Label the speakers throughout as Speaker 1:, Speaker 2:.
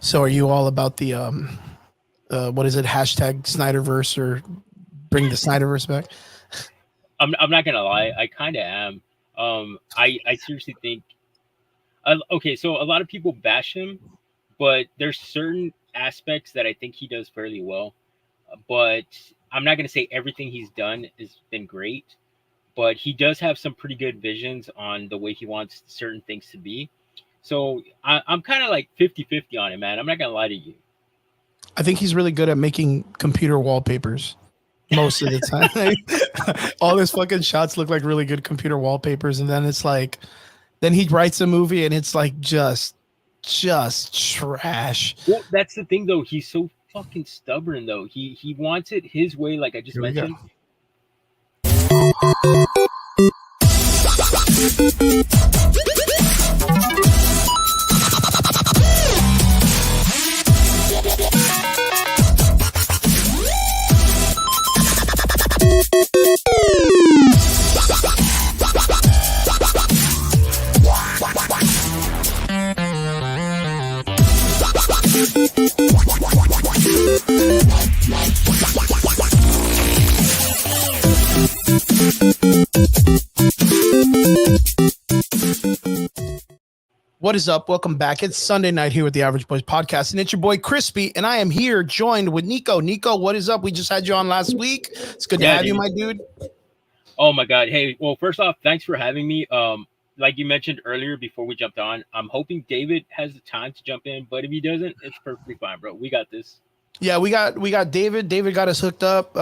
Speaker 1: So are you all about the what is it, hashtag Snyderverse, or bring the Snyderverse back?
Speaker 2: I'm not gonna lie, I kind of am. I seriously think. Okay, so a lot of people bash him, but there's certain aspects that I think he does fairly well. But I'm not gonna say everything he's done has been great, but he does have some pretty good visions on the way he wants certain things to be. So I'm kind of like 50-50 on it, man. I'm not gonna lie to you.
Speaker 1: I think he's really good at making computer wallpapers most of the time. All his fucking shots look like really good computer wallpapers, and then it's like, then he writes a movie and it's like just trash.
Speaker 2: Well, that's the thing though. He's so fucking stubborn though. He wants it his way, like I just
Speaker 1: Here we go.
Speaker 2: mentioned.
Speaker 1: What is up? Welcome back. It's Sunday night here with the Average Boys Podcast, and it's your boy Crispy, and I am here joined with Nico. Nico, what is up? We just had you on last week. It's good to have you, my dude.
Speaker 2: Oh my god. Hey, well, first off, thanks for having me. Like you mentioned earlier before we jumped on, I'm hoping David has the time to jump in, but if he doesn't, it's perfectly fine, bro. We got this.
Speaker 1: Yeah, we got David. David got us hooked up.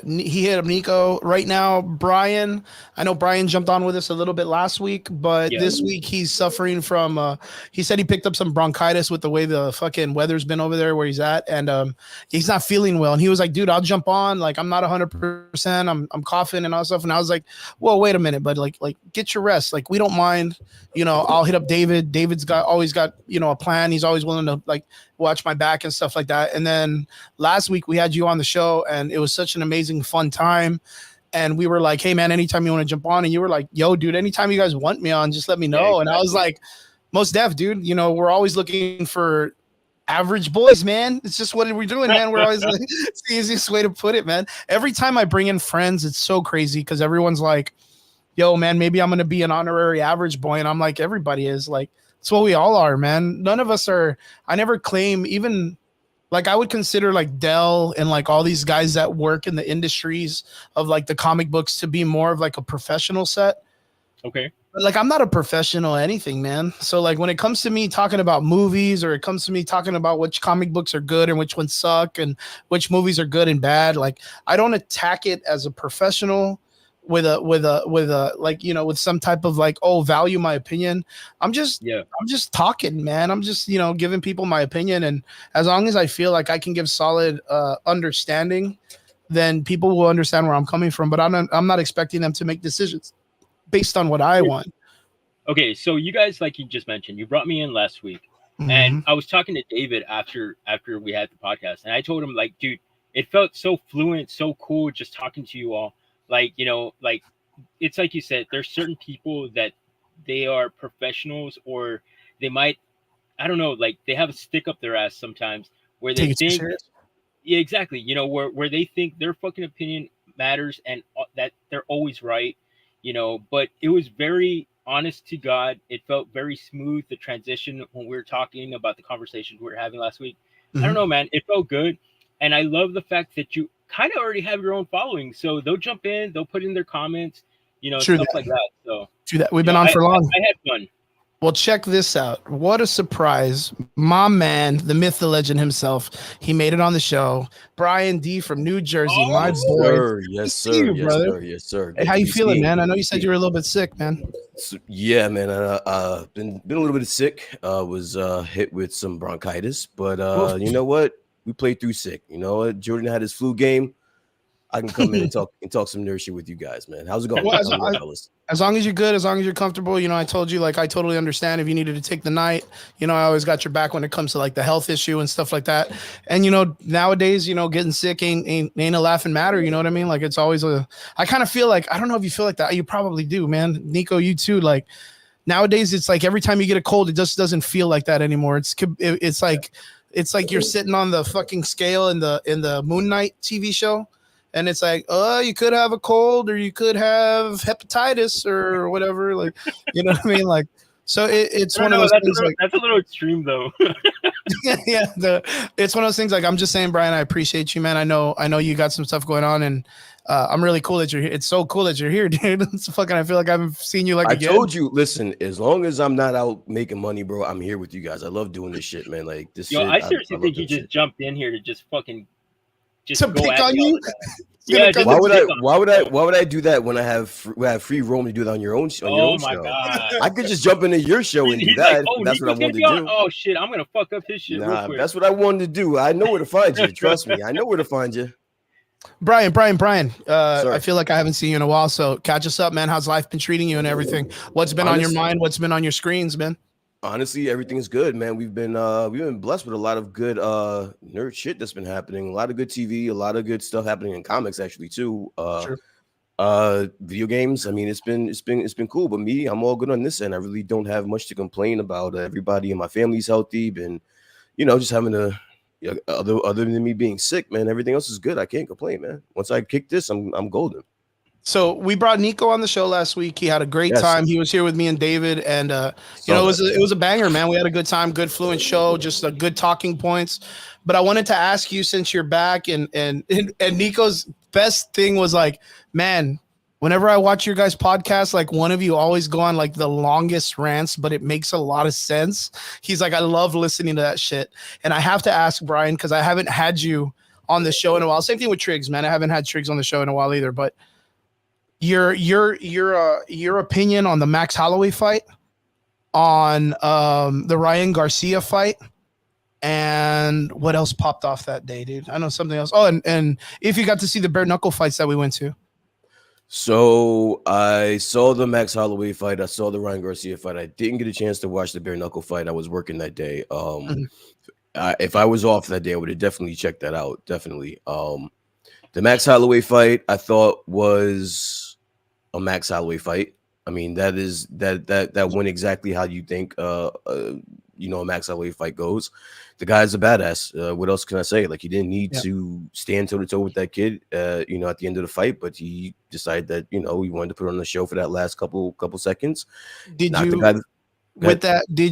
Speaker 1: He hit up Nico right now. Brian, I know Brian jumped on with us a little bit last week, but this week he's suffering from. He said he picked up some bronchitis with the way the fucking weather's been over there where he's at, and he's not feeling well. And he was like, "Dude, I'll jump on. Like, I'm not 100%. I'm coughing and all stuff." And I was like, "Well, wait a minute, but like get your rest. Like, we don't mind. You know, I'll hit up David. David's always got a plan. He's always willing to like watch my back and stuff like that." And then last week we had you on the show and it was such an amazing fun time, and we were like, "Hey man, anytime you want to jump on," and you were like, "Yo dude, anytime you guys want me on, just let me know." Yeah, exactly. And I was like, "Most def, dude, we're always looking for average boys, man. It's just what we're doing, man. We're always like, it's the easiest way to put it, man. Every time I bring in friends, it's so crazy because everyone's like, yo man, maybe I'm gonna be an honorary average boy, and I'm like, everybody is like, it's what we all are, man. None of us are. I never claim, even like I would consider like Dell and like all these guys that work in the industries of like the comic books to be more of like a professional set.
Speaker 2: Okay.
Speaker 1: But like I'm not a professional anything, man. So like when it comes to me talking about movies, or it comes to me talking about which comic books are good and which ones suck and which movies are good and bad, like I don't attack it as a professional with like, with some type of like, oh, value my opinion. I'm just talking, man. I'm just, giving people my opinion. And as long as I feel like I can give solid understanding, then people will understand where I'm coming from. But I'm not expecting them to make decisions based on what I want.
Speaker 2: Okay. So you guys, like you just mentioned, you brought me in last week, and I was talking to David after we had the podcast, and I told him like, dude, it felt so fluent, so cool just talking to you all. Like, like it's like you said, there's certain people that they are professionals, or they might, I don't know, like they have a stick up their ass sometimes where they think, yeah, exactly. Where they think their fucking opinion matters and that they're always right, but it was very honest to God. It felt very smooth. The transition when we were talking about the conversation we were having last week, I don't know, man, it felt good. And I love the fact that you kind of already have your own following, so they'll jump in, they'll put in their comments, stuff like that. So
Speaker 1: true that. We've been on for long.
Speaker 2: I had fun.
Speaker 1: Well, check this out. What a surprise. My man, the myth, the legend himself, he made it on the show. Brian D from New Jersey, my boy.
Speaker 3: Sir. Yes, sir. Yes, sir. Yes, sir.
Speaker 1: Hey, how you feeling, man? I know you said you were a little bit sick, man.
Speaker 3: Yeah, man. Been a little bit sick. Was hit with some bronchitis, but you know what? We played through sick. You know what? Jordan had his flu game. I can come in and talk some nerd shit with you guys, man. How's it going?
Speaker 1: Well, as long as you're good, as long as you're comfortable, I told you, like, I totally understand if you needed to take the night. I always got your back when it comes to like the health issue and stuff like that. And nowadays, getting sick ain't a laughing matter. You know what I mean? Like it's always I kind of feel like, I don't know if you feel like that. You probably do, man. Nico, you too. Like nowadays, it's like every time you get a cold, it just doesn't feel like that anymore. It's like It's like you're sitting on the fucking scale in the Moon Knight TV show, and it's like, oh, you could have a cold or you could have hepatitis or whatever. Like, you know what I mean? Like, so it's one of those things.
Speaker 2: That's a little extreme, though.
Speaker 1: Yeah, it's one of those things. Like, I'm just saying, Brian, I appreciate you, man. I know you got some stuff going on, and I'm really cool that you're here. It's so cool that you're here, dude. It's fucking. I feel like I haven't seen you like.
Speaker 3: I told you, listen. As long as I'm not out making money, bro, I'm here with you guys. I love doing this shit, man. Like this.
Speaker 2: Yo,
Speaker 3: shit,
Speaker 2: I seriously think you just jumped in here to just fucking to pick on you.
Speaker 3: Yeah. Why would I do that when I have free roam to do that on your own show?
Speaker 2: Oh my god!
Speaker 3: I could just jump into your show and do that.
Speaker 2: Like,
Speaker 3: that's what I wanted to do.
Speaker 2: Oh shit! I'm gonna fuck up his shit. Real quick.
Speaker 3: That's what I wanted to do. I know where to find you. Trust me, I know where to find you.
Speaker 1: Brian. I feel like I haven't seen you in a while, so catch us up, man. How's life been treating you and everything? What's been on your mind? What's been on your screens, man?
Speaker 3: Honestly, everything's good, man. We've been blessed with a lot of good nerd shit that's been happening. A lot of good TV, a lot of good stuff happening in comics, actually too. Video games. I mean, it's been cool. But me, I'm all good on this end. I really don't have much to complain about. Everybody in my family's healthy. Been, just having to. Other than me being sick, man, everything else is good. I can't complain, man. Once I kick this, I'm golden.
Speaker 1: So we brought Nico on the show last week. He had a great time. He was here with me and David, and it was a banger, man. We had a good time, good fluent show, just a good talking points. But I wanted to ask you, since you're back, and Nico's best thing was like, man, whenever I watch your guys' podcast, like one of you always go on like the longest rants, but it makes a lot of sense. He's like, I love listening to that shit. And I have to ask Brian, because I haven't had you on the show in a while. Same thing with Triggs, man. I haven't had Triggs on the show in a while either. But your opinion on the Max Holloway fight, on the Ryan Garcia fight, and what else popped off that day, dude? I know something else. Oh, and if you got to see the bare knuckle fights that we went to.
Speaker 3: So I saw the Max Holloway fight. I saw the Ryan Garcia fight. I didn't get a chance to watch the bare knuckle fight. I was working that day. If I was off that day, I would have definitely checked that out. Definitely. The Max Holloway fight, I thought, was a Max Holloway fight. I mean, that went exactly how you think a Max Holloway fight goes. The guy's a badass. What else can I say? Like, he didn't need to stand toe to toe with that kid, at the end of the fight, but he decided that, he wanted to put on the show for that last couple seconds.
Speaker 1: Did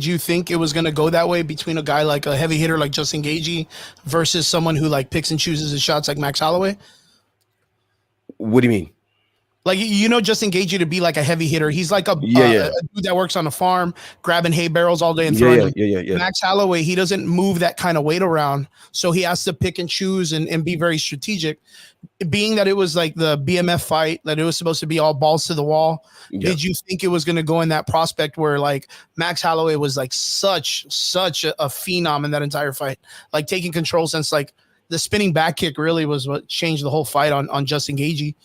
Speaker 1: you think it was going to go that way between a guy like a heavy hitter like Justin Gaethje versus someone who like picks and chooses his shots like Max Holloway?
Speaker 3: What do you mean?
Speaker 1: Like, Justin Gaethje to be like a heavy hitter. He's like a dude that works on a farm, grabbing hay barrels all day and throwing them. Yeah. Max Holloway, he doesn't move that kind of weight around, so he has to pick and choose and be very strategic. Being that it was like the BMF fight, that it was supposed to be all balls to the wall, did you think it was going to go in that prospect where like Max Holloway was like such a phenom in that entire fight, like taking control, since like the spinning back kick really was what changed the whole fight on Justin Gaethje?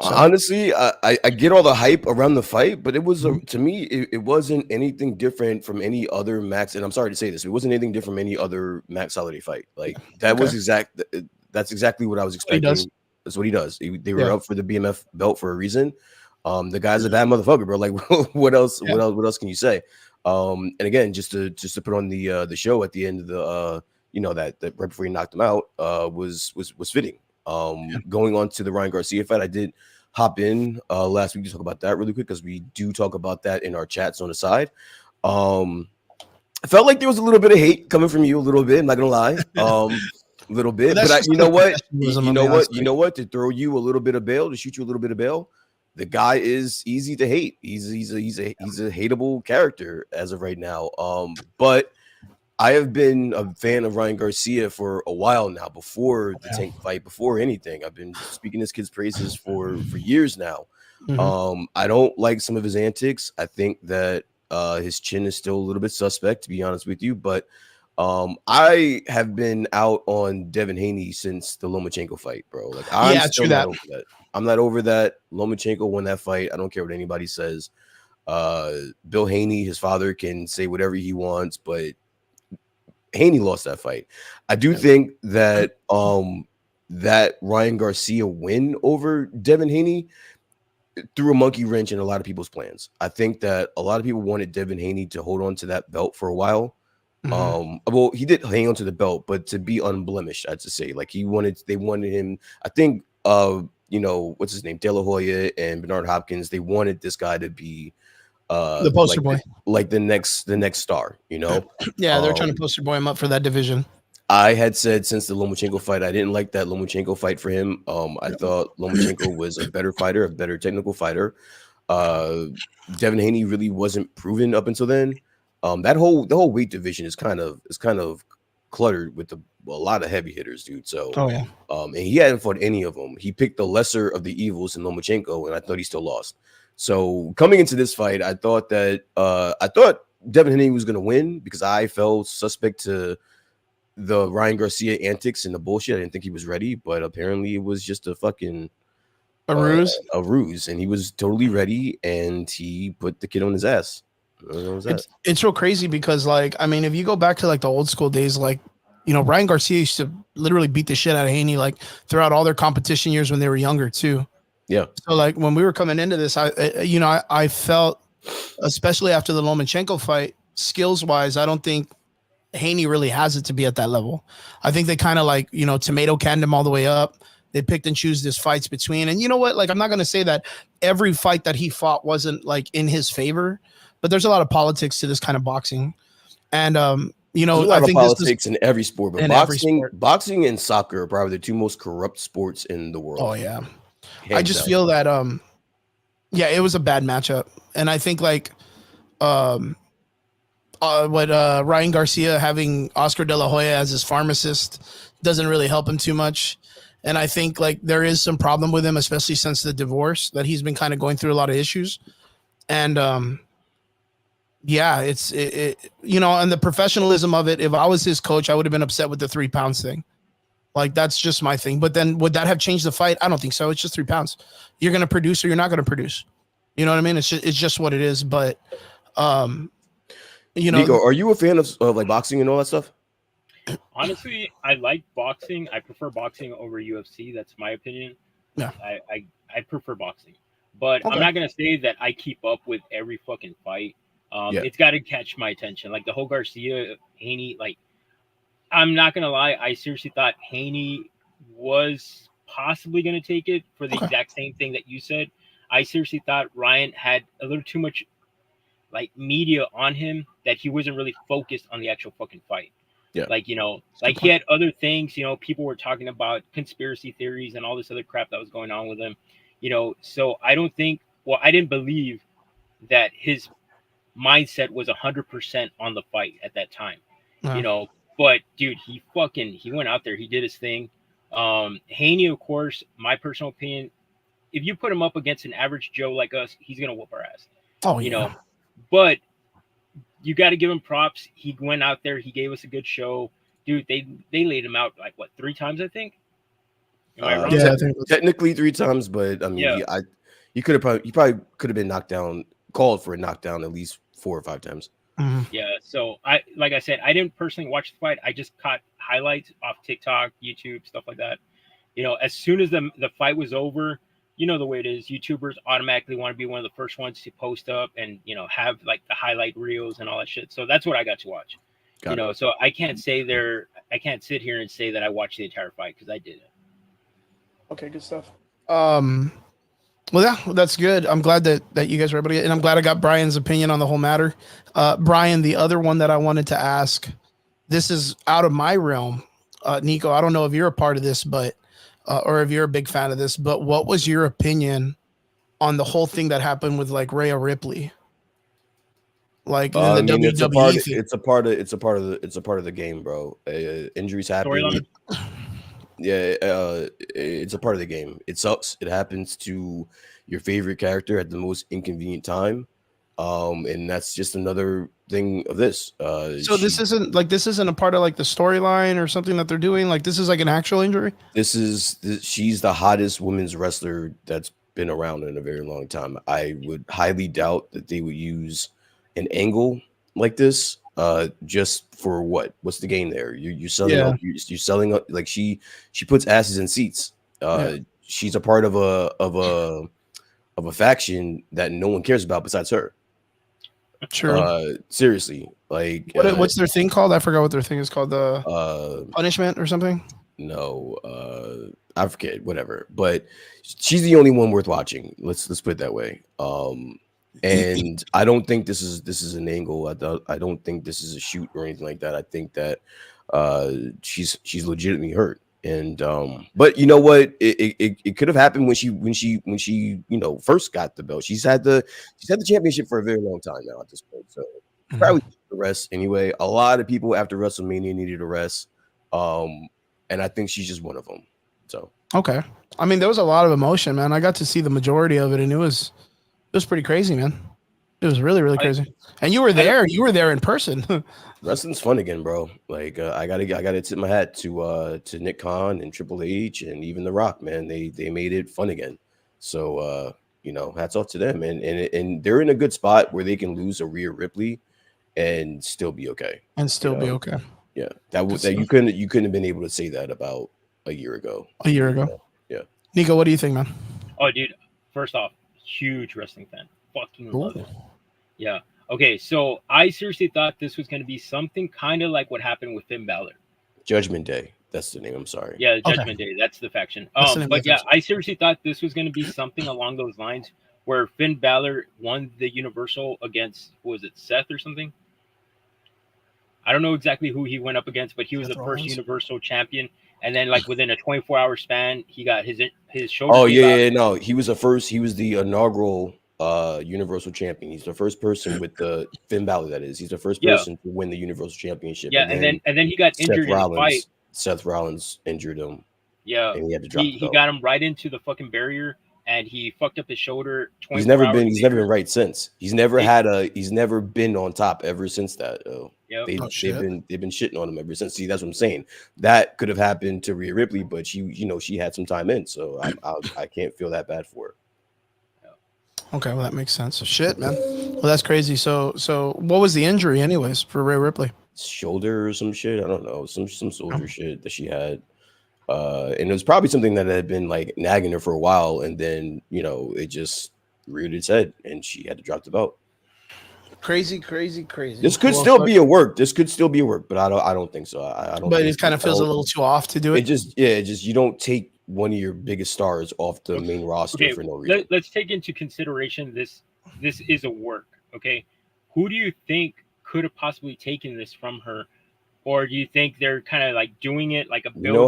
Speaker 3: So. Honestly, I get all the hype around the fight, but it was to me, it wasn't anything different from any other Max. And I'm sorry to say this, it wasn't anything different from any other Max Holloway fight. Like that was that's exactly what I was expecting. That's what he does. They were up for the BMF belt for a reason. The guy's a bad motherfucker, bro. Like what else? Yeah. What else can you say? And again, just to put on the show at the end of the that right before he knocked him out was fitting. Going on to the Ryan Garcia fight, I did hop in last week to talk about that really quick, because we do talk about that in our chats on the side. I felt like there was a little bit of hate coming from you, a little bit. I'm not gonna lie, a little bit. But you know what? To throw you a little bit of bail, to shoot you a little bit of bail, the guy is easy to hate. He's a hateable character as of right now. But I have been a fan of Ryan Garcia for a while now, before the Tank fight, before anything. I've been speaking his kid's praises for years now. I don't like some of his antics. I think that his chin is still a little bit suspect, to be honest with you. But I have been out on Devin Haney since the Lomachenko fight, bro. Like, I'm still not over that. I'm not over that. Lomachenko won that fight. I don't care what anybody says. Bill Haney, his father, can say whatever he wants, but Haney lost that fight. I do think that that Ryan Garcia win over Devin Haney threw a monkey wrench in a lot of people's plans. I think that a lot of people wanted Devin Haney to hold on to that belt for a while, Well, he did hang on to the belt, but to be unblemished, I'd to say, like they wanted him. I think, what's his name, De La Hoya and Bernard Hopkins. They wanted this guy to be,
Speaker 1: the poster boy,
Speaker 3: like the next star.
Speaker 1: Yeah, they're trying to poster boy him up for that division.
Speaker 3: I had said since the Lomachenko fight, I didn't like that Lomachenko fight for him. I thought Lomachenko was a better fighter, a better technical fighter. Devin Haney really wasn't proven up until then. The whole weight division is kind of cluttered with a lot of heavy hitters, dude. So, and he hadn't fought any of them. He picked the lesser of the evils in Lomachenko, and I thought he still lost. So coming into this fight, I thought Devin Haney was going to win because I felt suspect to the Ryan Garcia antics and the bullshit. I didn't think he was ready, but apparently it was just a fucking ruse, and he was totally ready, and he put the kid on his ass.
Speaker 1: It's real crazy because, like, I mean, if you go back to like the old school days, like, Ryan Garcia used to literally beat the shit out of Haney, like throughout all their competition years when they were younger too.
Speaker 3: Yeah.
Speaker 1: So like when we were coming into this, I felt, especially after the Lomachenko fight, skills wise, I don't think Haney really has it to be at that level. I think they kind of like, tomato canned him all the way up. They picked and choose this fights between. And you know what? Like, I'm not going to say that every fight that he fought wasn't like in his favor, but there's a lot of politics to this kind of boxing. And, there's a lot of
Speaker 3: politics in every sport, but boxing and soccer are probably the two most corrupt sports in the world.
Speaker 1: Oh, yeah. I just feel that, it was a bad matchup. And I think like, Ryan Garcia having Oscar De La Hoya as his pharmacist doesn't really help him too much. And I think like there is some problem with him, especially since the divorce, that he's been kind of going through a lot of issues. And and the professionalism of it, if I was his coach, I would have been upset with the 3 pounds thing. Like, that's just my thing. But then would that have changed the fight? I don't think so. It's just 3 pounds. You're going to produce or you're not going to produce. You know what I mean? It's just what it is. But,
Speaker 3: Nico, are you a fan of like boxing and all that stuff?
Speaker 2: Honestly, I like boxing. I prefer boxing over UFC. That's my opinion.
Speaker 1: Yeah.
Speaker 2: I prefer boxing. But I'm not going to say that I keep up with every fucking fight. It's got to catch my attention. Like the whole Garcia, Haney, like, I'm not going to lie. I seriously thought Haney was possibly going to take it for the exact same thing that you said. I seriously thought Ryan had a little too much like media on him that he wasn't really focused on the actual fucking fight.
Speaker 3: Yeah.
Speaker 2: Like, like he had other things, people were talking about conspiracy theories and all this other crap that was going on with him, so I didn't believe that his mindset was 100% on the fight at that time, but dude, he went out there, he did his thing. Haney, of course, my personal opinion, if you put him up against an average Joe like us, he's going to whoop our ass.
Speaker 1: Oh, yeah.
Speaker 2: But you got to give him props. He went out there. He gave us a good show. Dude, they laid him out like, what, 3 times, I think? Am I wrong?
Speaker 3: Yeah, technically 3 times, but I mean, he probably could have been knocked down, called for a knockdown at least 4 or 5 times.
Speaker 1: Mm-hmm.
Speaker 2: Yeah, so like I said, I didn't personally watch the fight. I just caught highlights off TikTok, YouTube, stuff like that. As soon as the fight was over, the way it is, YouTubers automatically want to be one of the first ones to post up and, have like the highlight reels and all that shit. So that's what I got to watch. So I can't sit here and say that I watched the entire fight because I didn't.
Speaker 1: Okay, good stuff. Well, yeah, that's good. I'm glad that you guys were able to get, and I'm glad I got Brian's opinion on the whole matter. Brian, the other one that I wanted to ask, this is out of my realm. Nico, I don't know if you're a part of this, but or if you're a big fan of this, but what was your opinion on the whole thing that happened with like Rhea Ripley? Like the WWE thing.
Speaker 3: It's a part of the game, bro. Injuries happen. Yeah, it's a part of the game. It sucks. It happens to your favorite character at the most inconvenient time. And that's just another thing of this.
Speaker 1: So this isn't a part of like the storyline or something that they're doing. Like this is like an actual injury.
Speaker 3: She's the hottest women's wrestler that's been around in a very long time. I would highly doubt that they would use an angle like this. Just for what's the game there? You're selling up, you're selling up, like she puts asses in seats. She's a part of a faction that no one cares about besides her.
Speaker 1: True.
Speaker 3: Seriously, like
Speaker 1: what's their thing called? I forgot what their thing is called. The punishment or something.
Speaker 3: No, I forget. Whatever. But she's the only one worth watching. Let's put it that way. And I don't think this is an angle. I don't think this is a shoot or anything like that. I think that she's legitimately hurt. And but you know what? It could have happened when she first got the belt. She's had the championship for a very long time now at this point. So probably the rest anyway. A lot of people after WrestleMania needed a rest. And I think she's just one of them. So
Speaker 1: okay. I mean, there was a lot of emotion, man. I got to see the majority of it, and it was pretty crazy, man. It was really, really crazy. And you were there. You were there in person.
Speaker 3: Wrestling's fun again, bro. Like I gotta tip my hat to Nick Khan and Triple H and even The Rock, man. They made it fun again. So hats off to them. And they're in a good spot where they can lose a Rhea Ripley and still be okay.
Speaker 1: And still be okay.
Speaker 3: Yeah. That you couldn't have been able to say that about a year ago. Yeah.
Speaker 1: Nico, what do you think, man?
Speaker 2: Oh, dude. First off, huge wrestling fan. Fucking love it. Yeah. Okay, so I seriously thought this was going to be something kind of like what happened with Finn Balor.
Speaker 3: Judgment Day. That's the name. I'm sorry.
Speaker 2: Yeah, Judgment Day. That's the faction. But yeah, I seriously thought this was going to be something along those lines where Finn Balor won the Universal against, was it Seth or something? I don't know exactly who he went up against, but he was the first Universal champion. And then, like within a 24-hour span, he got his shoulder.
Speaker 3: Oh yeah, no, he was the inaugural Universal champion. He's the first person with the Finn Balor. That is, he's the first person to win the Universal Championship.
Speaker 2: Yeah, and then he got injured in the fight.
Speaker 3: Seth Rollins injured him.
Speaker 2: Yeah,
Speaker 3: and he had to drop.
Speaker 2: He got him right into the fucking barrier, and he fucked up his shoulder.
Speaker 3: He's never been right since. He's never been on top ever since that.
Speaker 2: Yep.
Speaker 3: They've been shitting on him ever since. See, that's what I'm saying. That could have happened to Rhea Ripley, but she had some time in, so I can't feel that bad for her.
Speaker 1: Okay, well that makes sense. Shit, man. Well, that's crazy. So what was the injury, anyways, for Rhea Ripley?
Speaker 3: Shoulder or some shit. I don't know. Some soldier shit that she had. And it was probably something that had been like nagging her for a while, and then it just reared its head, and she had to drop the belt.
Speaker 1: Crazy.
Speaker 3: This could still be a work. But I don't think so. I don't.
Speaker 1: But it kind of feels a little too off to do it.
Speaker 3: It just you don't take one of your biggest stars off the main roster for no reason.
Speaker 2: Let's take into consideration this is a work. Okay, who do you think could have possibly taken this from her? Or do you think they're kind of like doing it like a build?
Speaker 3: You know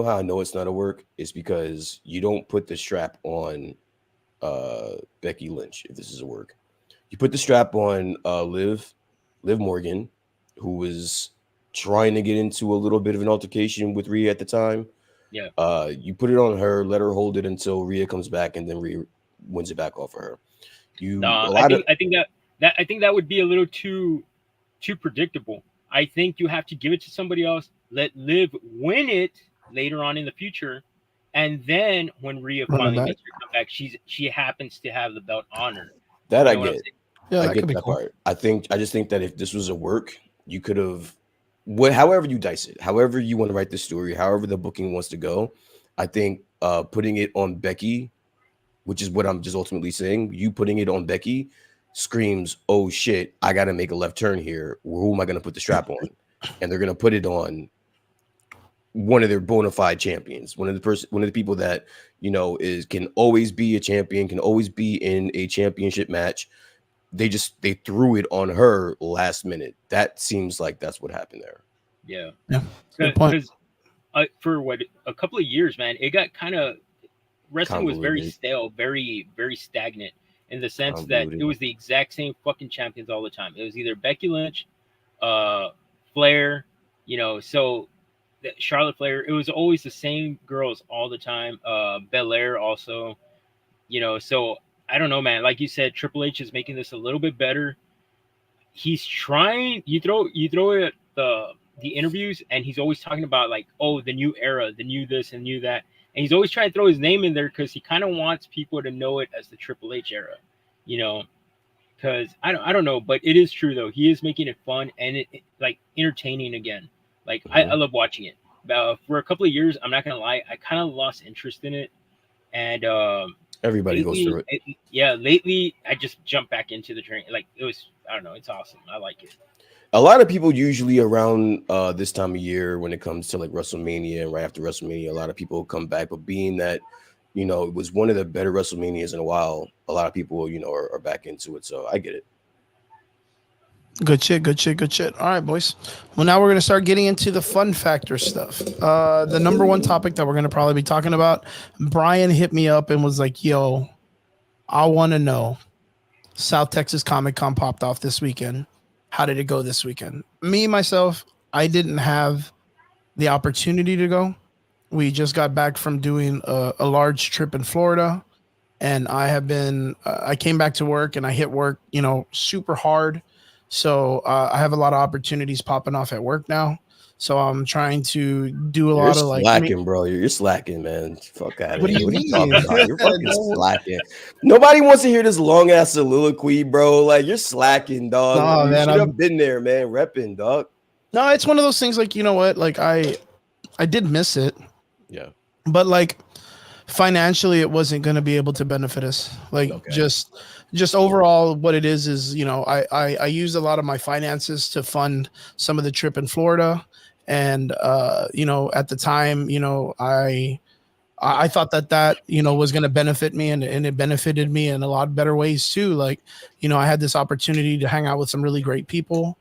Speaker 3: how I know it's not a work? It's because you don't put the strap on Becky Lynch if this is a work. You put the strap on Liv Morgan, who was trying to get into a little bit of an altercation with Rhea at the time.
Speaker 2: Yeah.
Speaker 3: You put it on her, let her hold it until Rhea comes back, and then Rhea wins it back off of her.
Speaker 2: I think that would be a little too predictable. I think you have to give it to somebody else, let Liv win it later on in the future, and then when Rhea finally makes her come back, she happens to have the belt on her.
Speaker 3: That I get.
Speaker 1: Yeah,
Speaker 3: I get that part. I just think that if this was a work, you could have however you dice it, however you want to write the story, however the booking wants to go. I think putting it on Becky, which is what I'm just ultimately saying, you putting it on Becky screams, oh shit, I gotta make a left turn here. Who am I gonna put the strap on? And they're gonna put it on one of their bona fide champions, one of the people that can always be a champion, can always be in a championship match. They threw it on her last minute. That seems like that's what happened there.
Speaker 2: Yeah. Good point. For a couple of years, man, it got kind of wrestling was very stale, very very stagnant. In the sense that it was the exact same fucking champions all the time. It was either Becky Lynch, Flair, so Charlotte Flair. It was always the same girls all the time. Belair also, so I don't know, man. Like you said, Triple H is making this a little bit better. He's trying. You throw it at the interviews, and he's always talking about like, oh, the new era, the new this and new that. And he's always trying to throw his name in there because he kind of wants people to know it as the Triple H era, because I don't know, but it is true though. He is making it fun and it like entertaining again. Like I love watching it. For a couple of years, I'm not gonna lie, I kind of lost interest in it, and
Speaker 3: Everybody goes through it.
Speaker 2: Lately I just jumped back into the train. Like it was, I don't know, it's awesome. I like it.
Speaker 3: A lot of people usually around this time of year, when it comes to like WrestleMania and right after WrestleMania, a lot of people come back. But being that, you know, it was one of the better WrestleManias in a while, a lot of people, you know, are back into it. So I get it.
Speaker 1: Good shit, good shit, good shit. All right, boys. Well, now we're going to start getting into the fun factor stuff. The number one topic that we're going to probably be talking about, Brian hit me up and was like, yo, I want to know, South Texas Comic Con popped off this weekend. How did it go this weekend? Me, myself, I didn't have the opportunity to go. We just got back from doing a large trip in Florida. And I have been, I came back to work and I hit work, you know, super hard. So I have a lot of opportunities popping off at work now. So I'm trying to do a lot of like
Speaker 3: slacking, bro. You're slacking, man. Fuck out of
Speaker 1: What
Speaker 3: here.
Speaker 1: do you
Speaker 3: What are
Speaker 1: mean?
Speaker 3: you talking about? You're fucking slacking. Nobody wants to hear this long ass soliloquy, bro. Like you're slacking, dog.
Speaker 1: No,
Speaker 3: You
Speaker 1: man,
Speaker 3: should have been there, man. Repping, dog.
Speaker 1: No, it's one of those things like, you know what? Like I did miss it.
Speaker 3: Yeah.
Speaker 1: But like financially it wasn't going to be able to benefit us. Like just overall what it is, you know, I use a lot of my finances to fund some of the trip in Florida. And, you know, at the time, you know, I thought that, you know, was going to benefit me and it benefited me in a lot better ways too. Like, you know, I had this opportunity to hang out with some really great people.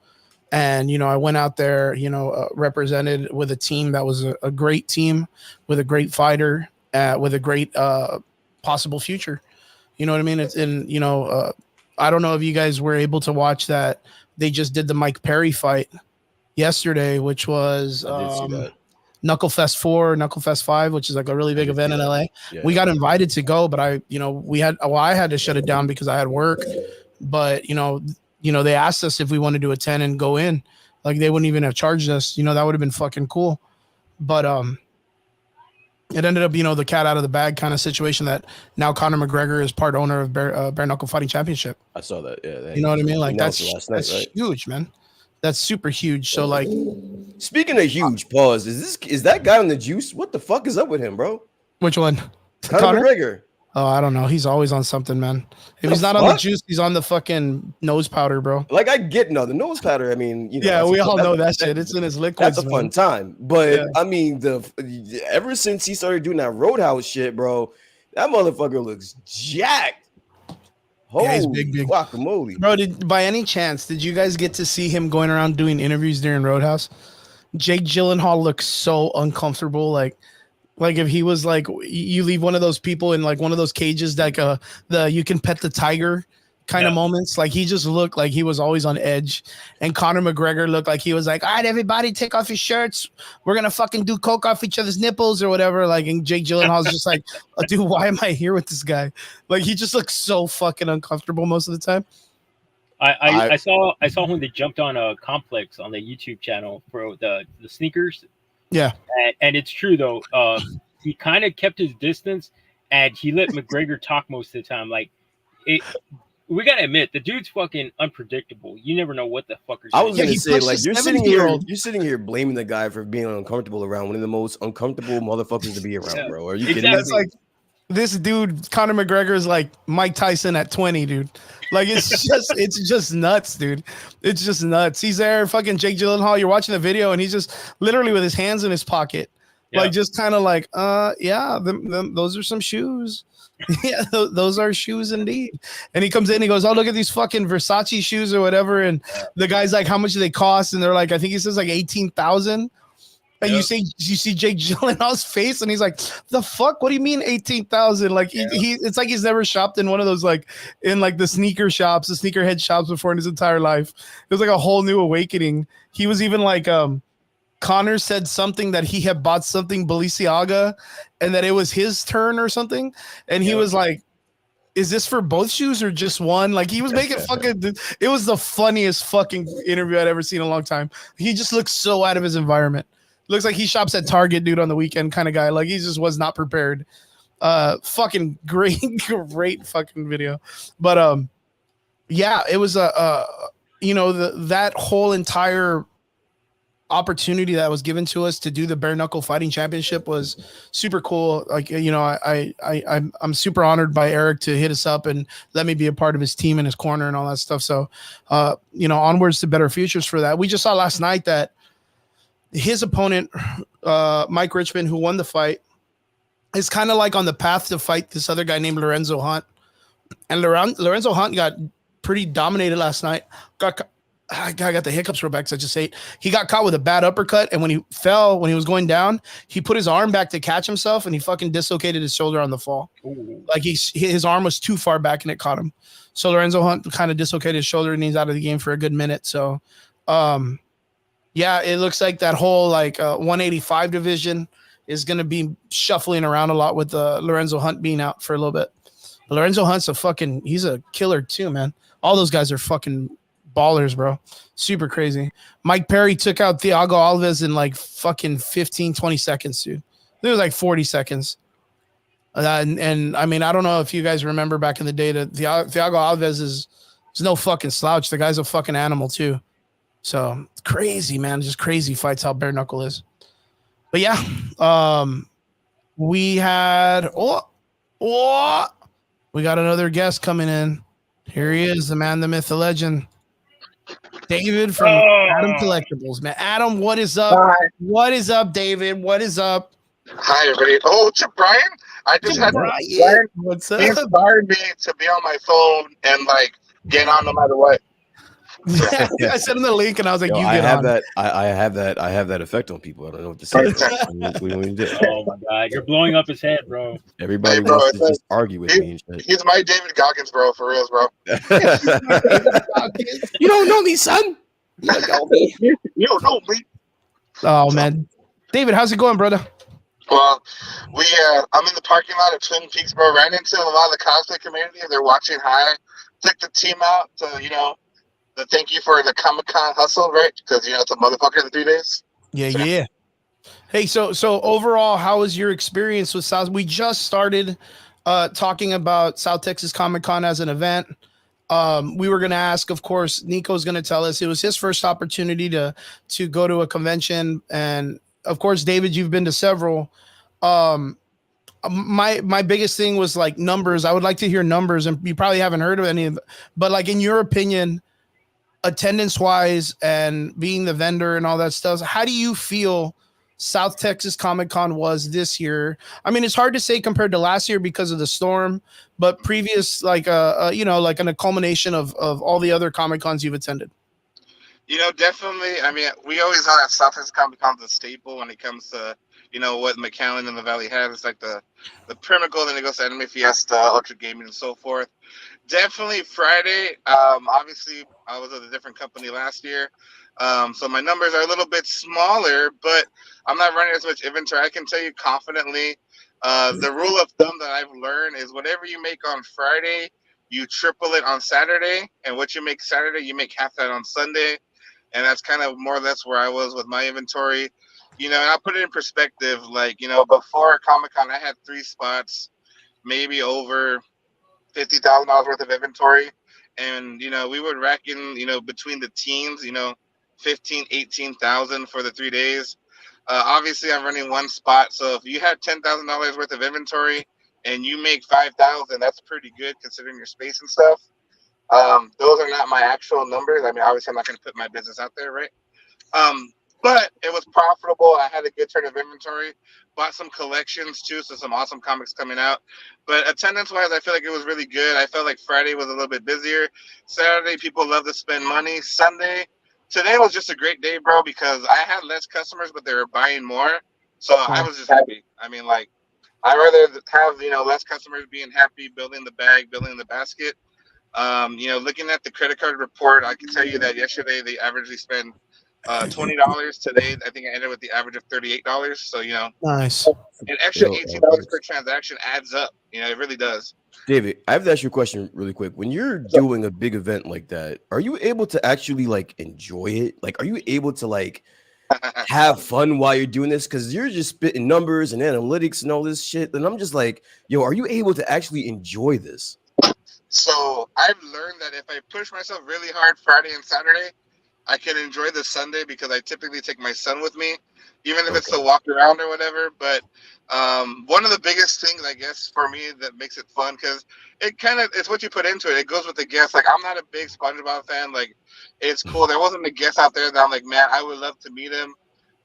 Speaker 1: And, you know, I went out there, you know, represented with a team that was a great team with a great fighter, with a great possible future. You know what I mean? It's in, you know, I don't know if you guys were able to watch that. They just did the Mike Perry fight yesterday, which was
Speaker 3: I did see that.
Speaker 1: Knucklefest 4, Knucklefest 5, which is like a really big event in LA. Yeah. We got invited to go, but I had to shut it down because I had work. But, you know, they asked us if we wanted to attend and go in. Like they wouldn't even have charged us. You know, that would have been fucking cool. But it ended up, you know, the cat out of the bag kind of situation that now Conor McGregor is part owner of Bare Knuckle Fighting Championship.
Speaker 3: I saw that. Yeah.
Speaker 1: You know what I mean? Like that's
Speaker 3: right?
Speaker 1: huge, man. That's super huge. So like,
Speaker 3: speaking of huge, pause. Is that guy on the juice? What the fuck is up with him, bro?
Speaker 1: Which one?
Speaker 3: Conor McGregor.
Speaker 1: Oh, I don't know. He's always on something, man. If he's not on the juice, he's on the fucking nose powder, bro.
Speaker 3: Like I get the nose powder. I mean, you know,
Speaker 1: yeah, we all know that shit. It's in his liquids.
Speaker 3: That's a fun time. But I mean, ever since he started doing that Roadhouse shit, bro, that motherfucker looks jacked.
Speaker 1: Holy big
Speaker 3: guacamole,
Speaker 1: bro! By any chance, did you guys get to see him going around doing interviews during Roadhouse? Jake Gyllenhaal looks so uncomfortable, like if he was like, you leave one of those people in like one of those cages, like the you can pet the tiger kind of moments. Like he just looked like he was always on edge. And Conor McGregor looked like he was like, all right, everybody take off your shirts. We're going to fucking do coke off each other's nipples or whatever. Like, and Jake Gyllenhaal's just like, oh, dude, why am I here with this guy? Like, he just looks so fucking uncomfortable most of the time.
Speaker 2: I saw when they jumped on a complex on the YouTube channel for the sneakers.
Speaker 1: Yeah.
Speaker 2: And it's true though. He kind of kept his distance and he let McGregor talk most of the time. Like we gotta admit, the dude's fucking unpredictable. You never know what the fuck.
Speaker 3: I was gonna say, like, you're sitting here blaming the guy for being uncomfortable around one of the most uncomfortable motherfuckers to be around, bro. Are you kidding me?
Speaker 1: It's like this dude, Conor McGregor, is like Mike Tyson at 20, dude. Like it's just nuts, dude. It's just nuts. He's there, fucking Jake Gyllenhaal. You're watching the video, and he's just literally with his hands in his pocket, like just kind of like, those are some shoes. Yeah, those are shoes indeed. And he comes in, he goes, oh, look at these fucking Versace shoes or whatever. And the guy's like, how much do they cost? And they're like, I think he says like 18,000. And you see Jake Gyllenhaal's face, and he's like, the fuck? What do you mean 18,000? Like he it's like he's never shopped in one of those, like in like the sneaker shops, the sneakerhead shops before in his entire life. It was like a whole new awakening. He was even like, Connor said something that he had bought something Balenciaga and that it was his turn or something. And he was like, is this for both shoes or just one? Like he was making fucking, it was the funniest fucking interview I'd ever seen in a long time. He just looks so out of his environment. Looks like he shops at Target, dude, on the weekend kind of guy. Like he just was not prepared. Fucking great fucking video. But yeah, it was that whole entire opportunity that was given to us to do the bare knuckle fighting championship was super cool. Like, you know, I'm super honored by Eric to hit us up and let me be a part of his team and his corner and all that stuff. So, you know, onwards to better futures for that. We just saw last night that his opponent, Mike Richmond, who won the fight, is kind of like on the path to fight this other guy named Lorenzo Hunt. And Lorenzo Hunt got pretty dominated last night. I got the hiccups real back because I just ate. He got caught with a bad uppercut, and when he fell, when he was going down, he put his arm back to catch himself, and he fucking dislocated his shoulder on the fall. Ooh. Like his arm was too far back, and it caught him. So Lorenzo Hunt kind of dislocated his shoulder, and he's out of the game for a good minute. So, yeah, it looks like that whole 185 division is going to be shuffling around a lot with Lorenzo Hunt being out for a little bit. But Lorenzo Hunt's he's a killer too, man. All those guys are fucking ballers, bro. Super crazy. Mike Perry took out Thiago Alves in like fucking 15, 20 seconds, dude. It was like 40 seconds. And I mean, I don't know if you guys remember back in the day that Thiago Alves is no fucking slouch. The guy's a fucking animal too. So crazy, man. Just crazy fights how bare knuckle is. But yeah, we had we got another guest coming in. Here he is, the man, the myth, the legend. David from Adam Collectibles, man. Adam, what is up?
Speaker 4: Hi.
Speaker 1: What is up, David? What is up?
Speaker 4: Hi, everybody. Oh, to Brian? I just had
Speaker 1: Brian. What's up?
Speaker 4: He inspired me to be on my phone and get on no matter what.
Speaker 1: Yeah, I sent him the link and I was like,
Speaker 3: I have that effect on people. I don't know what to say.
Speaker 2: Oh my god, you're blowing up his head, bro.
Speaker 3: Everybody wants to just argue with me and shit.
Speaker 4: He's my David Goggins, bro, for reals, bro.
Speaker 3: You don't know me, son.
Speaker 4: You don't know me.
Speaker 1: Oh man. David, how's it going, brother?
Speaker 4: Well, I'm in the parking lot of Twin Peaks, bro. Ran into a lot of the cosplay community. They're watching high. Took the team out to, the thank you for the Comic-Con hustle, right? Because, it's a motherfucker in 3 days.
Speaker 1: Yeah. Hey, so overall, how was your experience with South? We just started talking about South Texas Comic-Con as an event. We were going to ask, of course, Nico's going to tell us it was his first opportunity to go to a convention. And, of course, David, you've been to several. My biggest thing was numbers. I would like to hear numbers, and you probably haven't heard of any of them. But in your opinion, attendance wise and being the vendor and all that stuff, how do you feel South Texas Comic-Con was this year? I mean, it's hard to say compared to last year because of the storm, but previous, a culmination of all the other Comic-Cons you've attended.
Speaker 4: Definitely. I mean, we always know that South Texas Comic-Con is a staple when it comes to, what McAllen and the Valley has. It's like the pinnacle, then it goes to Anime Fiesta, Ultra Gaming, and so forth. Definitely Friday. Obviously, I was at a different company last year, so my numbers are a little bit smaller, but I'm not running as much inventory. I can tell you confidently, the rule of thumb that I've learned is whatever you make on Friday, you triple it on Saturday, and what you make Saturday, you make half that on Sunday, and that's kind of more or less where I was with my inventory. And I'll put it in perspective. Before Comic-Con, I had 3 spots, maybe over $50,000 worth of inventory, and we would rack in between the teams 18,000 for the 3 days. Obviously I'm running 1 spot, so if you have $10,000 worth of inventory and you make 5,000, that's pretty good considering your space and stuff. Those are not my actual numbers. I mean, obviously I'm not going to put my business out there, right? But it was profitable. I had a good turn of inventory. Bought some collections too, so some awesome comics coming out. But attendance-wise, I feel like it was really good. I felt like Friday was a little bit busier. Saturday, people love to spend money. Today was just a great day, bro, because I had less customers, but they were buying more. So I was just happy. I mean, I'd rather have, less customers being happy, building the bag, building the basket. Looking at the credit card report, I can tell you that yesterday they averagely spent $20. Today, I think I ended with the average of $38. So,
Speaker 1: nice.
Speaker 4: An extra $18 per transaction adds up. It really does.
Speaker 3: David, I have to ask you a question really quick. When you're doing a big event like that, are you able to actually enjoy it? Are you able to have fun while you're doing this? Because you're just spitting numbers and analytics and all this shit. And I'm just are you able to actually enjoy this?
Speaker 4: So I've learned that if I push myself really hard Friday and Saturday, I can enjoy the Sunday because I typically take my son with me, even if it's to walk around or whatever. But one of the biggest things, I guess, for me that makes it fun, because it's what you put into it. It goes with the guests. Like, I'm not a big SpongeBob fan. Like, it's cool. There wasn't a guest out there that I'm like, man, I would love to meet him.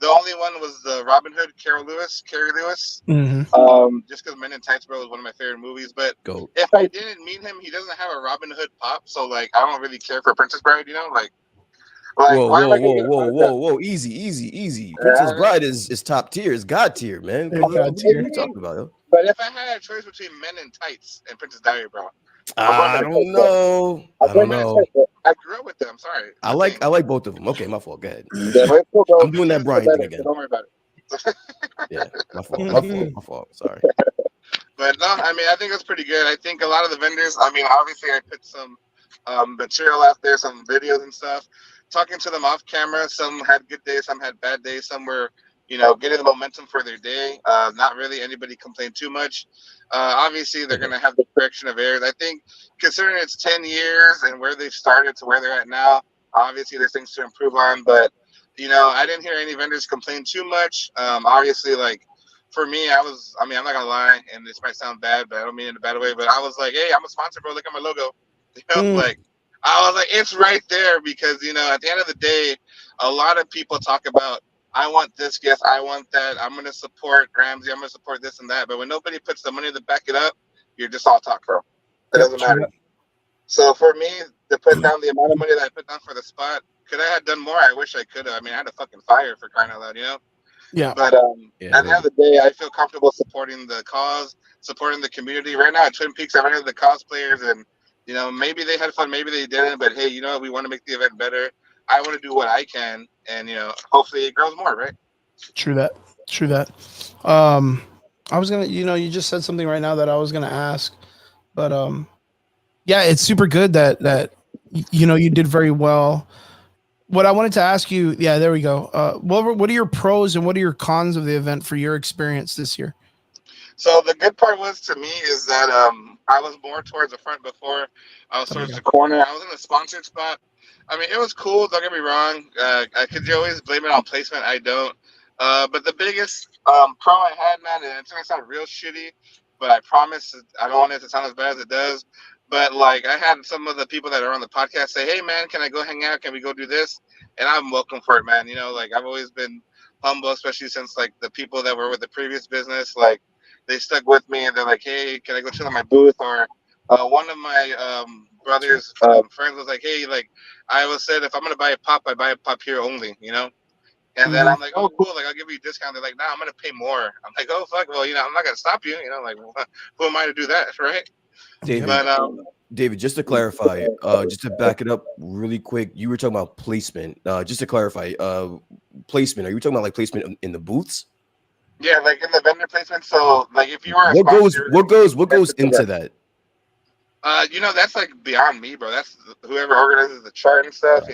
Speaker 4: The only one was the Robin Hood, Carrie Lewis. Just because Men in Tights, bro, is one of my favorite movies. But if I didn't meet him, he doesn't have a Robin Hood pop. So, like, I don't really care for Princess Bride, like
Speaker 3: whoa, easy. Princess Bride is top tier, is God tier, man. What are you talking about, yo?
Speaker 4: But if I had a choice between Men in Tights and Princess Diary, bro,
Speaker 3: I don't know.
Speaker 4: I grew up with them. Sorry.
Speaker 3: I like both of them. Okay, my fault. Go ahead. I'm doing that Brian thing again.
Speaker 4: Don't worry about it.
Speaker 3: Yeah, my fault. Sorry.
Speaker 4: But no, I mean, I think it's pretty good. I think a lot of the vendors, I mean, obviously I put some material out there, some videos and stuff. Talking to them off camera, some had good days, some had bad days, some were, getting the momentum for their day. Not really anybody complained too much. Obviously, they're going to have the correction of errors. I think, considering it's 10 years and where they've started to where they're at now, obviously there's things to improve on. But, I didn't hear any vendors complain too much. Obviously, like, for me, I'm not going to lie, and this might sound bad, but I don't mean it in a bad way, but I was like, hey, I'm a sponsor, bro. Look at my logo. Like, I was like, it's right there because, at the end of the day, a lot of people talk about, I want this guest, I want that, I'm going to support Ramsey, I'm going to support this and that. But when nobody puts the money to back it up, you're just all talk, bro. It doesn't matter. So for me, to put down the amount of money that I put down for the spot, could I have done more? I wish I could have. I mean, I had a fucking fire for crying out loud,
Speaker 1: Yeah.
Speaker 4: But at the end of the day, I feel comfortable supporting the cause, supporting the community. Right now at Twin Peaks, I've heard the cosplayers and, maybe they had fun, maybe they didn't, but hey, we want to make the event better. I want to do what I can, and hopefully it grows more, right?
Speaker 1: True that. I was gonna, you just said something right now that I was gonna ask, but yeah, it's super good that you did very well. What I wanted to ask you, yeah, there we go. What are your pros and what are your cons of the event for your experience this year?
Speaker 4: So the good part was to me is that I was more towards the front before. I was towards the corner. I was in the sponsored spot. I mean, it was cool. Don't get me wrong. Could you always blame it on placement? I don't. But the biggest pro I had, man, and it's going to sound real shitty, but I promise I don't want it to sound as bad as it does. But, like, I had some of the people that are on the podcast say, hey, man, can I go hang out? Can we go do this? And I'm welcome for it, man. Like, I've always been humble, especially since, like, the people that were with the previous business, like, they stuck with me and they're like, hey, can I go chill at my booth? Or one of my brother's friends was like, hey, like, I was said, if I'm going to buy a pop, I buy a pop here only, And then I'm like, oh, cool. Like, I'll give you a discount. They're like, nah, I'm going to pay more. I'm like, oh, fuck. Well, I'm not going to stop you. Like, who am I to do that? Right.
Speaker 3: David, just to clarify, just to back it up really quick, you were talking about placement. Just to clarify, placement. Are you talking about like placement in the booths?
Speaker 4: Yeah, like in the vendor placement. So, like, if you were
Speaker 3: what goes into that?
Speaker 4: That's like beyond me, bro. That's whoever organizes the chart and stuff.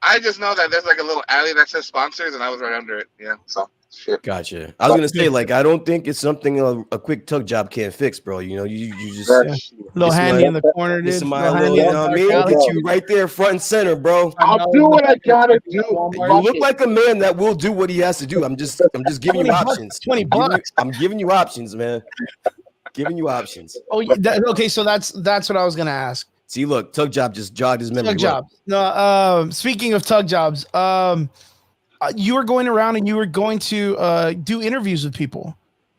Speaker 4: I just know that there's like a little alley that says sponsors, and I was right under it. Yeah, so shit.
Speaker 3: Gotcha. I was gonna say, like, I don't think it's something a quick tug job can't fix, bro. You just
Speaker 1: little handy in the corner, dude.
Speaker 3: Get you right there, front and center, bro.
Speaker 4: I'll do what I gotta do.
Speaker 3: You look like a man that will do what he has to do. I'm just giving you options.
Speaker 1: $20.
Speaker 3: I'm giving you options, man. Giving you options.
Speaker 1: Oh, okay. So that's what I was gonna ask.
Speaker 3: See, look, tug job just jogged his memory.
Speaker 1: Tug jobs. No. Speaking of tug jobs, you were going around and you were going to do interviews with people.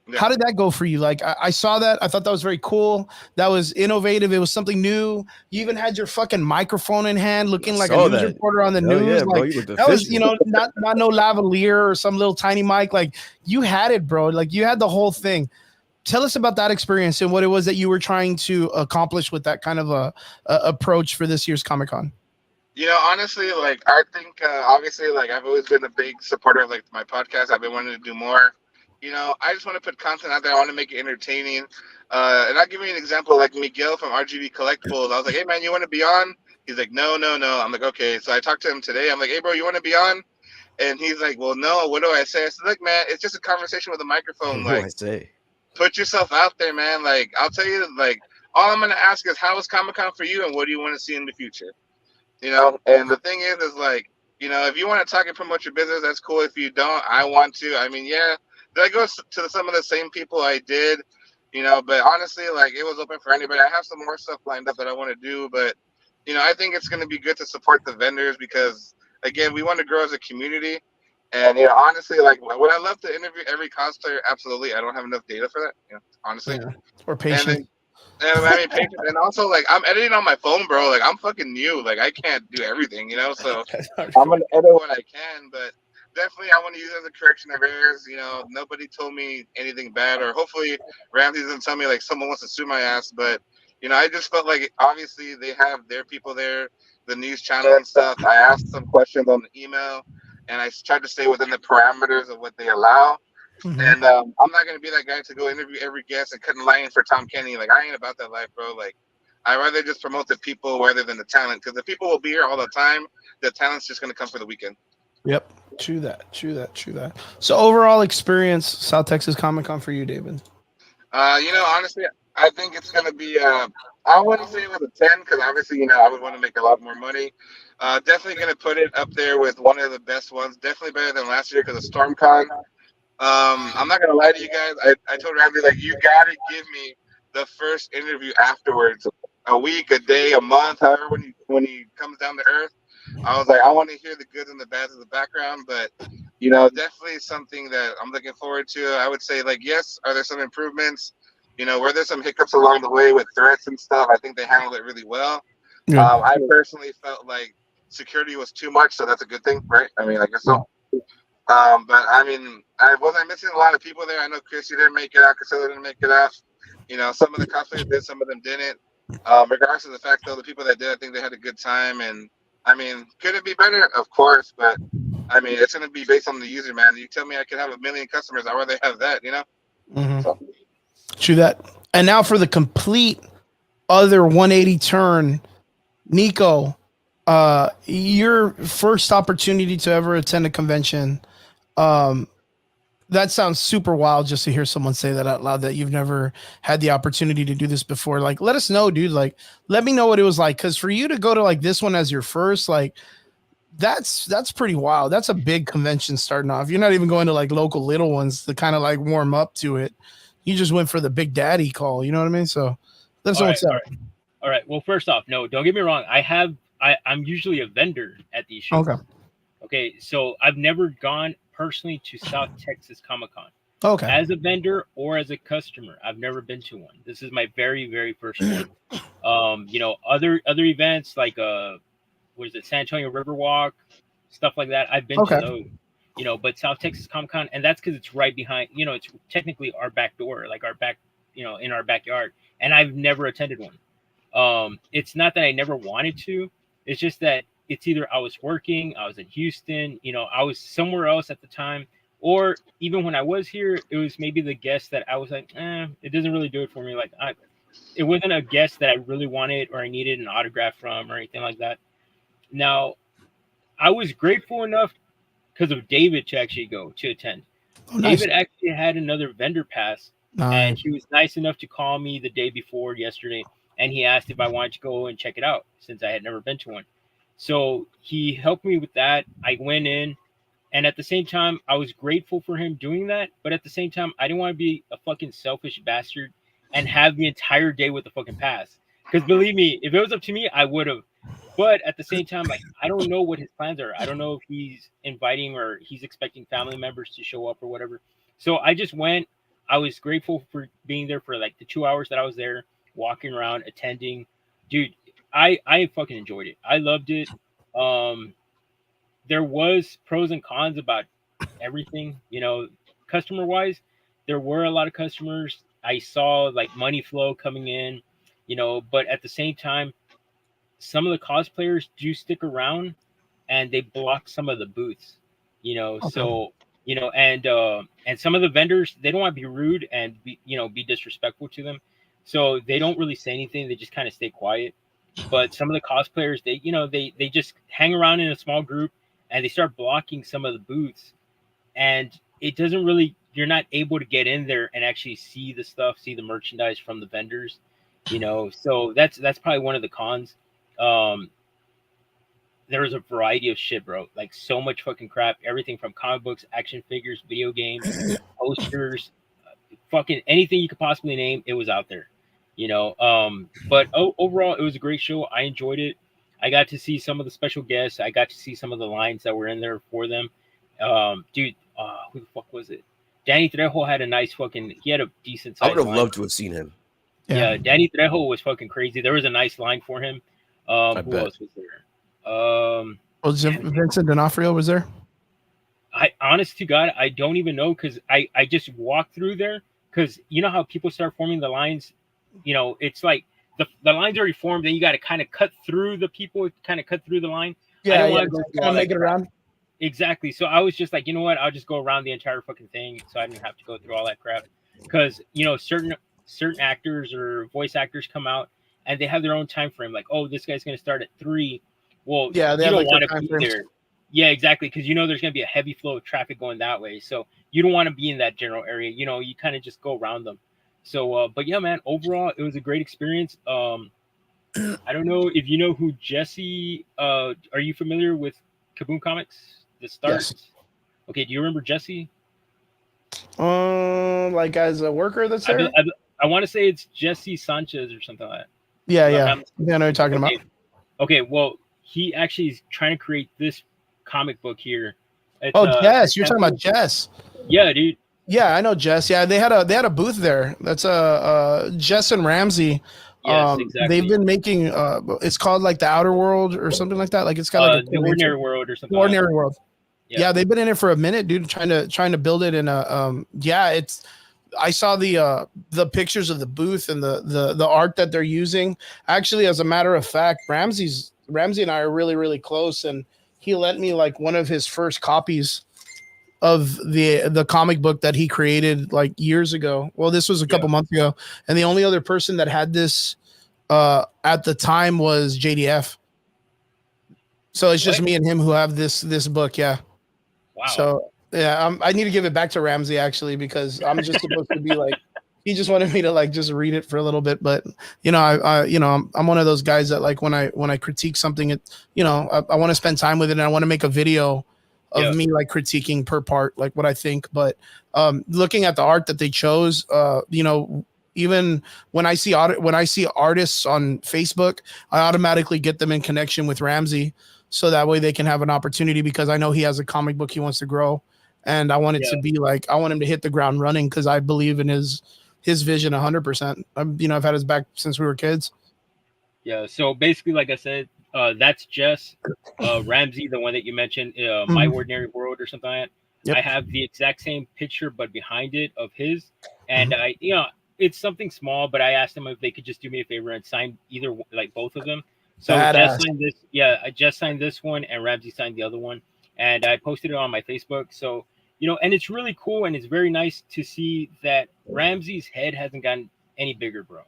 Speaker 1: Yeah. How did that go for you? Like, I saw that. I thought that was very cool. That was innovative. It was something new. You even had your fucking microphone in hand, looking like a news reporter on the news.
Speaker 3: Yeah,
Speaker 1: like,
Speaker 3: bro,
Speaker 1: that was, not no lavalier or some little tiny mic. Like, you had it, bro. Like, you had the whole thing. Tell us about that experience and what it was that you were trying to accomplish with that kind of a approach for this year's Comic-Con.
Speaker 4: Honestly, like, I think obviously, like, I've always been a big supporter of like my podcast. I've been wanting to do more. I just want to put content out there. I want to make it entertaining. And I'll give you an example, like Miguel from RGB Collectibles. I was like, hey man, you want to be on? He's like, no. I'm like, okay. So I talked to him today. I'm like, hey bro, you want to be on? And he's like, well, no. What do I say? I said, look, man, it's just a conversation with a microphone.
Speaker 3: What do I say?
Speaker 4: Put yourself out there, man. Like, I'll tell you, like, all I'm going to ask is how is Comic-Con for you and what do you want to see in the future? You know, and the thing is like, you know, if you want to talk and promote your business, that's cool. If you don't, I want to. I mean, yeah, did I go to some of the same people I did, you know, but honestly, like it was open for anybody. I have some more stuff lined up that I want to do, but you know, I think it's going to be good to support the vendors because again, we want to grow as a community. And you know, honestly, like would I love to interview every cosplayer? Absolutely. I don't have enough data for that, you know, honestly.
Speaker 1: Yeah. Or
Speaker 4: And
Speaker 1: patience.
Speaker 4: then and I mean, patience, and also like I'm editing on my phone, bro. Like I'm fucking new. Like I can't do everything, you know. So I'm gonna edit what I can, but definitely I want to use it as a correction of errors. You know, nobody told me anything bad, or hopefully Ramsey doesn't tell me like someone wants to sue my ass. But you know, I just felt like obviously they have their people there, the news channel and stuff. I asked some questions on the email, and I tried to stay within the parameters of what they allow.
Speaker 1: Mm-hmm.
Speaker 4: And I'm not gonna be that guy to go interview every guest and cut in line for Tom Kenny. Like I ain't about that life, bro. Like I rather just promote the people rather than the talent, because the people will be here all the time. The talent's just gonna come for the weekend.
Speaker 1: Yep. True that. True that. True that. So overall experience, South Texas Comic Con for you, David.
Speaker 4: You know, honestly, I think it's gonna be. I wouldn't say it was a 10 because obviously, you know, I would want to make a lot more money. Definitely gonna put it up there with one of the best ones. Definitely better than last year because of StormCon. I'm not gonna lie to you guys. I told Randy like you gotta give me the first interview afterwards, a week, a day, a month, however when he comes down to earth. I was like, I want to hear the goods and the bads of the background, but you know, definitely something that I'm looking forward to. I would say like, yes, are there some improvements? You know, were there some hiccups along the way with threats and stuff? I think they handled it really well.
Speaker 1: Yeah.
Speaker 4: I personally felt like security was too much, so that's a good thing, right? I mean, I guess so. But I mean, I wasn't missing a lot of people there. I know Chris, you didn't make it out. Casilla didn't make it out. You know, some of the cosplayers did, some of them didn't. Regardless of the fact, though, the people that did, I think they had a good time. And I mean, could it be better? Of course, but I mean, it's going to be based on the user, man. You tell me I could have 1 million customers. I'd rather have that, you know?
Speaker 1: Mm-hmm.
Speaker 4: So.
Speaker 1: True that. And now for the complete other 180 turn, Nico, your first opportunity to ever attend a convention. Um, that sounds super wild just to hear someone say that out loud, that you've never had the opportunity to do this before. Like, let us know, dude. Like, let me know what it was like. Cause for you to go to like this one as your first, like, that's pretty wild. That's a big convention starting off. You're not even going to like local little ones to kind of like warm up to it. You just went for the big daddy call. You know what I mean? So let us know what's up.
Speaker 2: All right. Well, first off, no, don't get me wrong. I'm usually a vendor at these shows.
Speaker 1: Okay.
Speaker 2: Okay. So I've never gone personally to South Texas Comic Con.
Speaker 1: Okay.
Speaker 2: As a vendor or as a customer, I've never been to one. This is my very, very first one. You know, other events like what is it, San Antonio Riverwalk, stuff like that. I've been to those. You know, but South Texas Comic Con, and that's because it's right behind. You know, it's technically our back door, like our back. You know, in our backyard, and I've never attended one. It's not that I never wanted to. It's just that it's either I was working, I was in Houston, you know, I was somewhere else at the time, or even when I was here, it was maybe the guest that I was like, it doesn't really do it for me. Like it wasn't a guest that I really wanted or I needed an autograph from or anything like that. Now, I was grateful enough because of David to actually go to attend.
Speaker 1: Oh, nice.
Speaker 2: David actually had another vendor pass.
Speaker 1: Nice.
Speaker 2: And he was nice enough to call me the day before yesterday, and he asked if I wanted to go and check it out since I had never been to one. So he helped me with that. I went in, and at the same time, I was grateful for him doing that. But at the same time, I didn't want to be a fucking selfish bastard and have the entire day with the fucking pass. Because believe me, if it was up to me, I would have. But at the same time, like I don't know what his plans are. I don't know if he's inviting or he's expecting family members to show up or whatever. So I just went. I was grateful for being there for like the 2 hours that I was there, walking around, attending. Dude, I fucking enjoyed it. I loved it. There was pros and cons about everything, you know, customer wise. There were a lot of customers. I saw like money flow coming in, you know, but at the same time, some of the cosplayers do stick around and they block some of the booths, you know. Okay. So you know, and some of the vendors, they don't want to be rude and be disrespectful to them, so they don't really say anything. They just kind of stay quiet. But some of the cosplayers, they just hang around in a small group and they start blocking some of the booths, and it doesn't really, you're not able to get in there and actually see the stuff, see the merchandise from the vendors, you know. So that's probably one of the cons. there was a variety of shit, bro. Like so much fucking crap. Everything from comic books, action figures, video games, posters, fucking anything you could possibly name, it was out there. But overall, it was a great show. I enjoyed it. I got to see some of the special guests. I got to see some of the lines that were in there for them. Dude, who the fuck was it? Danny Trejo had a nice fucking. He had a decent.
Speaker 3: I would have
Speaker 2: line.
Speaker 3: loved to have seen him.
Speaker 2: Yeah, Danny Trejo was fucking crazy. There was a nice line for him. Who
Speaker 3: bet.
Speaker 2: else was there?
Speaker 1: Vincent D'Onofrio was there.
Speaker 2: I honest to God, I don't even know because I just walked through there because you know how people start forming the lines. It's like the lines already formed, then you got to kind of cut through the people, kind of cut through the line.
Speaker 1: Yeah, kind of make it around.
Speaker 2: Exactly. So I was just like, you know what? I'll just go around the entire fucking thing, so I didn't have to go through all that crap. Because certain actors or voice actors come out and they have their own time frame. Like, oh, this guy's going to start at 3. Well,
Speaker 1: yeah,
Speaker 2: you don't want to be there. Yeah, exactly. Because there's going to be a heavy flow of traffic going that way, so you don't want to be in that general area. You kind of just go around them. So, but yeah, man, overall, it was a great experience. I don't know if you know who Jesse, are you familiar with Kaboom Comics? The start?
Speaker 1: Yes.
Speaker 2: Okay, do you remember Jesse?
Speaker 1: Like as a worker that's there?
Speaker 2: I want to say it's Jesse Sanchez or something like that.
Speaker 1: Yeah. I know what you're talking about.
Speaker 2: Okay, well, he actually is trying to create this comic book here.
Speaker 1: Jess, you're talking about Jess.
Speaker 2: Yeah, dude.
Speaker 1: Yeah, I know Jess. Yeah, they had a booth there. That's Jess and Ramsey.
Speaker 2: Yes, exactly.
Speaker 1: They've been making it's called like the Outer World or something like that. Like it's got like
Speaker 2: the Ordinary World or something.
Speaker 1: The Ordinary World.
Speaker 2: Yeah,
Speaker 1: they've been in it for a minute, dude. Trying to build it in a it's. I saw the pictures of the booth and the art that they're using. Actually, as a matter of fact, Ramsey and I are really, really close, and he lent me like one of his first copies of the comic book that he created like years ago. Well, this was a couple months ago, and the only other person that had this at the time was JDF. So it's just me and him who have this book. Yeah.
Speaker 2: Wow.
Speaker 1: So yeah, I need to give it back to Ramsey actually because I'm just supposed to be like. He just wanted me to like just read it for a little bit, but I'm one of those guys that like when I critique something, I want to spend time with it and I want to make a video of me like critiquing per part, like what I think. But looking at the art that they chose, even when I see artists on Facebook, I automatically get them in connection with Ramsey, so that way they can have an opportunity because I know he has a comic book he wants to grow, and I want it to be like I want him to hit the ground running because I believe in his vision 100%. I've had his back since we were kids.
Speaker 2: Yeah. So basically, like I said, that's Jess, Ramsey, the one that you mentioned, My Ordinary World or something like that. Yep. I have the exact same picture, but behind it of his. And it's something small, but I asked them if they could just do me a favor and sign either, like both of them. So Jess signed this. Yeah, I just signed this one and Ramsey signed the other one. And I posted it on my Facebook. So, and it's really cool. And it's very nice to see that Ramsey's head hasn't gotten any bigger, bro.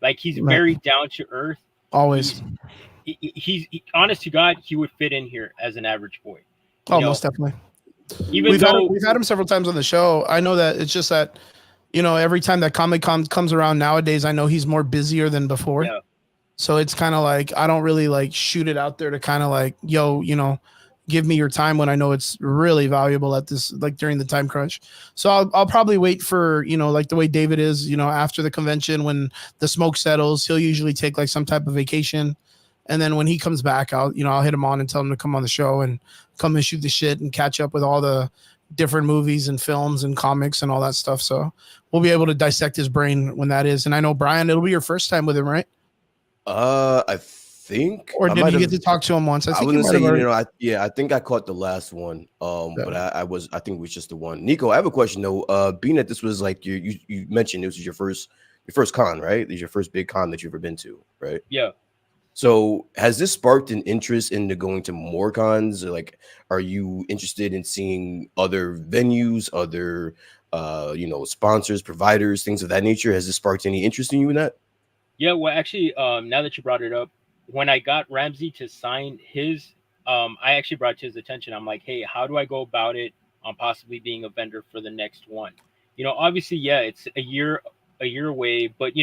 Speaker 2: Like he's very down to earth.
Speaker 1: Always.
Speaker 2: He's honest to God, he would fit in here as an average boy.
Speaker 1: Most definitely. We've had him several times on the show. I know that it's just that, every time that Comic-Con comes around nowadays, I know he's more busier than before. Yeah. So it's kind of like, I don't really like shoot it out there to kind of like, give me your time when I know it's really valuable at this, like during the time crunch. So I'll probably wait for, like the way David is, after the convention, when the smoke settles, he'll usually take like some type of vacation. And then when he comes back, I'll hit him on and tell him to come on the show and come and shoot the shit and catch up with all the different movies and films and comics and all that stuff. So we'll be able to dissect his brain when that is. And I know, Brian, it'll be your first time with him, right?
Speaker 3: I think.
Speaker 1: Or did you get to talk to him once?
Speaker 3: I wouldn't say, I think I caught the last one. But I think it was just the one. Nico, I have a question though. Being that this was like you mentioned this was your first con, right? This is your first big con that you've ever been to, right?
Speaker 2: Yeah.
Speaker 3: So has this sparked an interest into going to more cons? Like, are you interested in seeing other venues, other, sponsors, providers, things of that nature? Has this sparked any interest in you in that?
Speaker 2: Yeah, well, actually, now that you brought it up, when I got Ramsey to sign his, I actually brought to his attention. I'm like, hey, how do I go about it on possibly being a vendor for the next one? Obviously, yeah, it's a year away, but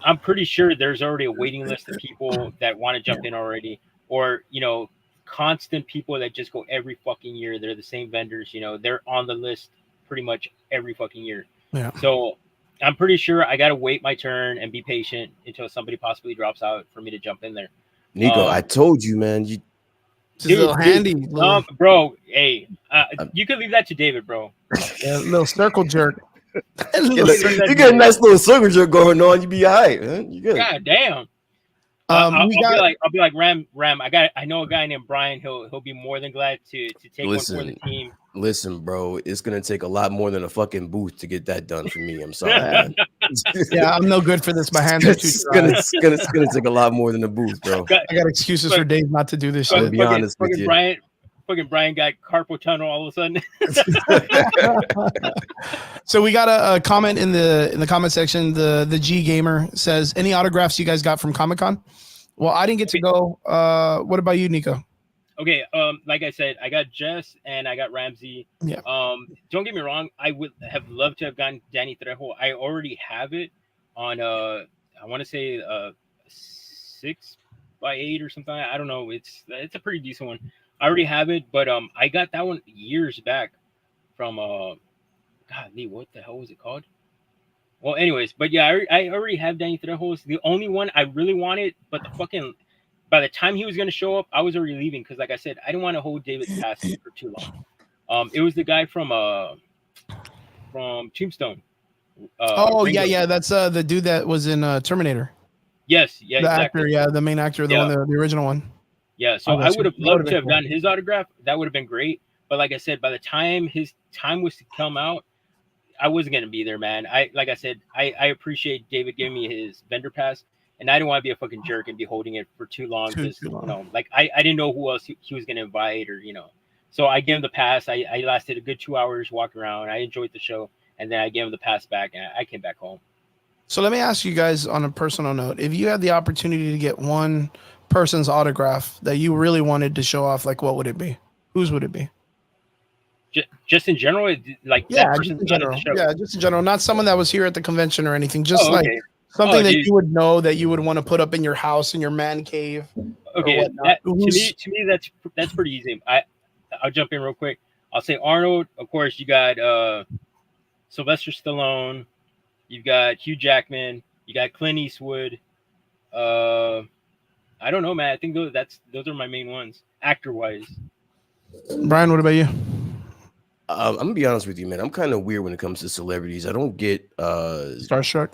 Speaker 2: I'm pretty sure there's already a waiting list of people that want to jump in already, or constant people that just go every fucking year. They're the same vendors, you know, they're on the list pretty much every fucking year.
Speaker 1: Yeah.
Speaker 2: So I'm pretty sure I got to wait my turn and be patient until somebody possibly drops out for me to jump in there.
Speaker 3: Nico, I told you, man. You,
Speaker 1: just a little handy. Little...
Speaker 2: bro, hey, you could leave that to David, bro.
Speaker 1: Yeah, little circle jerk.
Speaker 3: You get a nice little circle jerk going on. You be all right, man. You good?
Speaker 2: God damn. I'll be like Ram. I know a guy named Brian. He'll be more than glad to take one for the team.
Speaker 3: Listen, bro, it's gonna take a lot more than a fucking booth to get that done for me. I'm sorry, man.
Speaker 1: Yeah, I'm no good for this. My hands are too dry.
Speaker 3: It's gonna take a lot more than a booth, bro.
Speaker 1: I got excuses for Dave not to do this shit.
Speaker 3: To be honest with you.
Speaker 2: Brian got carpal tunnel all of a sudden.
Speaker 1: So we got a comment in the comment section. The G Gamer says, any autographs you guys got from Comic-Con? Well, I didn't get to go. What about you, Nico?
Speaker 2: Okay, like I said, I got Jess and I got Ramsey.
Speaker 1: Yeah.
Speaker 2: Don't get me wrong, I would have loved to have gotten Danny Trejo. I already have it on I want to say 6x8 or something. I don't know. It's a pretty decent one. I already have it, but I got that one years back from God, Lee, what the hell was it called? Well, anyways, but yeah, I already have Danny Trejo. It's the only one I really wanted, but by the time he was going to show up, I was already leaving because, like I said, I didn't want to hold David's pass for too long. It was the guy from Tombstone.
Speaker 1: Yeah, that's the dude that was in Terminator.
Speaker 2: Yes, yeah,
Speaker 1: the
Speaker 2: exactly.
Speaker 1: Actor, yeah, the main actor, the one, the original one.
Speaker 2: Yeah, so I would have loved to have gotten his autograph. That would have been great. But like I said, by the time his time was to come out, I wasn't going to be there, man. I appreciate David giving me his vendor pass, and I didn't want to be a fucking jerk and be holding it for too long. Because, you know, like I didn't know who else he was going to invite or, you know. So I gave him the pass. I lasted a good 2 hours walking around. I enjoyed the show. And then I gave him the pass back, and I came back home.
Speaker 1: So let me ask you guys on a personal note. If you had the opportunity to get one person's autograph that you really wanted to show off, like what would it be? Whose would it be?
Speaker 2: Just in general, like
Speaker 1: yeah,
Speaker 2: that
Speaker 1: just in general. Yeah, just in general. Not someone that was here at the convention or anything. Just something that you would know that you would want to put up in your house, in your man cave.
Speaker 2: Okay, to me, that's pretty easy. I'll jump in real quick. I'll say Arnold. Of course, you got Sylvester Stallone. You've got Hugh Jackman. You got Clint Eastwood. I don't know, man. I think those are my main ones, actor-wise.
Speaker 1: Brian, what about you?
Speaker 3: I'm gonna be honest with you, man. I'm kind of weird when it comes to celebrities. I don't get starstruck.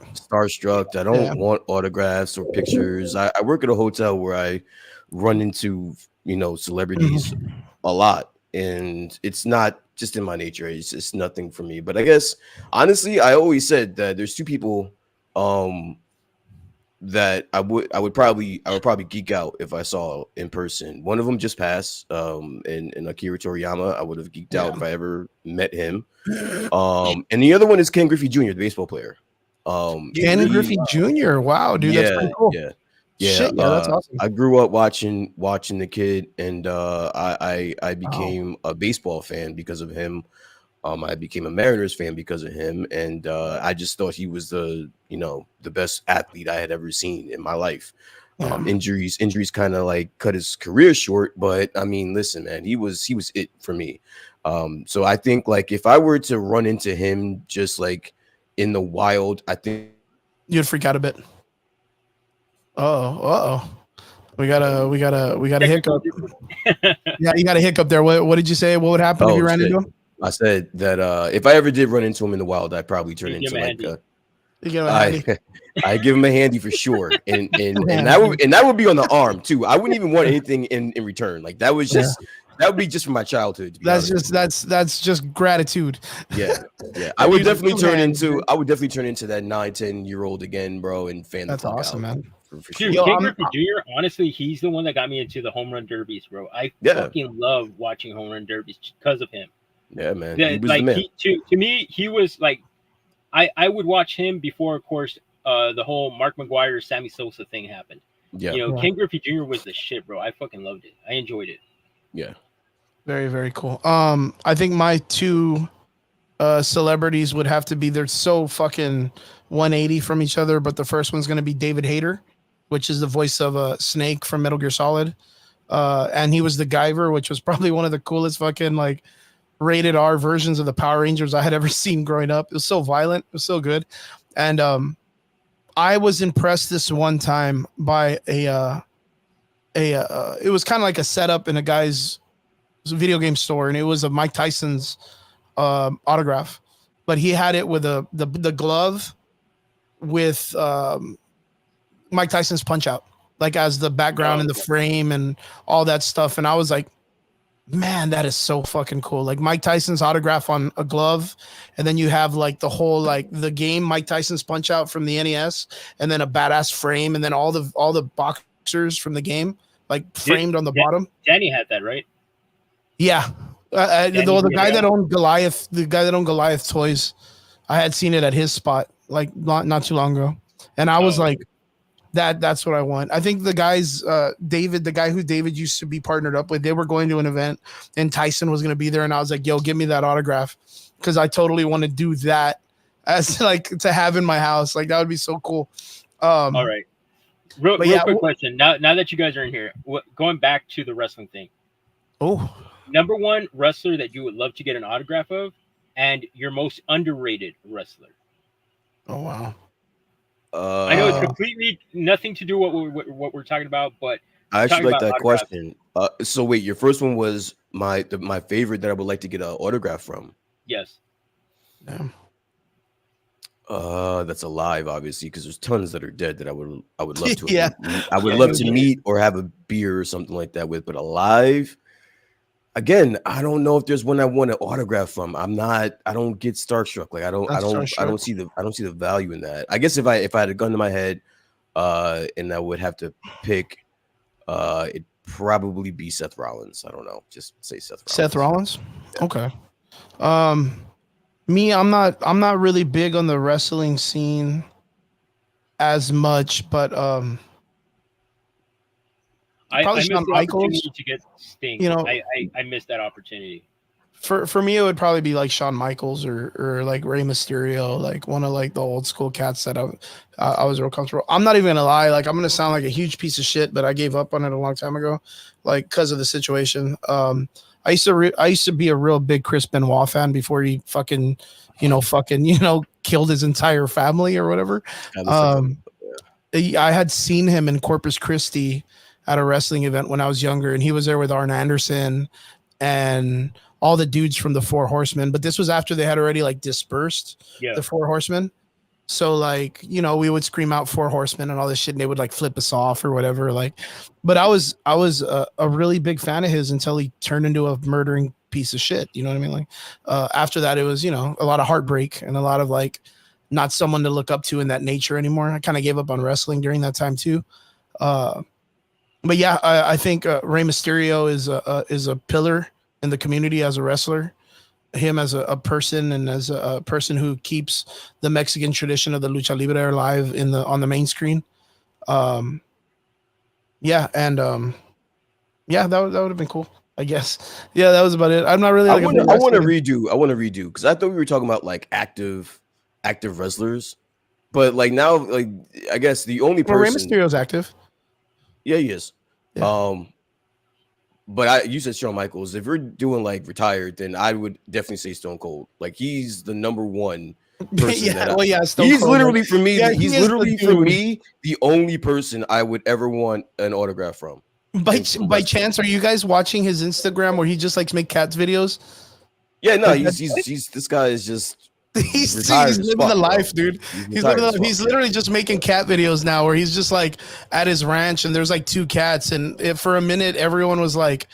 Speaker 3: I don't want autographs or pictures. I work at a hotel where I run into, you know, celebrities a lot, and it's not just in my nature. It's nothing for me. But I guess honestly, I always said that there's two people that I would probably geek out if I saw in person. One of them just passed, in Akira Toriyama. I would have geeked out if I ever met him. And the other one is Ken Griffey Jr., the baseball player.
Speaker 1: Ken Griffey Jr. Wow, dude, that's pretty cool.
Speaker 3: Yeah.
Speaker 1: Shit, that's awesome.
Speaker 3: I grew up watching the kid, and I became a baseball fan because of him. I became a Mariners fan because of him, and I just thought he was the best athlete I had ever seen in my life. Injuries kind of like cut his career short, but I mean, listen, man, he was it for me. So I think like if I were to run into him just like in the wild, I think
Speaker 1: you'd freak out a bit. We got a hiccup. Yeah, you got a hiccup there. What did you say? What would happen if you ran into him?
Speaker 3: I said that if I ever did run into him in the wild, I'd probably turn into like I give him a handy for sure, and that would be on the arm too. I wouldn't even want anything in return. Like that would be just from my childhood.
Speaker 1: That's just gratitude.
Speaker 3: Yeah. I would definitely turn into that 9-10-year-old again, bro, and fan.
Speaker 1: That's awesome, man.
Speaker 2: Dude, Ken Griffey Jr., honestly, he's the one that got me into the home run derbies, bro. I fucking love watching home run derbies because of him.
Speaker 3: Yeah, man.
Speaker 2: He was the man. To me, he was like, I would watch him before, of course, the whole Mark McGwire, Sammy Sosa thing happened. Yeah. Ken Griffey Jr. was the shit, bro. I fucking loved it. I enjoyed it.
Speaker 3: Yeah.
Speaker 1: Very, very cool. I think my two celebrities would have to be, they're so fucking 180 from each other, but the first one's going to be David Hayter, which is the voice of Snake from Metal Gear Solid. and he was the Guyver, which was probably one of the coolest fucking like rated R versions of the Power Rangers I had ever seen growing up. It was so violent, it was so good, and I was impressed this one time by it was kind of like a setup in a guy's video game store, and it was a Mike Tyson's autograph, but he had it with the glove with Mike Tyson's Punch Out, like as the background and the frame and all that stuff. And I was like, man, that is so fucking cool. Like Mike Tyson's autograph on a glove, and then you have like the whole like the game Mike Tyson's Punch Out from the NES, and then a badass frame, and then all the boxers from the game like framed on the bottom.
Speaker 2: Danny had that, right?
Speaker 1: Yeah. The guy that owned Goliath toys, I had seen it at his spot like not too long ago, and I was like, that's what I want. I think the guys, David, the guy who David used to be partnered up with, they were going to an event, and Tyson was going to be there, and I was like, yo, give me that autograph, because I totally want to do that as like to have in my house. Like that would be so cool.
Speaker 2: All right, real quick question. Now that you guys are in here, going back to the wrestling thing.
Speaker 1: Oh.
Speaker 2: Number one wrestler that you would love to get an autograph of, and your most underrated wrestler.
Speaker 1: Oh wow!
Speaker 2: I know it's completely nothing to do with what we're talking about, but
Speaker 3: I actually like that question. So wait, your first one was my favorite that I would like to get an autograph from.
Speaker 2: Yes.
Speaker 1: Yeah.
Speaker 3: That's alive, obviously, because there's tons that are dead that I would love to.
Speaker 1: Yeah.
Speaker 3: I would love to meet or have a beer or something like that with, but alive. Again, I don't know if there's one I want an autograph from. I don't get starstruck. Like I don't see the value in that. I guess if I had a gun to my head, and I would have to pick, it'd probably be Seth Rollins. I don't know. Just say Seth Rollins.
Speaker 1: Seth Rollins? Yeah. Okay. Me, I'm not really big on the wrestling scene as much, but
Speaker 2: I missed the opportunity to get Sting.
Speaker 1: You know,
Speaker 2: I missed that opportunity.
Speaker 1: For me, it would probably be like Shawn Michaels or like Rey Mysterio, like one of like the old school cats that I was real comfortable. I'm not even gonna lie, like I'm gonna sound like a huge piece of shit, but I gave up on it a long time ago, like because of the situation. I used to be a real big Chris Benoit fan before he fucking killed his entire family or whatever. I had seen him in Corpus Christi at a wrestling event when I was younger, and he was there with Arn Anderson and all the dudes from the Four Horsemen. But this was after they had already like dispersed the Four Horsemen. So like, we would scream out Four Horsemen and all this shit, and they would like flip us off or whatever. Like, but I was a really big fan of his until he turned into a murdering piece of shit. You know what I mean? Like, after that, it was, a lot of heartbreak and a lot of like not someone to look up to in that nature anymore. I kind of gave up on wrestling during that time too. But yeah, I think Rey Mysterio is a pillar in the community as a wrestler. Him as a person and as a person who keeps the Mexican tradition of the lucha libre alive on the main screen. That would have been cool, I guess. Yeah, that was about it. I'm not really.
Speaker 3: I want to redo because I thought we were talking about like active wrestlers, but like now, like I guess the only person.
Speaker 1: Rey Mysterio's active.
Speaker 3: Yeah, he is. Yeah. But you said Shawn Michaels. If you're doing like retired, then I would definitely say Stone Cold. Like he's the number one person. He's Cold, literally for me. Yeah, he's literally for me the only person I would ever want an autograph from.
Speaker 1: By chance, are you guys watching his Instagram where he just likes make cats videos?
Speaker 3: Yeah, no, he's this guy is just.
Speaker 1: He's living the life, dude. He's literally just making cat videos now where he's just like at his ranch and there's like two cats, and for a minute everyone was like,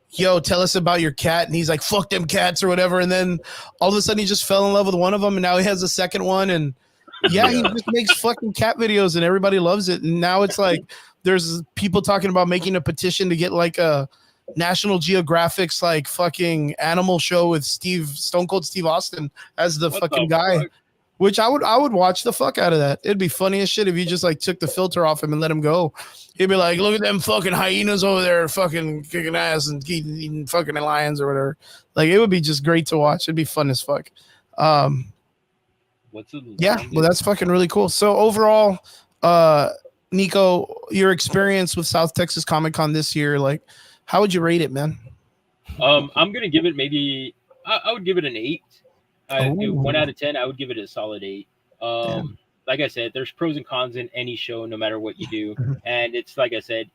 Speaker 1: yo, tell us about your cat, and he's like, fuck them cats or whatever, and then all of a sudden he just fell in love with one of them, and now he has a second one, and he just makes fucking cat videos and everybody loves it. And now it's like there's people talking about making a petition to get like a National Geographic's like fucking animal show with Stone Cold Steve Austin as the fucking guy, which I would watch the fuck out of that. It'd be funny as shit if you just like took the filter off him and let him go. He'd be like, look at them fucking hyenas over there fucking kicking ass and eating fucking lions or whatever. Like it would be just great to watch. It'd be fun as fuck. Well, that's fucking really cool. So overall, Nico, your experience with South Texas Comic Con this year, like, how would you rate it, man?
Speaker 2: I'm gonna give it maybe. I would give it an 8. 1 out of 10. I would give it a solid 8.
Speaker 1: Damn.
Speaker 2: Like I said, there's pros and cons in any show, no matter what you do. And it's like I said,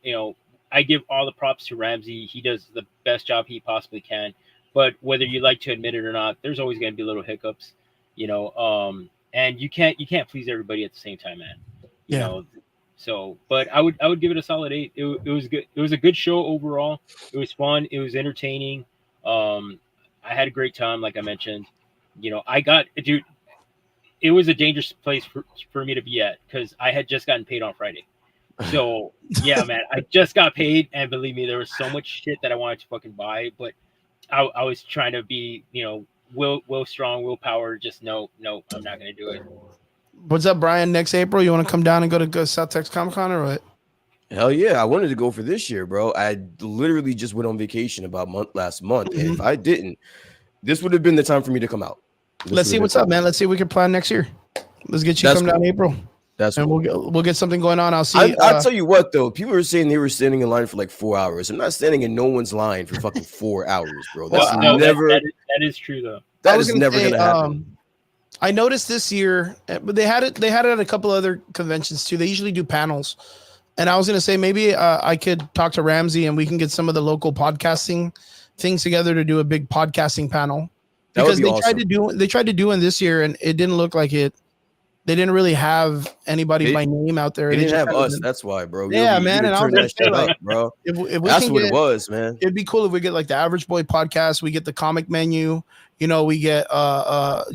Speaker 2: I give all the props to Ramsey. He does the best job he possibly can. But whether you like to admit it or not, there's always going to be little hiccups, and you can't please everybody at the same time, man. You know. So, but I would give it a solid 8. It was good. It was a good show overall. It was fun. It was entertaining. I had a great time, like I mentioned. Dude, it was a dangerous place for me to be at because I had just gotten paid on Friday. So yeah, man, I just got paid, and believe me, there was so much shit that I wanted to fucking buy, but I was trying to be, will strong, willpower. Just no, I'm not gonna do it.
Speaker 1: What's up, Brian? Next April, you want to come down and go to South Texas Comic Con or what?
Speaker 3: Hell yeah, I wanted to go for this year, bro. I literally just went on vacation last month, and if I didn't, this would have been the time for me to come out.
Speaker 1: Let's see what's up, man. Let's see if we can plan next year. Let's get you come down in April. And we'll get something going on. I'll see.
Speaker 3: I'll tell you what, though. People were saying they were standing in line for like 4 hours. I'm not standing in no one's line for fucking 4 hours, bro. That's
Speaker 2: that is true, though.
Speaker 3: That is never going to happen.
Speaker 1: I noticed this year, but they had it at a couple other conventions too. They usually do panels. And I was going to say, maybe I could talk to Ramsey and we can get some of the local podcasting things together to do a big podcasting panel. Because they tried to do it this year and it didn't look like it. They didn't really have anybody by name out there.
Speaker 3: They didn't have us. That's why, bro.
Speaker 1: Yeah, man. And I was
Speaker 3: that shit up, bro. That's what it was, man.
Speaker 1: It'd be cool if we get like the Average Boy podcast. We get the Comic Menu. We get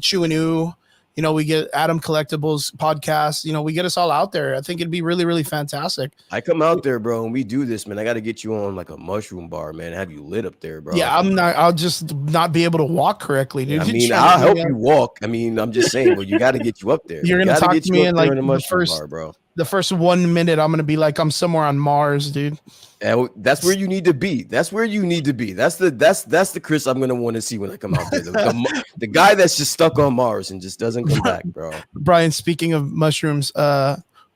Speaker 1: Chew and Ooh. We get Adam Collectibles podcast. We get us all out there. I think it'd be really, really fantastic.
Speaker 3: I come out there, bro, and we do this, man. I got to get you on like a mushroom bar, man. Have you lit up there, bro?
Speaker 1: Yeah, I'll just not be able to walk correctly, dude.
Speaker 3: I mean, I'll help you walk. I mean, I'm just saying, well, you got to get you up there.
Speaker 1: You're gonna talk to me in like
Speaker 3: the
Speaker 1: first 1 minute. I'm gonna be like, I'm somewhere on Mars, dude.
Speaker 3: And that's where you need to be. That's where you need to be. That's the Chris I'm gonna want to see when I come out there. The guy that's just stuck on Mars and just doesn't come back, bro.
Speaker 1: Brian, speaking of mushrooms,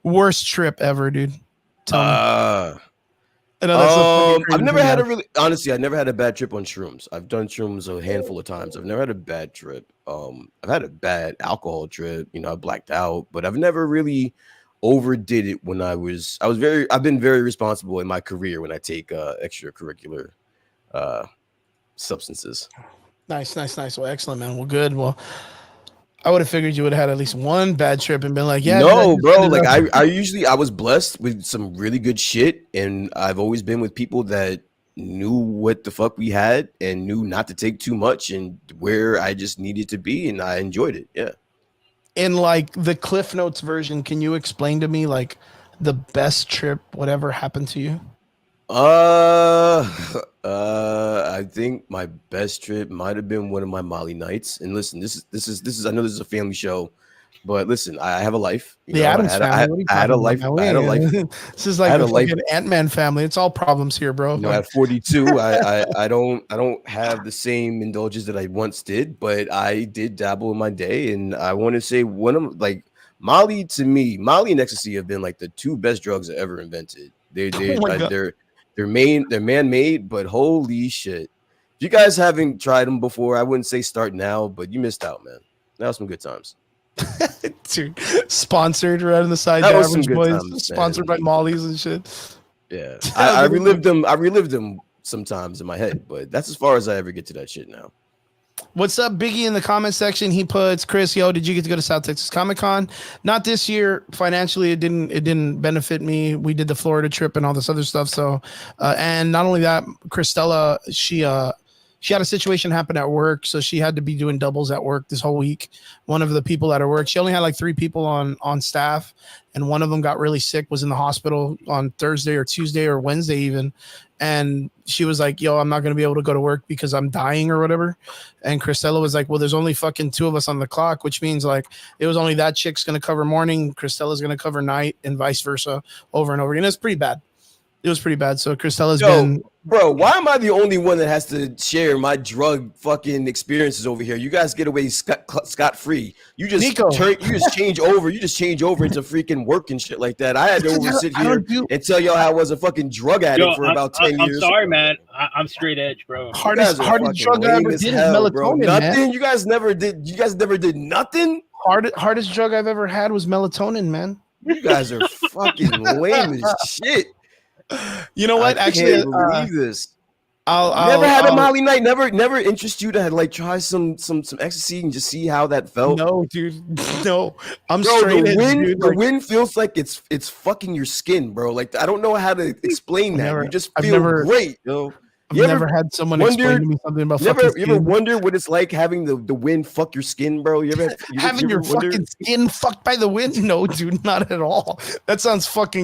Speaker 1: worst trip ever, dude. Tell me.
Speaker 3: I've never had I never had a bad trip on shrooms. I've done shrooms a handful of times. I've never had a bad trip. I've had a bad alcohol trip. I blacked out, but I've never really overdid it when I've been very responsible in my career when I take extracurricular substances.
Speaker 1: Nice. Well, excellent, man. Well, good. Well, I would have figured you would have had at least one bad trip and been like, yeah.
Speaker 3: No, bro. Like I was blessed with some really good shit, and I've always been with people that knew what the fuck we had and knew not to take too much and where I just needed to be, and I enjoyed it. Yeah.
Speaker 1: In like the Cliff Notes version, can you explain to me like the best trip, whatever happened to you?
Speaker 3: I think my best trip might have been one of my Molly nights. And listen, this is I know this is a family show, but listen, I have a life.
Speaker 1: Adams family.
Speaker 3: I had a life.
Speaker 1: This is like a fucking Ant-Man family. It's all problems here, bro.
Speaker 3: At 42, I don't have the same indulgence that I once did, but I did dabble in my day, and I want to say one of like Molly to me, Molly and ecstasy have been like the two best drugs I ever invented. They're man-made, but holy shit. If you guys haven't tried them before, I wouldn't say start now, but you missed out, man. That was some good times.
Speaker 1: Dude, sponsored right on the side.
Speaker 3: That was some good times,
Speaker 1: sponsored by Molly's and shit.
Speaker 3: Yeah. I relived them sometimes in my head, but that's as far as I ever get to that shit now.
Speaker 1: What's up, Biggie? In the comment section, he puts, Chris, yo, did you get to go to South Texas Comic Con? Not this year. Financially, it didn't benefit me. We did the Florida trip and all this other stuff. So, and not only that, Christella, she had a situation happen at work, so she had to be doing doubles at work this whole week. One of the people at her work, she only had like 3 people on staff, and one of them got really sick, was in the hospital on Thursday or Tuesday or Wednesday even. And she was like, yo, I'm not going to be able to go to work because I'm dying or whatever. And Christella was like, well, there's only fucking 2 of us on the clock, which means like it was only that chick's going to cover morning, Christella's going to cover night, and vice versa over and over again. It's pretty bad. It was pretty bad. So Cristella's
Speaker 3: Yo,
Speaker 1: been.
Speaker 3: bro, why am I the only one that has to share my drug fucking experiences over here? You guys get away scot free. You just change over into freaking work and shit like that. I had to sit here and tell y'all I was a fucking drug addict for about 10 years.
Speaker 2: I'm sorry, man. I'm straight edge, bro.
Speaker 1: Hardest drug I ever did is melatonin, bro.
Speaker 3: Nothing.
Speaker 1: Man.
Speaker 3: You guys never did nothing.
Speaker 1: Hardest drug I've ever had was melatonin, man.
Speaker 3: You guys are fucking lame as shit.
Speaker 1: You know what?
Speaker 3: I can't believe this.
Speaker 1: I'll
Speaker 3: never had a Molly night. Never interest you to like try some ecstasy and just see how that felt.
Speaker 1: No, dude. No, I'm straight.
Speaker 3: The wind feels like it's fucking your skin, bro. Like I don't know how to explain that. You just feel great, yo.
Speaker 1: I've never had someone explain to me something about
Speaker 3: you ever wonder what it's like having the wind fuck your skin, bro?
Speaker 1: Having your fucking skin fucked by the wind? No, dude, not at all. That sounds like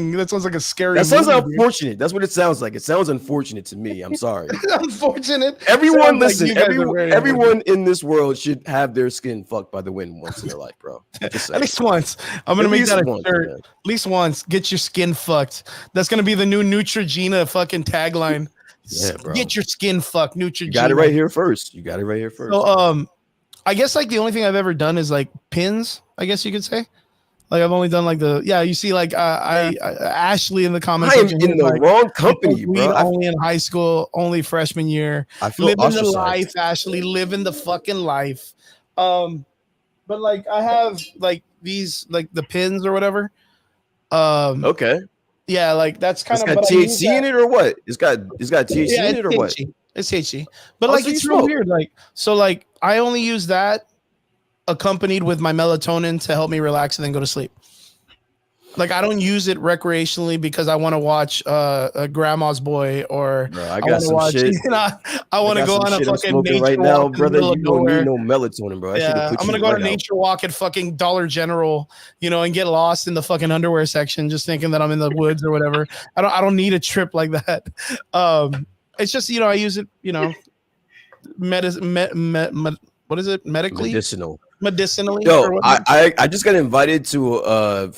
Speaker 1: a scary
Speaker 3: That sounds unfortunate. That's what it sounds like. It sounds unfortunate to me. I'm sorry.
Speaker 1: Unfortunate.
Speaker 3: Everyone, listen, everyone in this world should have their skin fucked by the wind once in their life, bro.
Speaker 1: At least once. I'm going to make that a shirt. Man. At least once. Get your skin fucked. That's going to be the new Neutrogena fucking tagline.
Speaker 3: Yeah, bro.
Speaker 1: Get your skin fucked, Neutrogena.
Speaker 3: You got it right here first.
Speaker 1: So, I guess like the only thing I've ever done is like pins. I guess you could say. Like I've only done like you see like I Ashley in the comments.
Speaker 3: I am in the wrong company, bro.
Speaker 1: Only in high school, only freshman year.
Speaker 3: I feel
Speaker 1: living the life, Ashley, living the fucking life. But like I have like these like the pins or whatever.
Speaker 3: Okay.
Speaker 1: Yeah, like that's kind
Speaker 3: of. It's got THC in it or what? It's got THC in it or what?
Speaker 1: It's THC, but like it's real weird. Like so, like I only use that accompanied with my melatonin to help me relax and then go to sleep. Like I don't use it recreationally because I want to watch a Grandma's Boy or
Speaker 3: bro, I got some watch, shit.
Speaker 1: You know, I want to go on a fucking nature
Speaker 3: right
Speaker 1: walk
Speaker 3: now, brother. You don't need no
Speaker 1: melatonin,
Speaker 3: bro.
Speaker 1: I'm gonna go on a nature walk at fucking Dollar General, you know, and get lost in the fucking underwear section, just thinking that I'm in the woods or whatever. I don't need a trip like that. It's just I use it, what is it? Medicinally.
Speaker 3: Yo, I just got invited to a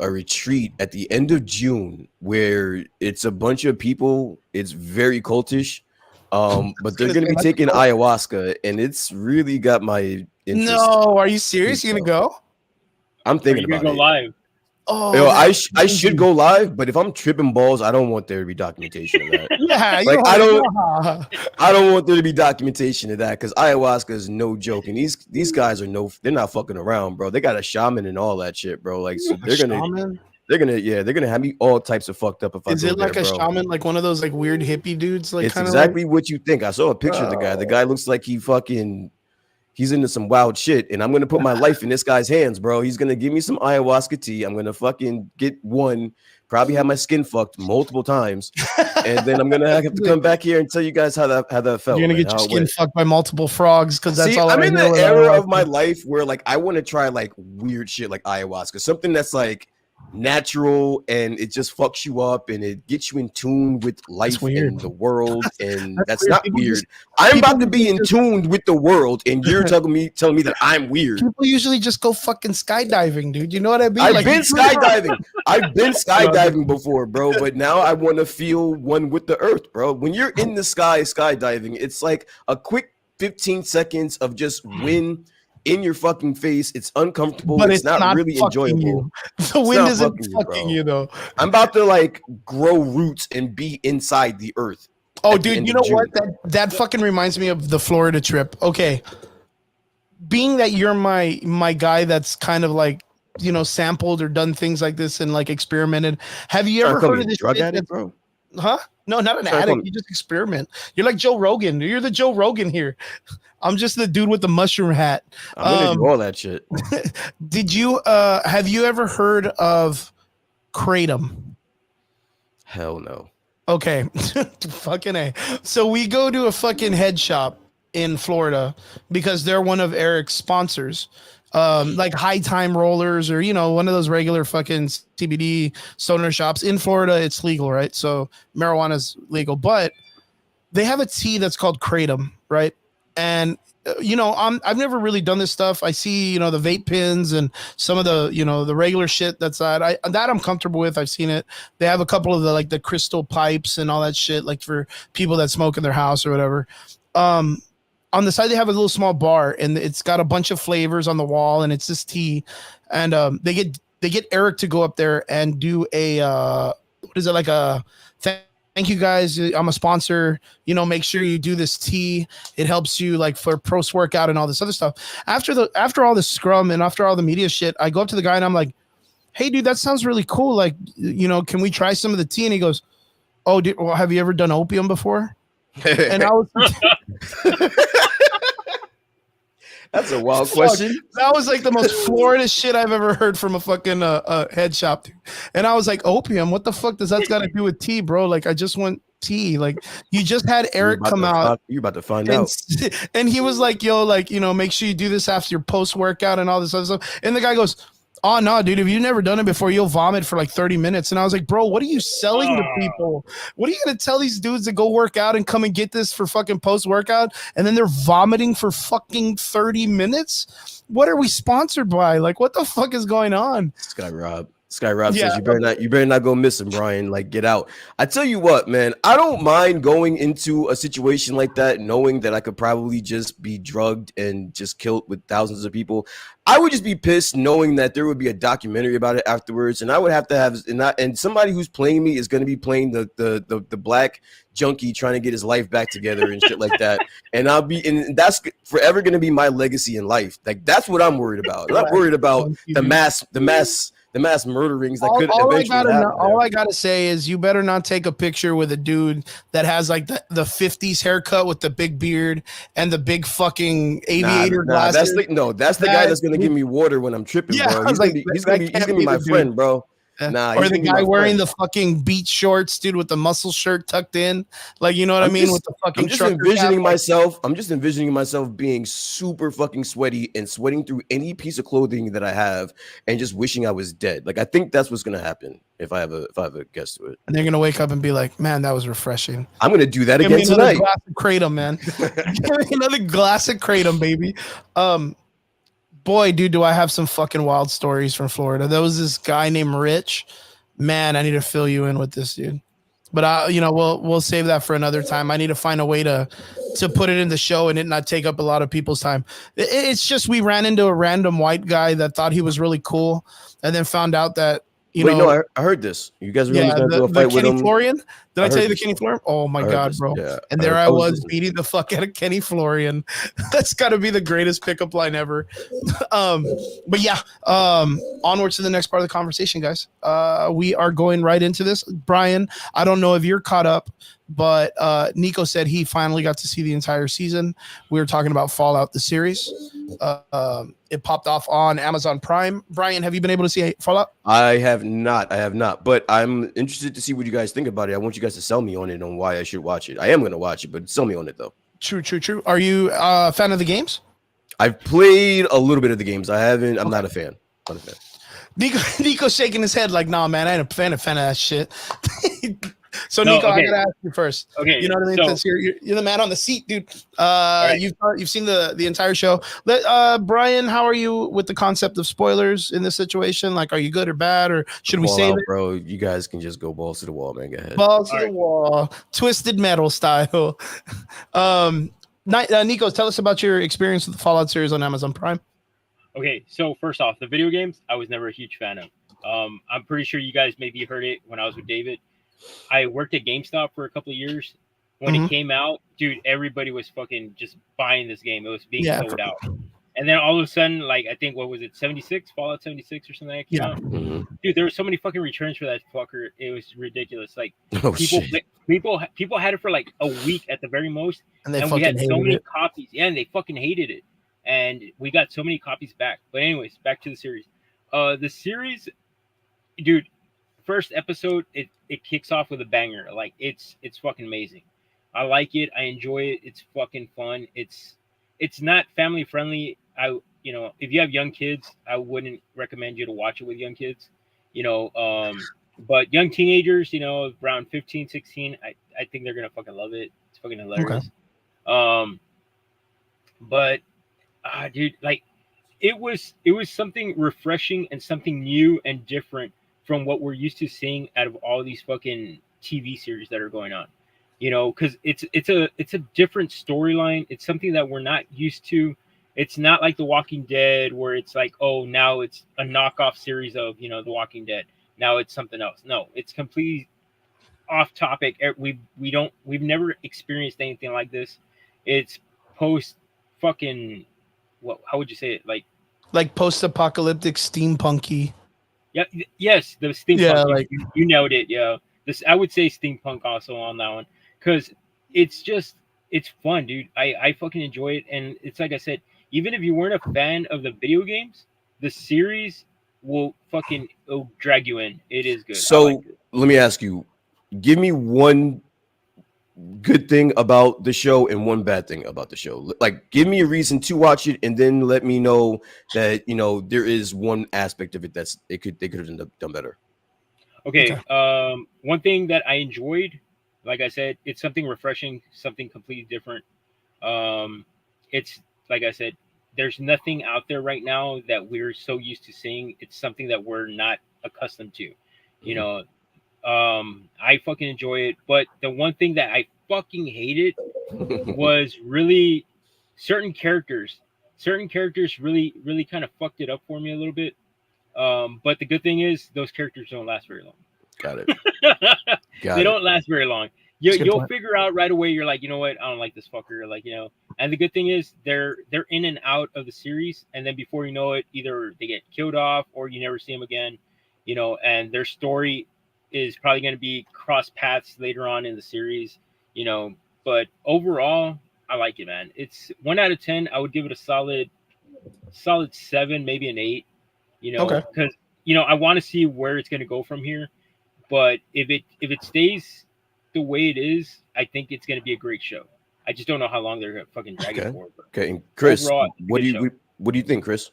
Speaker 3: retreat at the end of June where it's a bunch of people. It's very cultish, but they're gonna be taking ayahuasca, and it's really got my interest.
Speaker 1: No, are you serious? You gonna go?
Speaker 3: I'm thinking about it.
Speaker 2: Go live.
Speaker 1: Oh,
Speaker 3: yo, I should go live, but if I'm tripping balls, I don't want there to be documentation of that.
Speaker 1: Yeah,
Speaker 3: like I don't want there to be documentation of that because ayahuasca is no joke, and these guys they're not fucking around, bro. They got a shaman and all that shit, bro. Like so they're gonna have me all types of fucked up if I go there, bro. Is it like a
Speaker 1: shaman, like one of those like weird hippie dudes? Like
Speaker 3: it's exactly what you think. I saw a picture of the guy. The guy looks like he's into some wild shit, and I'm gonna put my life in this guy's hands, bro. He's gonna give me some ayahuasca tea. I'm gonna fucking get one, probably have my skin fucked multiple times, and then I'm gonna have to come back here and tell you guys how that felt.
Speaker 1: You're gonna get your skin fucked by multiple frogs because that's all.
Speaker 3: I'm in the era of my life where like I want to try like weird shit like ayahuasca, something that's like natural and it just fucks you up and it gets you in tune with life and the world, and that's not weird. I'm about to be in tune with the world, and you're telling me that I'm weird.
Speaker 1: People usually just go fucking skydiving, dude. You know what I mean?
Speaker 3: I've been skydiving. I've been skydiving before, bro, but now I want to feel one with the earth, bro. When you're in the sky skydiving, it's like a quick 15 seconds of just wind in your fucking face. It's uncomfortable, but it's not really enjoyable.
Speaker 1: You. The wind isn't fucking you though.
Speaker 3: I'm about to like grow roots and be inside the earth.
Speaker 1: Oh, dude, you know what? That fucking reminds me of the Florida trip. Okay, being that you're my guy, that's kind of like sampled or done things like this and like experimented. Have you ever heard of this
Speaker 3: drug addict, bro?
Speaker 1: Huh? No, not an addict. You just experiment. You're like Joe Rogan. You're the Joe Rogan here. I'm just the dude with the mushroom hat.
Speaker 3: I'm gonna do all that shit.
Speaker 1: Did you have you ever heard of Kratom?
Speaker 3: Hell no.
Speaker 1: Okay. Fucking A. So we go to a fucking head shop in Florida because they're one of Eric's sponsors. Like High Time Rollers or one of those regular fucking CBD stoner shops in Florida. It's legal, right? So marijuana is legal, but they have a tea that's called Kratom, right? And I've never really done this stuff. I see, the vape pens and some of the, the regular shit that's I'm comfortable with. I've seen it. They have a couple of the crystal pipes and all that shit, like for people that smoke in their house or whatever. On the side, they have a little small bar, and it's got a bunch of flavors on the wall, and it's this tea. And they get Eric to go up there and do a what is it, like a thank you guys, I'm a sponsor, make sure you do this tea. It helps you like for post workout and all this other stuff. After all this scrum and after all the media shit, I go up to the guy and I'm like, hey dude, that sounds really cool, like, can we try some of the tea? And he goes, oh, well, have you ever done opium before? And I was
Speaker 3: that's a wild question.
Speaker 1: That was like the most Florida shit I've ever heard from a fucking head shop. And I was like, opium? What the fuck does that got to do with tea, bro? Like, I just want tea. Like, you just had Eric come out.
Speaker 3: You're about to find out.
Speaker 1: And he was like, yo, like, make sure you do this after your post workout and all this other stuff. And the guy goes, oh no, dude, if you've never done it before, you'll vomit for like 30 minutes. And I was like, bro, what are you selling to people? What are you going to tell these dudes to go work out and come and get this for fucking post-workout? And then they're vomiting for fucking 30 minutes? What are we sponsored by? Like, what the fuck is going on?
Speaker 3: Sky Rob says you better not go missing, Brian. Like, get out. I tell you what, man, I don't mind going into a situation like that, knowing that I could probably just be drugged and just killed with thousands of people. I would just be pissed knowing that there would be a documentary about it afterwards, and I would have to have and somebody who's playing me is going to be playing the black junkie trying to get his life back together and shit like that. And that's forever going to be my legacy in life. Like, that's what I'm worried about. I'm not worried about the mass murderings that could eventually happen.
Speaker 1: All I gotta say is you better not take a picture with a dude that has like the 50s haircut with the big beard and the big fucking aviator glasses.
Speaker 3: That's the guy that's gonna give me water when I'm tripping, bro. He's gonna be my friend, bro.
Speaker 1: Or the guy wearing the fucking beach shorts, dude, with the muscle shirt tucked in, like, you know what I mean, with the fucking.
Speaker 3: I'm just envisioning myself being super fucking sweaty and sweating through any piece of clothing that I have, and just wishing I was dead. Like, I think that's what's gonna happen if I have a guess to it.
Speaker 1: And they're gonna wake up and be like, "Man, that was refreshing."
Speaker 3: I'm gonna do that again tonight.
Speaker 1: Glass of kratom, man. Give me another glass of kratom, baby. Boy, dude, do I have some fucking wild stories from Florida. There was this guy named Rich. Man, I need to fill you in with this, dude. But we'll save that for another time. I need to find a way to put it in the show and it not take up a lot of people's time. It's just we ran into a random white guy that thought he was really cool, and then found out that
Speaker 3: I heard this. You guys really going to do a fight with him?
Speaker 1: Florian? Did I tell you the Kenny Florian? Oh my God, bro! Yeah, and there I was beating the fuck out of Kenny Florian. That's got to be the greatest pickup line ever. But yeah, onwards to the next part of the conversation, guys. We are going right into this. Brian, I don't know if you're caught up, but Nico said he finally got to see the entire season. We were talking about Fallout, the series. It popped off on Amazon Prime. Brian, have you been able to see Fallout?
Speaker 3: I have not, but I'm interested to see what you guys think about it. I want you guys to sell me on it, on why I should watch it. I am going to watch it, but sell me on it though.
Speaker 1: True. Are you a fan of the games?
Speaker 3: I've played a little bit of the games. I'm not a fan.
Speaker 1: Nico's shaking his head like, nah, man, I ain't a fan of that shit. So Nico, I gotta ask you first.
Speaker 2: Okay,
Speaker 1: you know what I mean? Since you're the man on the seat, dude. Right. You've seen the entire show. Brian, how are you with the concept of spoilers in this situation? Like, are you good or bad, or should we save it?
Speaker 3: Bro, you guys can just go balls to the wall, man. Go ahead.
Speaker 1: Balls to the wall, Twisted Metal style. Nico, tell us about your experience with the Fallout series on Amazon Prime.
Speaker 2: Okay, so first off, the video games, I was never a huge fan of. I'm pretty sure you guys maybe heard it when I was with David. I worked at GameStop for a couple of years. When it came out, dude, everybody was fucking just buying this game. It was being sold out. And then all of a sudden, like, I think, what was it, 76? Fallout 76 or something like that came out? Mm-hmm. Dude, there were so many fucking returns for that fucker. It was ridiculous. Like, people had it for like a week at the very most. And we had so many copies. Yeah, and they fucking hated it. And we got so many copies back. But anyways, back to the series. The series, dude, first episode, it kicks off with a banger. Like, it's fucking amazing. I like it. I enjoy it. It's fucking fun. It's not family friendly. If you have young kids, I wouldn't recommend you to watch it with young kids. But young teenagers, around 15, 16, I think they're gonna fucking love it. It's fucking hilarious. Okay. but dude, like it was something refreshing and something new and different from what we're used to seeing out of all these fucking TV series that are going on. You know, because it's a different storyline. It's something that we're not used to. It's not like The Walking Dead where it's like, oh, now it's a knockoff series of, you know, The Walking Dead. Now it's something else. No, it's completely off topic. We've never experienced anything like this. It's post fucking what? How would you say it?
Speaker 1: Like post-apocalyptic steampunky.
Speaker 2: Yeah, yes, the steampunk.
Speaker 1: Yeah, like
Speaker 2: You nailed it. Yeah, this I would say steampunk also on that one because it's just it's fun, dude. I fucking enjoy it, and it's like I said, even if you weren't a fan of the video games, the series will fucking it'll drag you in. It is good.
Speaker 3: So let me ask you, give me one good thing about the show and one bad thing about the show. Like, give me a reason to watch it, and then let me know that there is one aspect of it they could have done better.
Speaker 2: Okay. One thing that I enjoyed, like I said, it's something refreshing, something completely different. It's like I said, there's nothing out there right now that we're so used to seeing. It's something that we're not accustomed to. You know, I fucking enjoy it. But the one thing that I fucking hated was really certain characters. Certain characters really kind of fucked it up for me a little bit. But the good thing is those characters don't last very long.
Speaker 3: Got it.
Speaker 2: They don't last very long. You'll figure out right away. You're like, you know what? I don't like this fucker. Like, and the good thing is they're in and out of the series, and then before you know it, either they get killed off or you never see them again. And their story is probably going to be cross paths later on in the series. But overall, I like it, man. It's 1 out of 10. I would give it a solid 7, maybe an 8. Because I want to see where it's going to go from here. But if it stays the way it is, I think it's going to be a great show. I just don't know how long they're going to fucking drag it for.
Speaker 3: Okay, and Chris, overall, what do you think, Chris?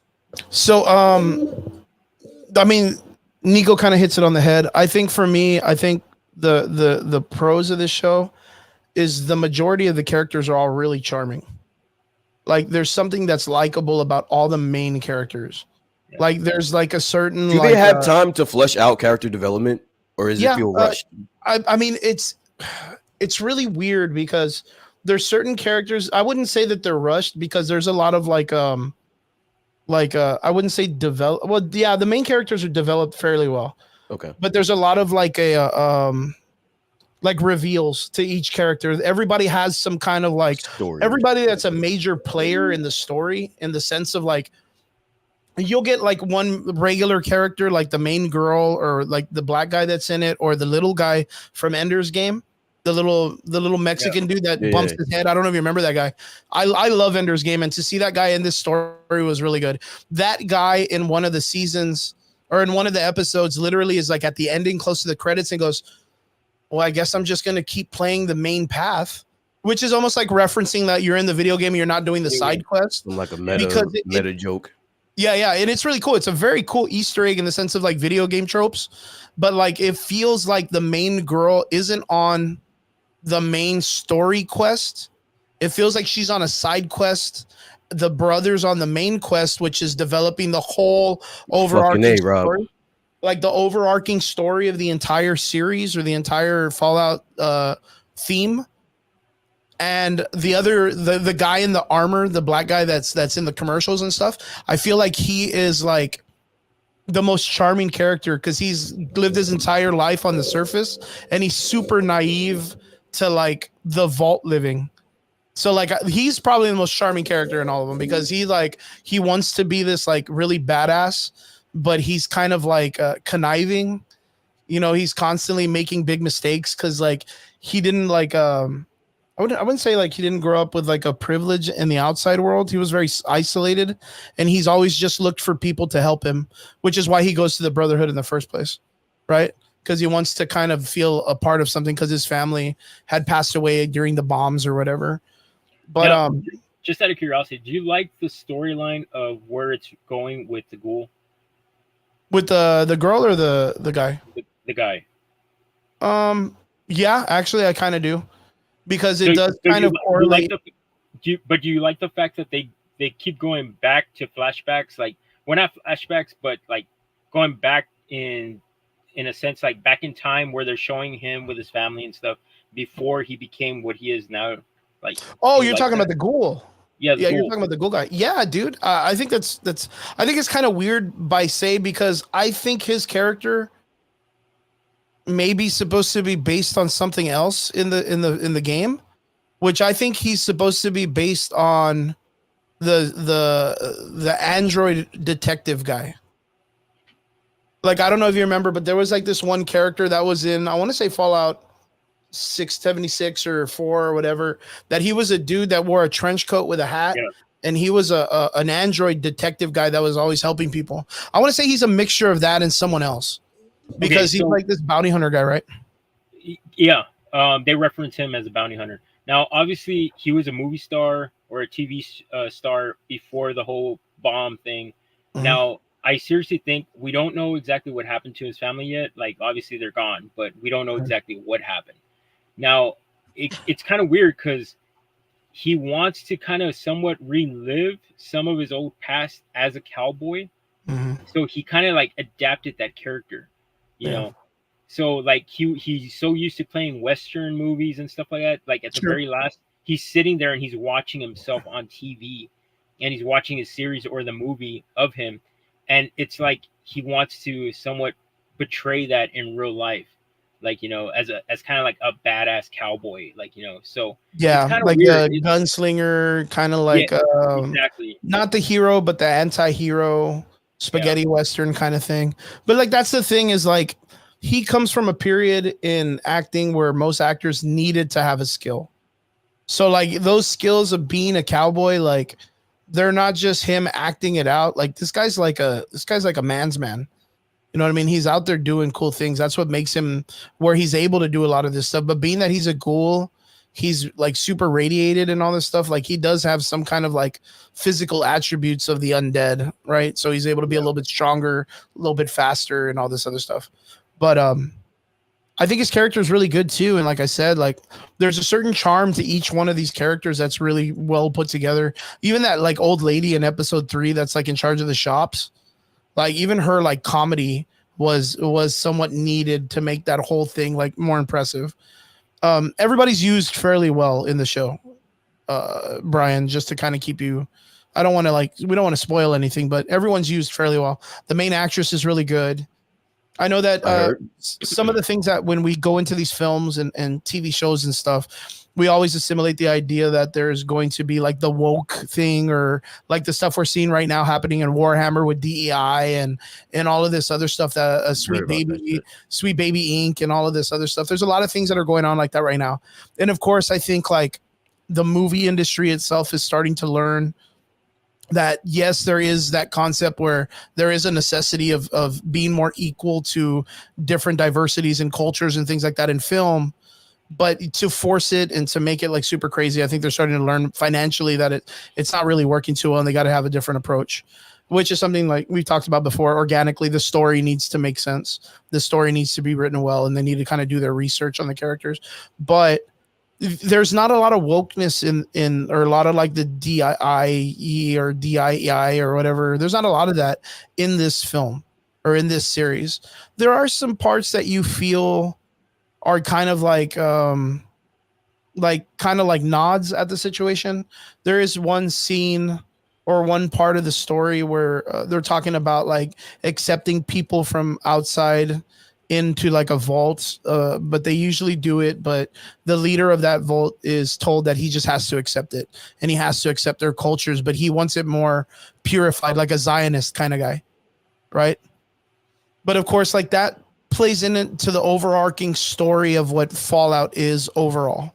Speaker 1: So, I mean, Nico kind of hits it on the head. I think for me, the pros of this show is the majority of the characters are all really charming. Like, there's something that's likable about all the main characters. Yeah. Like, there's like a certain.
Speaker 3: Do they have time to flesh out character development, or is it feel rushed?
Speaker 1: I mean, it's really weird because there's certain characters. I wouldn't say that they're rushed because there's a lot of I wouldn't say develop. Well, yeah, the main characters are developed fairly well.
Speaker 3: Okay,
Speaker 1: but there's a lot of reveals to each character. Everybody has some kind of story. Everybody that's a major player in the story, in the sense of you'll get one regular character, like the main girl or the black guy that's in it, or the little guy from Ender's Game, the little Mexican dude that bumps his head. I don't know if you remember that guy. I love Ender's Game, and to see that guy in this story was really good. That guy in one of the seasons or in one of the episodes literally is at the ending, close to the credits, and goes, well, I guess I'm just going to keep playing the main path, which is almost like referencing that you're in the video game and you're not doing the side quest.
Speaker 3: Like a meta joke.
Speaker 1: Yeah. And it's really cool. It's a very cool Easter egg in the sense of video game tropes, but it feels like the main girl isn't on the main story quest. It feels like she's on a side quest. The brother's on the main quest, which is developing the whole overarching story. The overarching story of the entire series or the entire Fallout theme. And the guy in the armor, the black guy that's in the commercials and stuff, I feel like he is the most charming character because he's lived his entire life on the surface and he's super naive to the vault living. So he's probably the most charming character in all of them because he wants to be this really badass, but he's kind of conniving. He's constantly making big mistakes because he didn't I wouldn't say he didn't grow up with a privilege in the outside world. He was very isolated, and he's always just looked for people to help him, which is why he goes to the Brotherhood in the first place, right? Because he wants to kind of feel a part of something because his family had passed away during the bombs or whatever. But
Speaker 2: just out of curiosity, do you like the storyline of where it's going with the ghoul?
Speaker 1: With the girl or the guy?
Speaker 2: The guy.
Speaker 1: Yeah, actually, I kind of do. Because it does kind of correlate.
Speaker 2: Do do you like the fact that they keep going back to flashbacks, like, well, not flashbacks, but like going back in a sense, like back in time, where they're showing him with his family and stuff before he became what he is now. Like,
Speaker 1: oh,
Speaker 2: you
Speaker 1: you're
Speaker 2: like
Speaker 1: talking
Speaker 2: that?
Speaker 1: about the ghoul.
Speaker 2: Yeah,
Speaker 1: Yeah, you're
Speaker 2: Ghoul.
Speaker 1: talking about the ghoul guy. Yeah, dude. I think that's. I think it's kind of weird by say, because I think his character may be supposed to be based on something else in the game, which I think he's supposed to be based on the android detective guy. Like, I don't know if you remember, but there was like this one character that was in, I want to say Fallout 676 or 4 or whatever, that he was a dude that wore a trench coat with a hat.
Speaker 2: Yeah.
Speaker 1: And he was an android detective guy that was always helping people. I want to say he's a mixture of that and someone else, because he's like this bounty hunter guy, right?
Speaker 2: Yeah. They reference him as a bounty hunter. Now, obviously, he was a movie star or a TV star before the whole bomb thing. Mm-hmm. Now, I seriously think we don't know exactly what happened to his family yet. Like, obviously, they're gone, but we don't know exactly what happened. Now, it's kind of weird because he wants to kind of somewhat relive some of his old past as a cowboy. Mm-hmm. So he kind of like adapted that character, you know. So like he's so used to playing Western movies and stuff like that. Like at the very last, he's sitting there and he's watching himself on TV, and he's watching a series or the movie of him, and it's like he wants to somewhat portray that in real life, like, you know, as kind of like a badass cowboy, like, you know. So
Speaker 1: yeah, it's like weird. The gunslinger, kind of like
Speaker 2: exactly,
Speaker 1: not the hero but the anti-hero, spaghetti western kind of thing. But like that's the thing, is like he comes from a period in acting where most actors needed to have a skill. So like those skills of being a cowboy, like they're not just him acting it out. Like this guy's like a man's man. You know what I mean? He's out there doing cool things. That's what makes him where he's able to do a lot of this stuff. But being that he's a ghoul, he's like super radiated and all this stuff. Like he does have some kind of like physical attributes of the undead, right? So he's able to be a little bit stronger, a little bit faster, and all this other stuff. But I think his character is really good too. And like I said, like there's a certain charm to each one of these characters that's really well put together. Even that like old lady in episode 3 that's like in charge of the shops, like even her like comedy was somewhat needed to make that whole thing like more impressive. Everybody's used fairly well in the show, Brian, just to kind of keep you. I don't want to we don't want to spoil anything, but everyone's used fairly well. The main actress is really good. I know that some of the things that when we go into these films and TV shows and stuff, we always assimilate the idea that there's going to be like the woke thing, or like the stuff we're seeing right now happening in Warhammer with DEI and all of this other stuff, that Sweet Baby Inc. and all of this other stuff. There's a lot of things that are going on like that right now. And of course, I think like the movie industry itself is starting to learn that yes, there is that concept where there is a necessity of being more equal to different diversities and cultures and things like that in film, but to force it and to make it like super crazy, I think they're starting to learn financially that it's not really working too well, and they got to have a different approach, which is something like we've talked about before. Organically, the story needs to make sense. The story needs to be written well, and they need to kind of do their research on the characters. But there's not a lot of wokeness in or a lot of like the DIE or DIEI or whatever. There's not a lot of that in this film or in this series. There are some parts that you feel are kind of like nods at the situation. There is one scene or one part of the story where they're talking about like accepting people from outside into like a vault, but they usually do it, but the leader of that vault is told that he just has to accept it, and he has to accept their cultures, but he wants it more purified, like a Zionist kind of guy, right? But of course, like that plays into the overarching story of what Fallout is overall.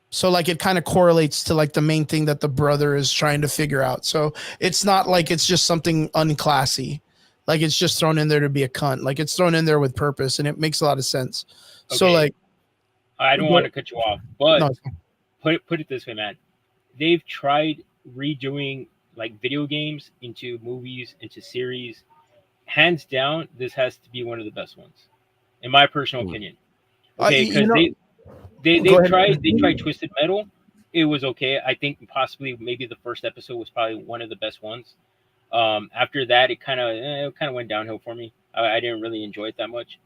Speaker 1: So like it kind of correlates to like the main thing that the brother is trying to figure out. So it's not like it's just something unclassy. Like it's just thrown in there to be a cunt. Like it's thrown in there with purpose, and it makes a lot of sense. Okay. So like,
Speaker 2: I don't want to cut you off, but no. Put it this way, man. They've tried redoing like video games into movies, into series. Hands down, this has to be one of the best ones, in my personal opinion. Okay, because they tried Twisted Metal, it was okay. I think possibly maybe the first episode was probably one of the best ones. After that, it kind of went downhill for me. I didn't really enjoy it that much.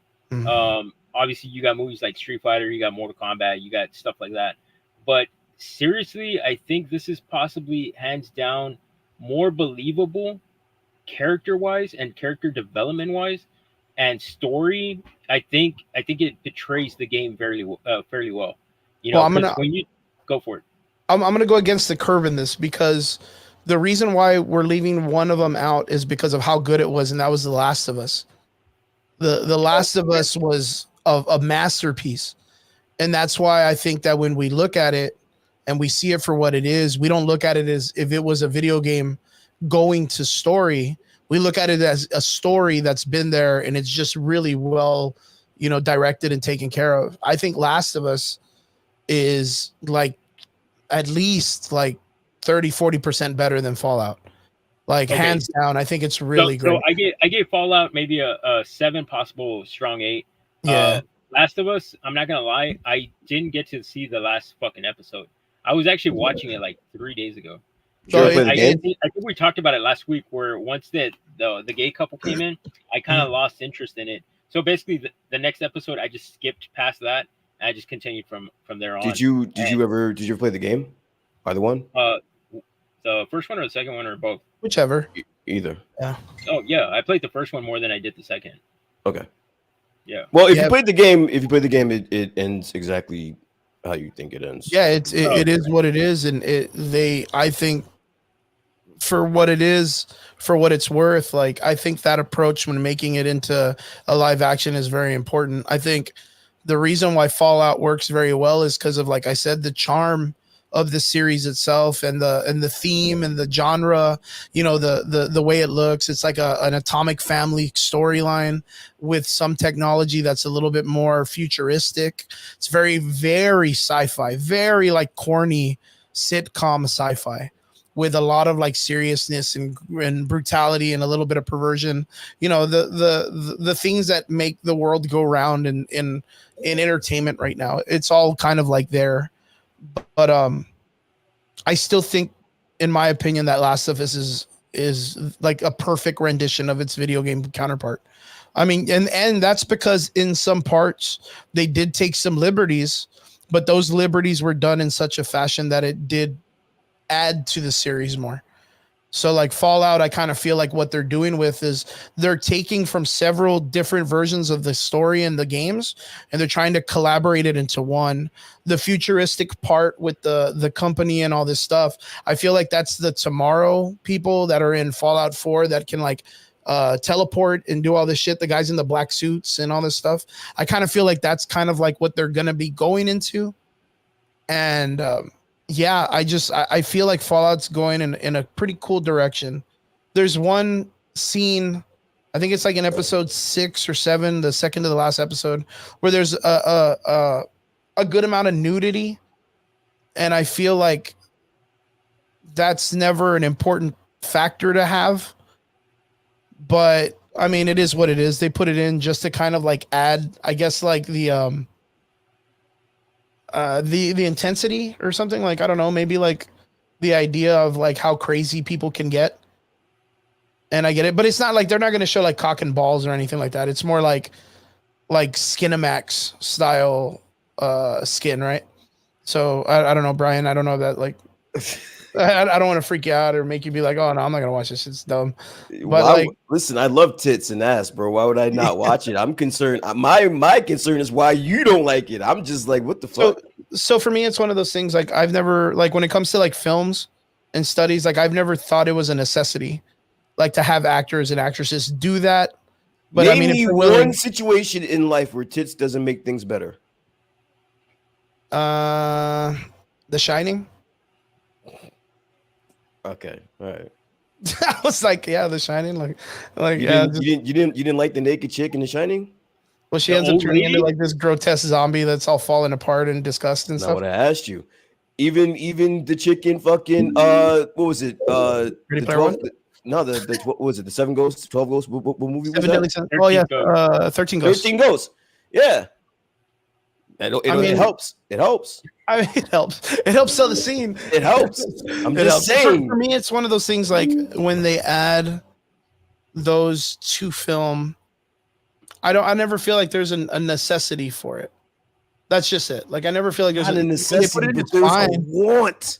Speaker 2: Obviously, you got movies like Street Fighter, you got Mortal Kombat, you got stuff like that. But seriously, I think this is possibly hands down more believable character-wise and character development-wise, and story. I think it betrays the game fairly well. You know,
Speaker 1: well,
Speaker 2: when you go for it.
Speaker 1: I'm gonna go against the curve in this because the reason why we're leaving one of them out is because of how good it was, and that was The Last of Us. The Last of Us was a masterpiece, and that's why I think that when we look at it and we see it for what it is, we don't look at it as if it was a video game going to story. We look at it as a story that's been there and it's just really well, directed and taken care of. I think Last of Us is like at least like 30-40% better than Fallout. Like hands down, I think it's really great.
Speaker 2: So I gave Fallout maybe a 7, possible strong 8.
Speaker 1: Yeah.
Speaker 2: Last of Us, I'm not gonna lie, I didn't get to see the last fucking episode. I was actually watching it like 3 days ago.
Speaker 3: So
Speaker 2: I think we talked about it last week, where once the gay couple came in, I kind of lost interest in it. So basically, the next episode, I just skipped past that, and I just continued from there on.
Speaker 3: Did you ever play the game? Either one?
Speaker 2: The first one or the second one, or both?
Speaker 1: Whichever.
Speaker 3: Either.
Speaker 1: Yeah.
Speaker 2: Oh yeah, I played the first one more than I did the second.
Speaker 3: Okay.
Speaker 2: Yeah.
Speaker 3: Well, if you played the game, it ends exactly how you think it ends.
Speaker 1: Yeah, it is what it is, and I think for what it is, for what it's worth, like I think that approach when making it into a live action is very important. I think the reason why Fallout works very well is because of, like I said, the charm of the series itself and the theme and the genre, the way it looks. It's like an Atomic Family storyline with some technology that's a little bit more futuristic. It's very, very sci-fi, very like corny sitcom sci-fi with a lot of like seriousness and brutality and a little bit of perversion. The things that make the world go round in entertainment right now. It's all kind of like there. But I still think, in my opinion, that Last of Us is like a perfect rendition of its video game counterpart. I mean, and that's because in some parts they did take some liberties, but those liberties were done in such a fashion that it did add to the series more. So like Fallout, I kind of feel like what they're doing with is they're taking from several different versions of the story in the games, and they're trying to collaborate it into one. The futuristic part with the company and all this stuff, I feel like that's the tomorrow people that are in Fallout 4 that can like teleport and do all this shit. The guys in the black suits and all this stuff. I kind of feel like that's kind of like what they're going to be going into. And yeah, I feel like Fallout's going in a pretty cool direction. There's one scene, I think it's like in episode 6 or 7, the second to the last episode, where there's a good amount of nudity, and I feel like that's never an important factor to have. But I mean, it is what it is. They put it in just to kind of like add, I guess, like the intensity or something. Like, I don't know, maybe like the idea of like how crazy people can get. And I get it, but it's not like they're not going to show like cock and balls or anything like that. It's more like Skinamax style skin, right? So I don't know, Brian. I don't know that like I don't want to freak you out or make you be like, oh no, I'm not gonna watch this. It's dumb. But
Speaker 3: listen, I love tits and ass, bro. Why would I not watch it? I'm concerned. My concern is why you don't like it. I'm just like, what the fuck?
Speaker 1: So for me, it's one of those things. Like I've never, like when it comes to like films and studies, like I've never thought it was a necessity, like to have actors and actresses do that. But
Speaker 3: Name me one situation in life where tits doesn't make things better.
Speaker 1: The Shining.
Speaker 3: Okay, all right.
Speaker 1: I was like, yeah, The Shining, like
Speaker 3: you
Speaker 1: yeah.
Speaker 3: Didn't like the naked chick in The Shining?
Speaker 1: Well, she ends up turning into like this grotesque zombie that's all falling apart and disgusting and stuff.
Speaker 3: Not what I asked you. Even the chick in fucking what was it?
Speaker 1: Ready Player One?
Speaker 3: No, what was it? The 7 Ghosts, 12 Ghosts. What movie was that?
Speaker 1: Oh yeah, 13 Ghosts.
Speaker 3: 13 Ghosts. Yeah. It helps. It helps.
Speaker 1: I mean, it helps. It helps sell the scene.
Speaker 3: It helps. I'm just saying.
Speaker 1: For me, it's one of those things like when they add those to film, I never feel like there's a necessity for it. That's just it. Like I never feel like there's
Speaker 3: Not a necessity, but
Speaker 1: it's
Speaker 3: there's
Speaker 1: fine.
Speaker 3: a want.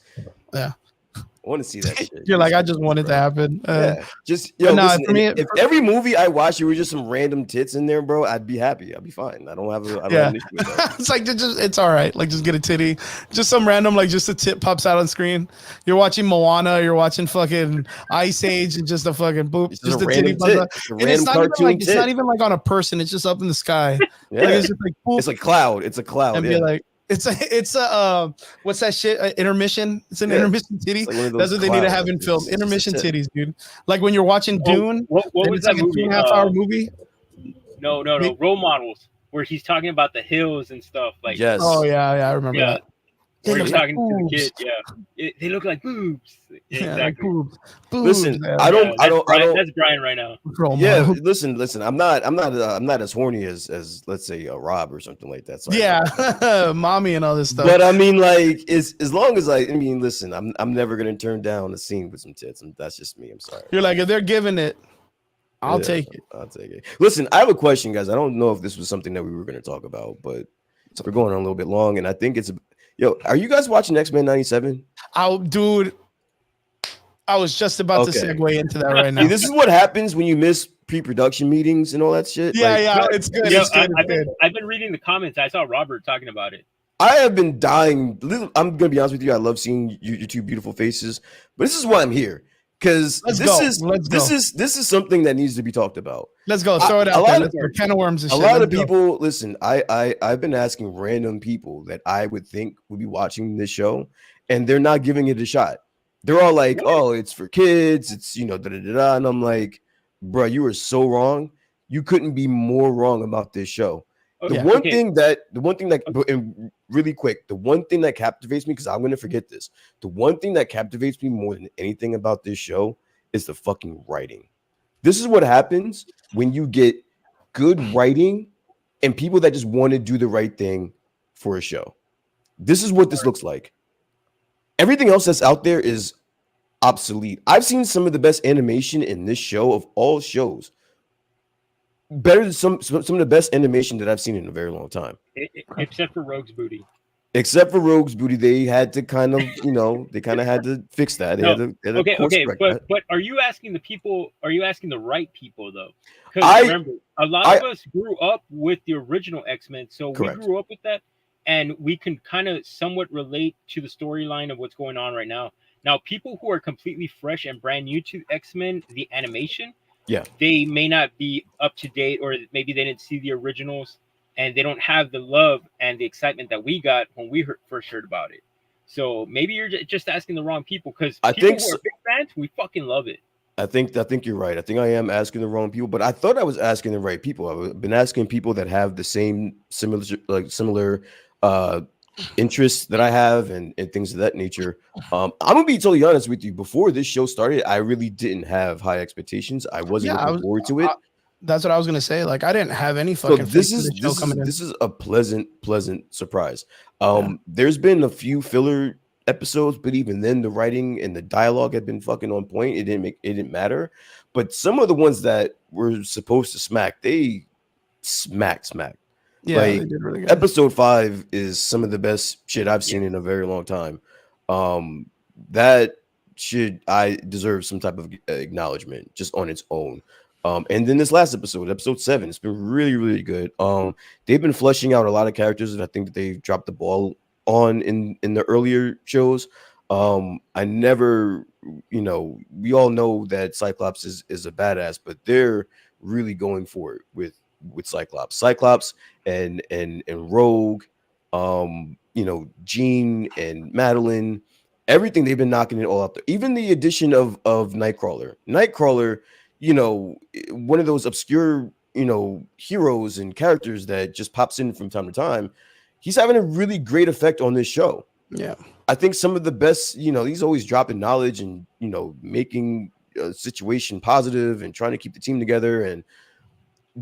Speaker 1: Yeah.
Speaker 3: I want to see that shit.
Speaker 1: You're like, I just want it to happen.
Speaker 3: Yeah. Just yo,
Speaker 1: no,
Speaker 3: listen,
Speaker 1: for me,
Speaker 3: if every movie I watched, there were just some random tits in there, bro, I'd be happy. I'd be fine. I don't have an issue with that.
Speaker 1: It's like it's all right. Like just get a titty. Just some random, like just a tit pops out on screen. You're watching Moana, you're watching fucking Ice Age, and just a fucking boop. Just a titty pops out. And it's not even like on a person, it's just up in the sky.
Speaker 3: Yeah.
Speaker 1: Like, it's just like boop.
Speaker 3: It's a cloud. It's a cloud.
Speaker 1: And be like, it's a what's that shit? Intermission. It's an intermission titty.
Speaker 3: Like
Speaker 1: that's what they need to have in film. Intermission titties, dude. Like when you're watching Dune.
Speaker 2: What was that
Speaker 1: like
Speaker 2: movie?
Speaker 1: A 2.5 hour movie.
Speaker 2: No. Role Models, where he's talking about the hills and stuff. Like,
Speaker 3: yes.
Speaker 1: Oh yeah, I remember that.
Speaker 2: Where he's talking to the kid. They look like boobs.
Speaker 1: Yeah, exactly. Boobs.
Speaker 3: Listen,
Speaker 1: man.
Speaker 3: I don't.
Speaker 2: That's Brian right now.
Speaker 3: Yeah, listen. I'm not as horny as let's say a Rob or something like that.
Speaker 1: Yeah, mommy and all this stuff.
Speaker 3: But I mean, like, as long as listen, I'm never gonna turn down a scene with some tits, and that's just me. I'm sorry.
Speaker 1: You're like, if they're giving it, I'll take it.
Speaker 3: I'll take it. Listen, I have a question, guys. I don't know if this was something that we were gonna talk about, but we're going on a little bit long, and I think it's. Yo, are you guys watching X-Men 97?
Speaker 1: Oh, dude. I was just about to segue into that right now.
Speaker 3: See, this is what happens when you miss pre-production meetings and all that shit.
Speaker 1: Yeah, it's good.
Speaker 2: I've been reading the comments. I saw Robert talking about it.
Speaker 3: I have been dying. I'm gonna be honest with you. I love seeing your two beautiful faces, but this is why I'm here. Because this is something that needs to be talked about.
Speaker 1: Let's go. Throw it out there. Can of worms.
Speaker 3: A lot of people listen. I've been asking random people that I would think would be watching this show, and they're not giving it a shot. They're all like, "Oh, it's for kids. It's da da da." And I'm like, "Bro, you are so wrong. You couldn't be more wrong about this show." The one thing that, and really quick, the one thing that captivates me, because I'm going to forget this, the one thing that captivates me more than anything about this show is the fucking writing. This is what happens when you get good writing and people that just want to do the right thing for a show. This is what this looks like. Everything else that's out there is obsolete. I've seen some of the best animation in this show of all shows. Better than some of the best animation that I've seen in a very long time.
Speaker 2: Except for Rogue's Booty.
Speaker 3: Except for Rogue's Booty, they had to kind of, had to fix that.
Speaker 2: But are you asking the people? Are you asking the right people though? Because remember, a lot of us grew up with the original X-Men, so we grew up with that, and we can kind of somewhat relate to the storyline of what's going on right now. Now, people who are completely fresh and brand new to X-Men, the animation.
Speaker 3: Yeah,
Speaker 2: they may not be up to date, or maybe they didn't see the originals, and they don't have the love and the excitement that we got when we first heard about it. So maybe you're just asking the wrong people, because people who are big fans, we fucking love it.
Speaker 3: I think you're right. I think I am asking the wrong people, but I thought I was asking the right people. I've been asking people that have the same similar interests that I have and things of that nature. I'm gonna be totally honest with you. Before this show started, I really didn't have high expectations. I wasn't looking forward to it.
Speaker 1: That's what I was gonna say. Like I didn't have any fucking.
Speaker 3: So this is a pleasant surprise. There's been a few filler episodes, but even then, the writing and the dialogue had been fucking on point. It didn't matter. But some of the ones that were supposed to smack, they smacked.
Speaker 1: Yeah, they did really good.
Speaker 3: Episode 5 is some of the best shit I've seen in a very long time. That I deserve some type of acknowledgement just on its own. And then this last episode 7, it's been really, really good. They've been fleshing out a lot of characters that I think that they've dropped the ball on in the earlier shows. I never, we all know that Cyclops is a badass, but they're really going for it with Cyclops and Rogue, Jean and Madeline, everything. They've been knocking it all out there. Even the addition of Nightcrawler, one of those obscure, heroes and characters that just pops in from time to time. He's having a really great effect on this show.
Speaker 1: Yeah. I
Speaker 3: think some of the best, he's always dropping knowledge and, making a situation positive and trying to keep the team together. And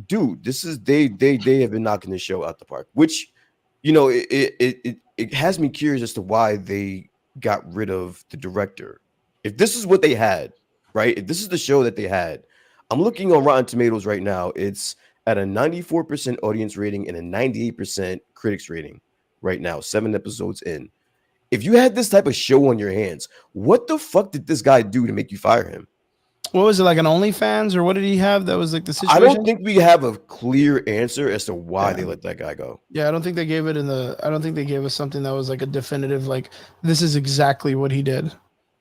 Speaker 3: dude, this is they have been knocking this show out the park, which you know, it has me curious as to why they got rid of the director. If this is what they had, right? If this is the show that they had, I'm looking on Rotten Tomatoes right now. It's at a 94% audience rating and a 98% critics rating right now, 7 episodes in. If you had this type of show on your hands, what the fuck did this guy do to make you fire him?
Speaker 1: What was it, like an OnlyFans, or what did he have that was like the situation?
Speaker 3: I don't think we have a clear answer as to why they let that guy go.
Speaker 1: Yeah, I don't think they gave it I don't think they gave us something that was like a definitive, like, this is exactly what he did.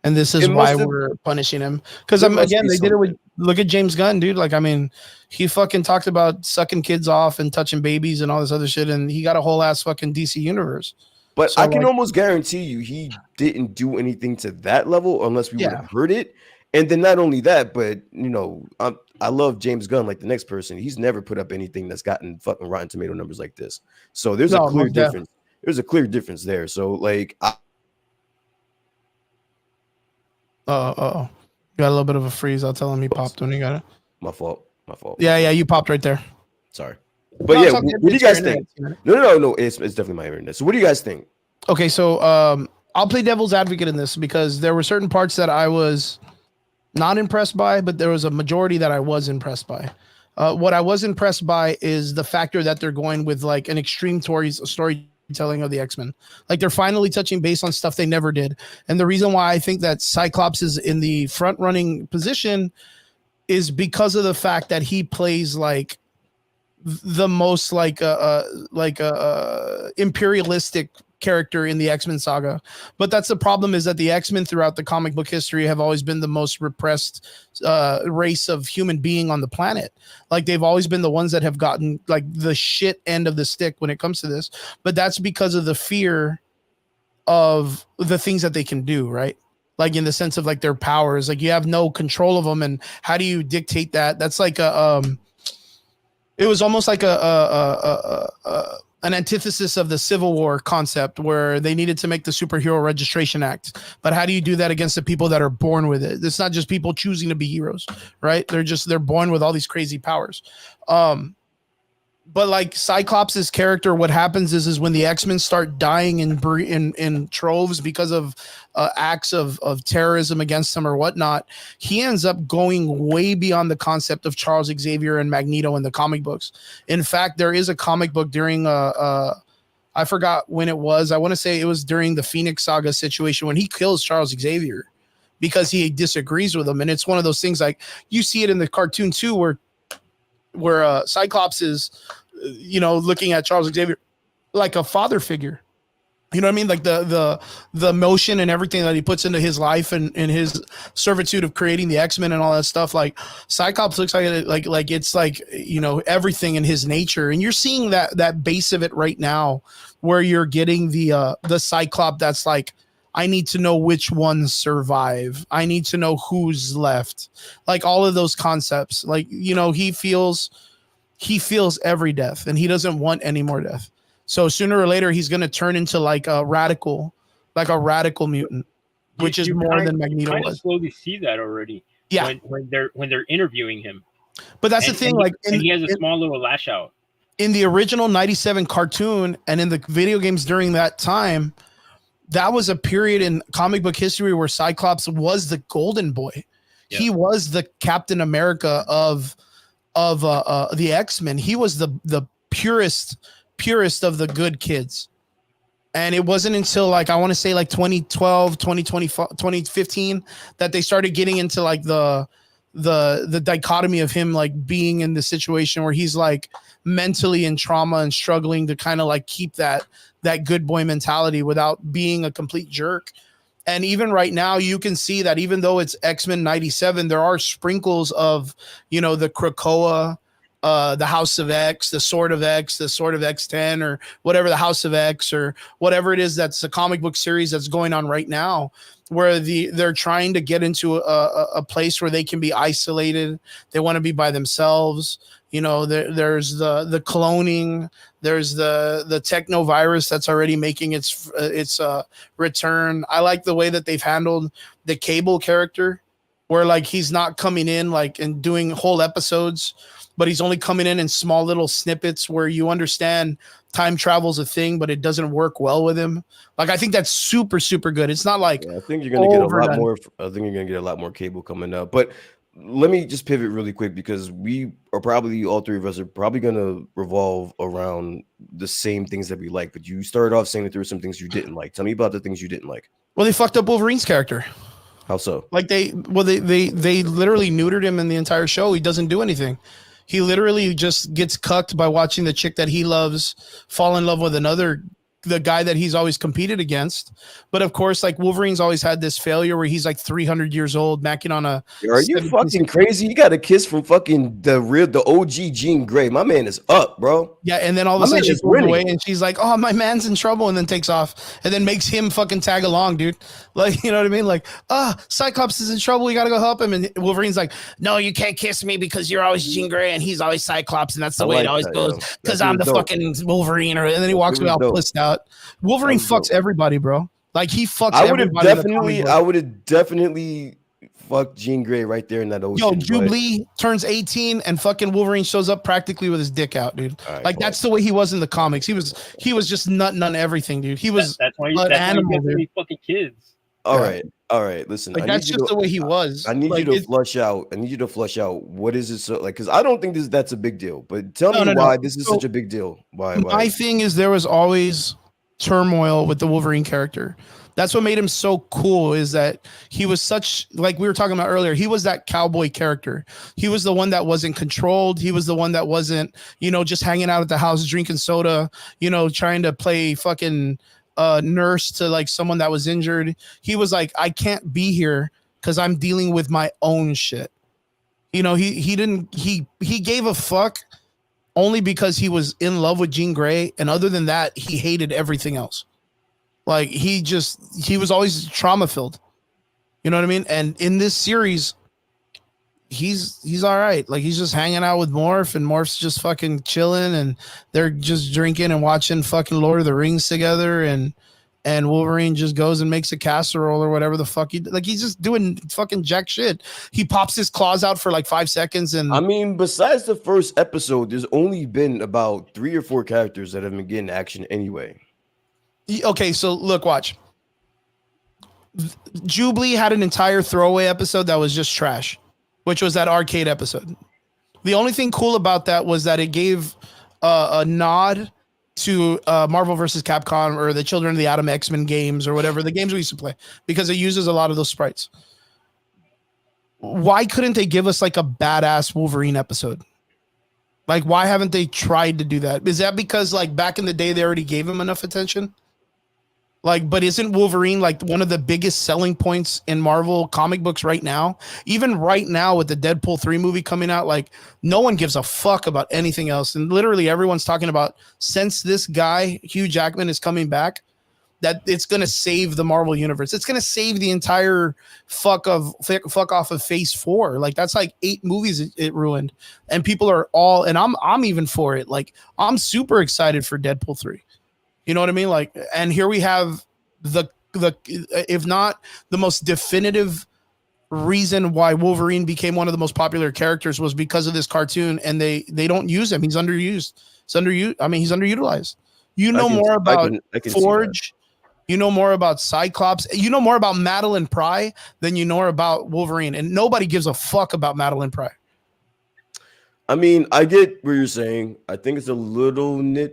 Speaker 1: And this is why we're punishing him. Because again, they did it with, look at James Gunn, dude. Like, I mean, he fucking talked about sucking kids off and touching babies and all this other shit, and he got a whole ass fucking DC universe.
Speaker 3: But so I can almost guarantee you he didn't do anything to that level unless we would have heard it. And then not only that, but you know, I love James Gunn like the next person. He's never put up anything that's gotten fucking Rotten Tomato numbers like this. So there's a clear difference. There's a clear difference there. So like,
Speaker 1: got a little bit of a freeze. I'll tell him he popped when he got it.
Speaker 3: My fault.
Speaker 1: Yeah, you popped right there.
Speaker 3: Sorry. But yeah, what do you guys think? No. It's definitely my internet. So what do you guys think?
Speaker 1: Okay, so I'll play devil's advocate in this because there were certain parts that I was not impressed by, but there was a majority that I was impressed by. What I was impressed by is the factor that they're going with like an extreme storytelling of the X-Men. Like they're finally touching base on stuff they never did. And the reason why I think that Cyclops is in the front running position is because of the fact that he plays like the most like imperialistic character in the X-Men saga. But that's the problem, is that the X-Men throughout the comic book history have always been the most repressed race of human being on the planet. Like they've always been the ones that have gotten like the shit end of the stick when it comes to this. But that's because of the fear of the things that they can do, right? Like in the sense of like their powers, like you have no control of them, and how do you dictate that? That's like it was almost like an antithesis of the Civil War concept where they needed to make the Superhero Registration Act. But how do you do that against the people that are born with it? It's not just people choosing to be heroes, right? They're born with all these crazy powers. But like Cyclops' character, what happens is when the X-Men start dying in troves because of acts of terrorism against them or whatnot, he ends up going way beyond the concept of Charles Xavier and Magneto in the comic books. In fact, there is a comic book during I forgot when it was. I want to say it was during the Phoenix Saga situation when he kills Charles Xavier because he disagrees with him. And it's one of those things like you see it in the cartoon too, where Cyclops is, looking at Charles Xavier like a father figure. You know what I mean? Like the motion and everything that he puts into his life and his servitude of creating the X-Men and all that stuff. Like Cyclops looks like it's like, everything in his nature. And you're seeing that base of it right now where you're getting the Cyclops that's like, I need to know which ones survive. I need to know who's left. Like all of those concepts. Like, he feels every death and he doesn't want any more death. So sooner or later he's going to turn into like a radical mutant, which is more than Magneto was.
Speaker 2: Slowly see that already.
Speaker 1: Yeah.
Speaker 2: When they're interviewing him.
Speaker 1: But that's the thing.
Speaker 2: He has a small little lash out.
Speaker 1: In the original 97 cartoon and in the video games during that time, that was a period in comic book history where Cyclops was the golden boy. Yeah. He was the Captain America of the X-Men. He was the purest of the good kids. And it wasn't until like, I want to say like 2012, 2015 that they started getting into like the dichotomy of him like being in the situation where he's like mentally in trauma and struggling to kind of like keep that good boy mentality without being a complete jerk. And even right now, you can see that even though it's X-Men 97, there are sprinkles of, the Krakoa, the House of X, the Sword of X, the Sword of X10, or whatever, the House of X, or whatever it is that's a comic book series that's going on right now, where they're trying to get into a place where they can be isolated. They want to be by themselves. There's the cloning. There's the techno virus that's already making its return. I like the way that they've handled the Cable character, where like he's not coming in like and doing whole episodes, but he's only coming in small little snippets where you understand time travel's a thing, but it doesn't work well with him. Like I think that's super, super good. It's not like
Speaker 3: I think you're gonna get a lot more. I think you're gonna get a lot more Cable coming up. But let me just pivot really quick because we are probably all three of us are probably gonna revolve around the same things that we like. But you started off saying that there were some things you didn't like. Tell me about the things you didn't like.
Speaker 1: Well, they fucked up Wolverine's character.
Speaker 3: How so?
Speaker 1: Like they literally neutered him in the entire show. He doesn't do anything. He literally just gets cucked by watching the chick that he loves fall in love with the guy that he's always competed against. But of course, like Wolverine's always had this failure where he's like 300 years old, macking on a.
Speaker 3: Are you fucking crazy? You got a kiss from fucking the OG Jean Grey. My man is up, bro.
Speaker 1: Yeah, and then all of a sudden she pulls away and she's like, "Oh, my man's in trouble," and then takes off, and then makes him fucking tag along, dude. Like, you know what I mean? Like, Cyclops is in trouble. We gotta go help him. And Wolverine's like, "No, you can't kiss me because you're always Jean Grey and he's always Cyclops, and that's the way it always goes because I'm the fucking Wolverine." And then he walks away all pissed out. Wolverine fucks everybody, bro. Like he fucks. I would
Speaker 3: have definitely fucked Jean Grey right there in that ocean.
Speaker 1: Yo, Jubilee turns 18 and fucking Wolverine shows up practically with his dick out, dude. Right, like that's the way he was in the comics. He was just nutting on everything, dude. He was
Speaker 2: that's why he's animal, dude. Fucking kids.
Speaker 3: All right. Listen,
Speaker 1: like that's just the way he was.
Speaker 3: I need you to flush out. I need you to flush out what is it so like? Because I don't think that's a big deal. But tell me why this is such a big deal. Why?
Speaker 1: My thing is there was always turmoil with the Wolverine character. That's what made him so cool is that he was such, like we were talking about earlier, he was that cowboy character. He was the one that wasn't controlled. He was the one that wasn't, just hanging out at the house, drinking soda, trying to play fucking nurse to like someone that was injured. He was like, I can't be here because I'm dealing with my own shit. He gave a fuck only because he was in love with Jean Grey. And other than that, he hated everything else. Like he was always trauma filled. You know what I mean? And in this series, he's all right. Like he's just hanging out with Morph and Morph's just fucking chilling and they're just drinking and watching fucking Lord of the Rings together and Wolverine just goes and makes a casserole or whatever the fuck he's just doing fucking jack shit. He pops his claws out for like 5 seconds and
Speaker 3: I mean, besides the first episode, there's only been about 3 or 4 characters that have been getting action anyway.
Speaker 1: Okay, so look, watch. Jubilee had an entire throwaway episode that was just trash, which was that arcade episode. The only thing cool about that was that it gave a nod to Marvel vs. Capcom or the Children of the Atom X-Men games or whatever, the games we used to play, because it uses a lot of those sprites. Why couldn't they give us like a badass Wolverine episode? Like, why haven't they tried to do that? Is that because like back in the day, they already gave him enough attention? Like, but isn't Wolverine like one of the biggest selling points in Marvel comic books right now? Even right now with the Deadpool 3 movie coming out, like no one gives a fuck about anything else. And literally everyone's talking about since this guy, Hugh Jackman, is coming back, that it's going to save the Marvel universe. It's going to save the entire fuck off of Phase 4. Like that's like 8 movies it ruined. And people are all, and I'm even for it. Like I'm super excited for Deadpool 3. You know what I mean? Like, and here we have the if not the most definitive reason why Wolverine became one of the most popular characters was because of this cartoon, and they don't use him. He's underused. He's underutilized. You know more about Forge. You know more about Cyclops. You know more about Madeline Pry than you know about Wolverine, and nobody gives a fuck about Madeline Pry.
Speaker 3: I mean, I get what you're saying. I think it's a little nitpicky,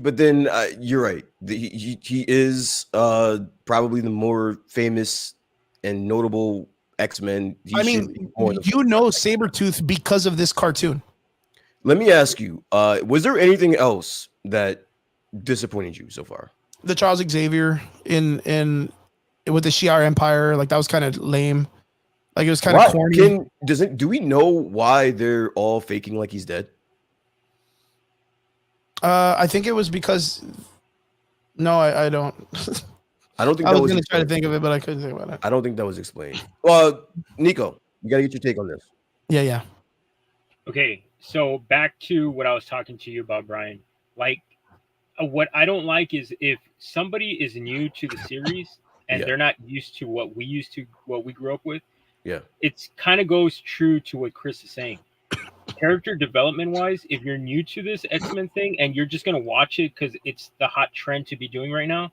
Speaker 3: but then you're right. He is probably the more famous and notable X-Men.
Speaker 1: Sabretooth because of this cartoon.
Speaker 3: Let me ask you, was there anything else that disappointed you so far?
Speaker 1: The Charles Xavier in with the Shi'ar Empire, like that was kind of lame. Like it was kind of corny.
Speaker 3: Do we know why they're all faking like he's dead?
Speaker 1: I think it was because. No, I don't.
Speaker 3: I don't think
Speaker 1: I was going to try to think of it, but I couldn't think about it.
Speaker 3: I don't think that was explained. Well, Nico, you got to get your take on this.
Speaker 1: Yeah.
Speaker 2: Okay, so back to what I was talking to you about, Brian. Like, what I don't like is if somebody is new to the series and they're not used to what we grew up with,
Speaker 3: Yeah.
Speaker 2: It's kind of goes true to what Chris is saying. Character development wise, if you're new to this X-Men thing and you're just gonna watch it because it's the hot trend to be doing right now,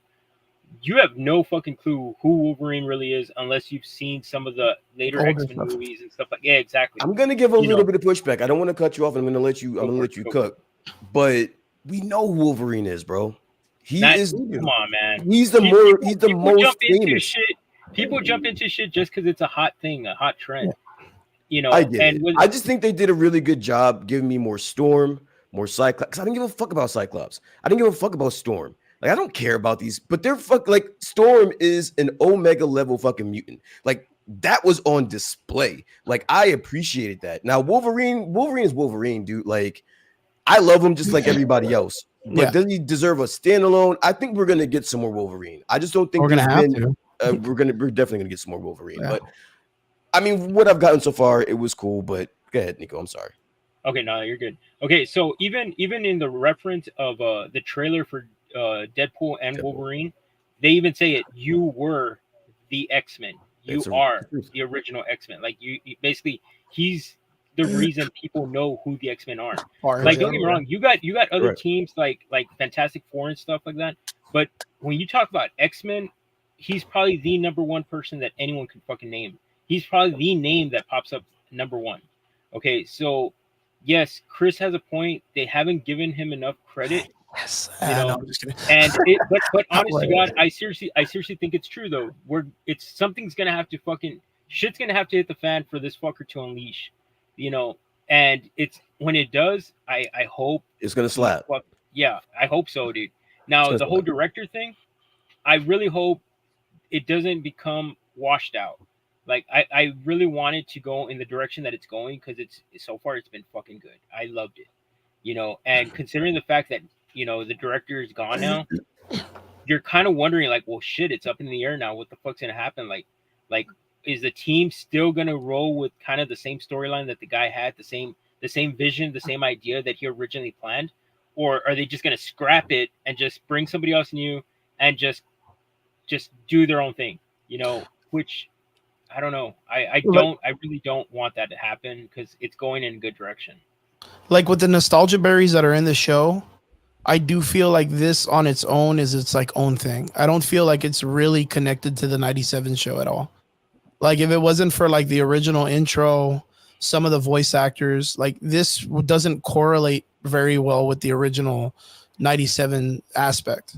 Speaker 2: you have no fucking clue who Wolverine really is unless you've seen some of the later X-Men movies and stuff like. Yeah, exactly.
Speaker 3: I'm gonna give a little bit of pushback. I don't want to cut you off, and I'm gonna let you cook. But we know who Wolverine is, bro. Come
Speaker 2: on, man.
Speaker 3: He's the most famous.
Speaker 2: People jump into shit just because it's a hot thing, a hot trend. You know,
Speaker 3: I get it. I just think they did a really good job giving me more Storm, more Cyclops. I didn't give a fuck about Cyclops. I didn't give a fuck about Storm. Like, I don't care about these, but they're like Storm is an Omega level fucking mutant. Like, that was on display. Like, I appreciated that. Now, Wolverine is Wolverine, dude. Like, I love him just like everybody else. But does he deserve a standalone? I think we're gonna get some more Wolverine. I just don't think
Speaker 1: we're definitely
Speaker 3: gonna get some more Wolverine. Yeah. But I mean, what I've gotten so far, it was cool. But go ahead, Nico. I'm sorry.
Speaker 2: Okay, no, you're good. Okay, so even in the reference of the trailer for Deadpool and Wolverine, they even say it. You were the X-Men. You are the original X-Men. Like you basically, he's the reason people know who the X-Men are. Like, don't get me wrong, you got other teams like Fantastic Four and stuff like that. But when you talk about X-Men, he's probably the number one person that anyone can fucking name. He's probably the name that pops up number one. Okay, so yes, Chris has a point. They haven't given him enough credit.
Speaker 1: Yes,
Speaker 2: you know,
Speaker 1: no, I'm just kidding.
Speaker 2: And but honest to God, I seriously think it's true though. Something's gonna have to shit's gonna have to hit the fan for this fucker to unleash. You know, and it's when it does, I hope
Speaker 3: it's gonna slap.
Speaker 2: Yeah, I hope so, dude. Now the whole director thing, I really hope it doesn't become washed out. Like I really want it to go in the direction that it's going because so far it's been fucking good. I loved it, you know. And considering the fact that the director is gone now, you're kind of wondering like, well, shit, it's up in the air now. What the fuck's gonna happen? Like is the team still gonna roll with kind of the same storyline that the guy had, the same vision, the same idea that he originally planned, or are they just gonna scrap it and just bring somebody else new and just do their own thing? You know, which I don't know. I really don't want that to happen because it's going in a good direction.
Speaker 1: Like with the nostalgia berries that are in the show, I do feel like this on its own is its like own thing. I don't feel like it's really connected to the 97 show at all. Like if it wasn't for like the original intro, some of the voice actors, like this doesn't correlate very well with the original 97 aspect.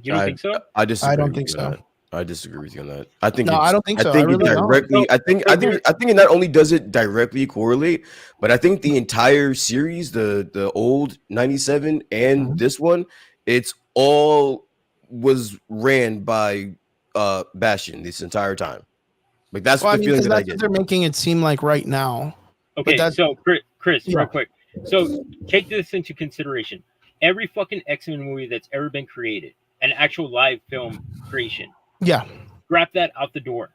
Speaker 2: You don't think so?
Speaker 3: I disagree.
Speaker 1: I don't think so.
Speaker 3: I disagree with you on that. I think
Speaker 1: I don't think so.
Speaker 3: I think it not only does it directly correlate, but I think the entire series, the old 97 and this one, it's all was ran by Bastion this entire time. Like that's the feeling that I get.
Speaker 1: They're making it seem like right now.
Speaker 2: Okay, so Chris, real quick. So take this into consideration. Every fucking X-Men movie that's ever been created, an actual live film creation.
Speaker 1: Yeah.
Speaker 2: Scrap that out the door.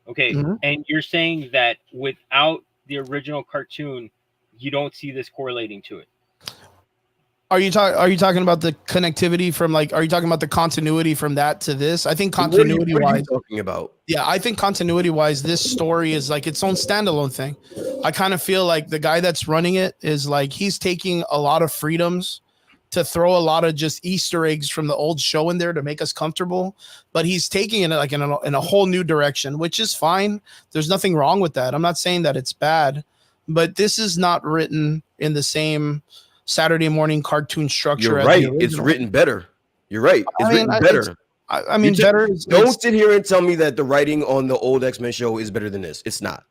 Speaker 2: Okay. And you're saying that without the original cartoon, you don't see this correlating to it.
Speaker 1: Are you talking about the connectivity from like, are you talking about the continuity from that to this? I think continuity
Speaker 3: wise,
Speaker 1: what are you
Speaker 3: talking about?
Speaker 1: Yeah, I think continuity wise, this story is like its own standalone thing. I kind of feel like the guy that's running it is like, he's taking a lot of freedoms to throw a lot of just Easter eggs from the old show in there to make us comfortable, but he's taking it like in a whole new direction, which is fine. There's nothing wrong with that. I'm not saying that it's bad, but this is not written in the same Saturday morning cartoon structure.
Speaker 3: You're right. It's written better. You're right. It's written better.
Speaker 1: I mean, better.
Speaker 3: Don't sit here and tell me that the writing on the old X-Men show is better than this. It's not.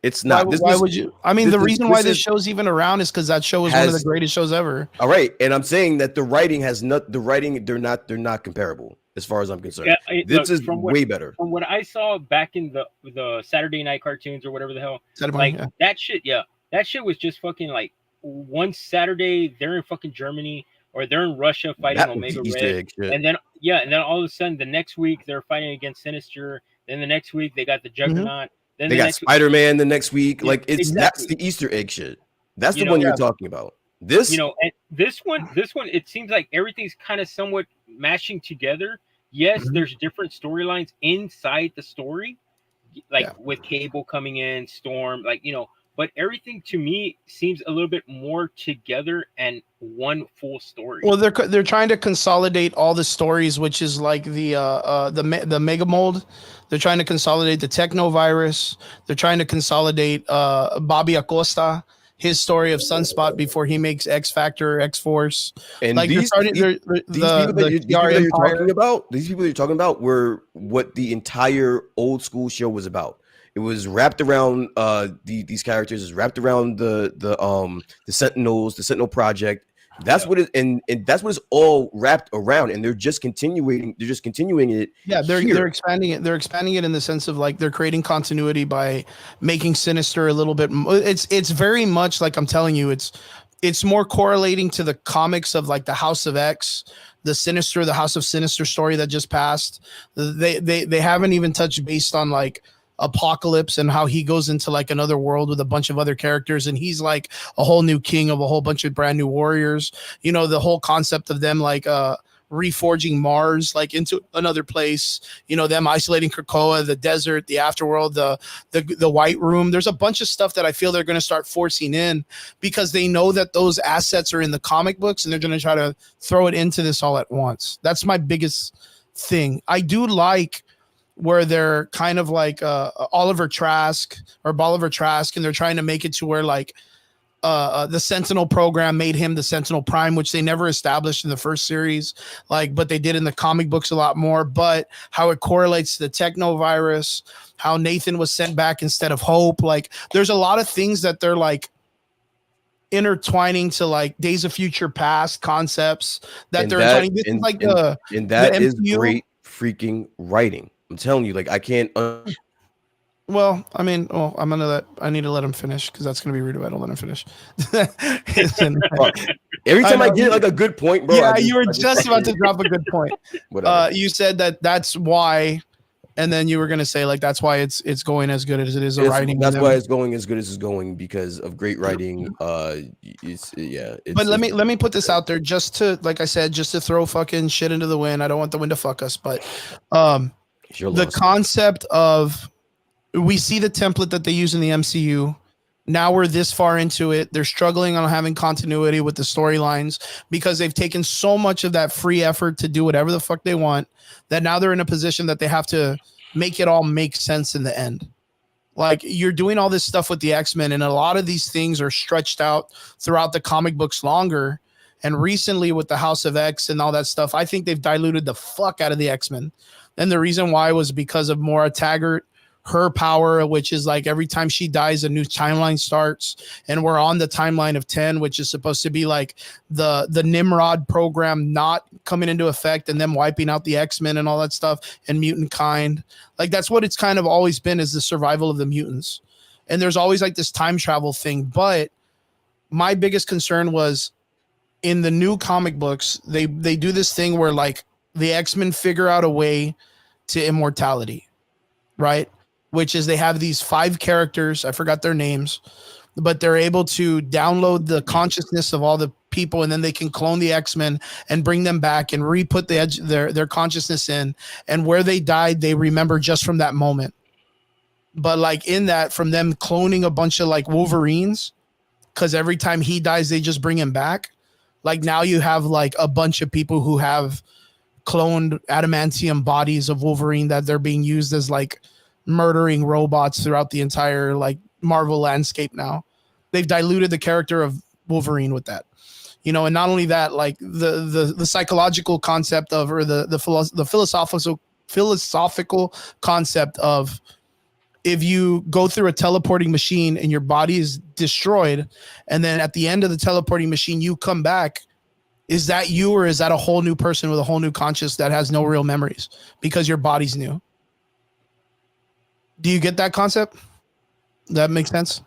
Speaker 3: It's not.
Speaker 1: Why would you? I mean, the reason why this show's even around is because that show is one of the greatest shows ever.
Speaker 3: All right, and I'm saying that the writing has not. The writing they're not comparable as far as I'm concerned. Yeah, this is way better.
Speaker 2: From what I saw back in the Saturday night cartoons or whatever the hell, that shit. Yeah, that shit was just fucking like one Saturday they're in fucking Germany or they're in Russia fighting Omega Red, and then all of a sudden the next week they're fighting against Sinister. Then the next week they got the Juggernaut. Then
Speaker 3: they got Spider-Man the next week. Yeah, like that's the Easter egg shit. That's the one you're talking about. This,
Speaker 2: and this one, it seems like everything's kind of somewhat mashing together. Yes, there's different storylines inside the story. with Cable coming in, Storm, but everything to me seems a little bit more together and one full story.
Speaker 1: Well, they're trying to consolidate all the stories, which is like the mega mold. They're trying to consolidate the technovirus. They're trying to consolidate Bobby Acosta, his story of Sunspot before he makes X Factor, X Force.
Speaker 3: And
Speaker 1: like
Speaker 3: these people that you're talking about were what the entire old school show was about. It was wrapped around these characters. Is wrapped around the Sentinels, the Sentinel Project. That's what it and that's what it's all wrapped around. And they're just continuing. They're just continuing it.
Speaker 1: Yeah, they're expanding it. They're expanding it in the sense of like they're creating continuity by making Sinister a little bit. It's very much like I'm telling you. It's more correlating to the comics of like the House of X, the House of Sinister story that just passed. They haven't even touched based on like Apocalypse and how he goes into like another world with a bunch of other characters, and he's like a whole new king of a whole bunch of brand new warriors. The whole concept of them like reforging Mars like into another place, them isolating Krakoa, the desert, the afterworld, the White Room. There's a bunch of stuff that I feel they're going to start forcing in because they know that those assets are in the comic books and they're going to try to throw it into this all at once. That's my biggest thing. I do like where they're kind of like Oliver Trask, and they're trying to make it to where like the Sentinel program made him the Sentinel Prime, which they never established in the first series, but they did in the comic books a lot more. But how it correlates to the technovirus, how Nathan was sent back instead of Hope. Like there's a lot of things that they're like intertwining to like Days of Future Past concepts that they're intertwining. This is like
Speaker 3: that is great freaking writing. I'm telling you, like I can't.
Speaker 1: Well, I mean, I need to let him finish because that's gonna be rude if I don't let him finish.
Speaker 3: Every time I get like a good point, bro.
Speaker 1: Yeah, you were just about to drop a good point. You said that's why, and then you were gonna say like that's why it's going as good as it is. Writing.
Speaker 3: That's why it's going as good as it's going because of great writing. But
Speaker 1: let me put this out there just to, like I said, just to throw fucking shit into the wind. I don't want the wind to fuck us, but the concept of we see the template that they use in the MCU. Now we're this far into it. They're struggling on having continuity with the storylines because they've taken so much of that free effort to do whatever the fuck they want that now they're in a position that they have to make it all make sense in the end. Like you're doing all this stuff with the X-Men and a lot of these things are stretched out throughout the comic books longer. And recently with the House of X and all that stuff, I think they've diluted the fuck out of the X-Men. And the reason why was because of Moira Taggart, her power, which is like every time she dies, a new timeline starts. And we're on the timeline of 10, which is supposed to be like the Nimrod program not coming into effect and them wiping out the X-Men and all that stuff and mutant kind. Like that's what it's kind of always been, is the survival of the mutants. And there's always like this time travel thing. But my biggest concern was in the new comic books, they do this thing where like the X-Men figure out a way to immortality, right? Which is they have these 5 characters, I forgot their names, but they're able to download the consciousness of all the people, and then they can clone the X-Men and bring them back and re-put their consciousness in, and where they died, they remember just from that moment. But like in that, from them cloning a bunch of like Wolverines, because every time he dies, they just bring him back. Like now you have like a bunch of people who have cloned adamantium bodies of Wolverine that they're being used as like murdering robots throughout the entire like Marvel landscape. Now they've diluted the character of Wolverine with that, and not only that, like the psychological concept of, or the philosophical concept of, if you go through a teleporting machine and your body is destroyed, and then at the end of the teleporting machine you come back, is that you, or is that a whole new person with a whole new conscious that has no real memories because your body's new? Do you get that concept? That makes sense?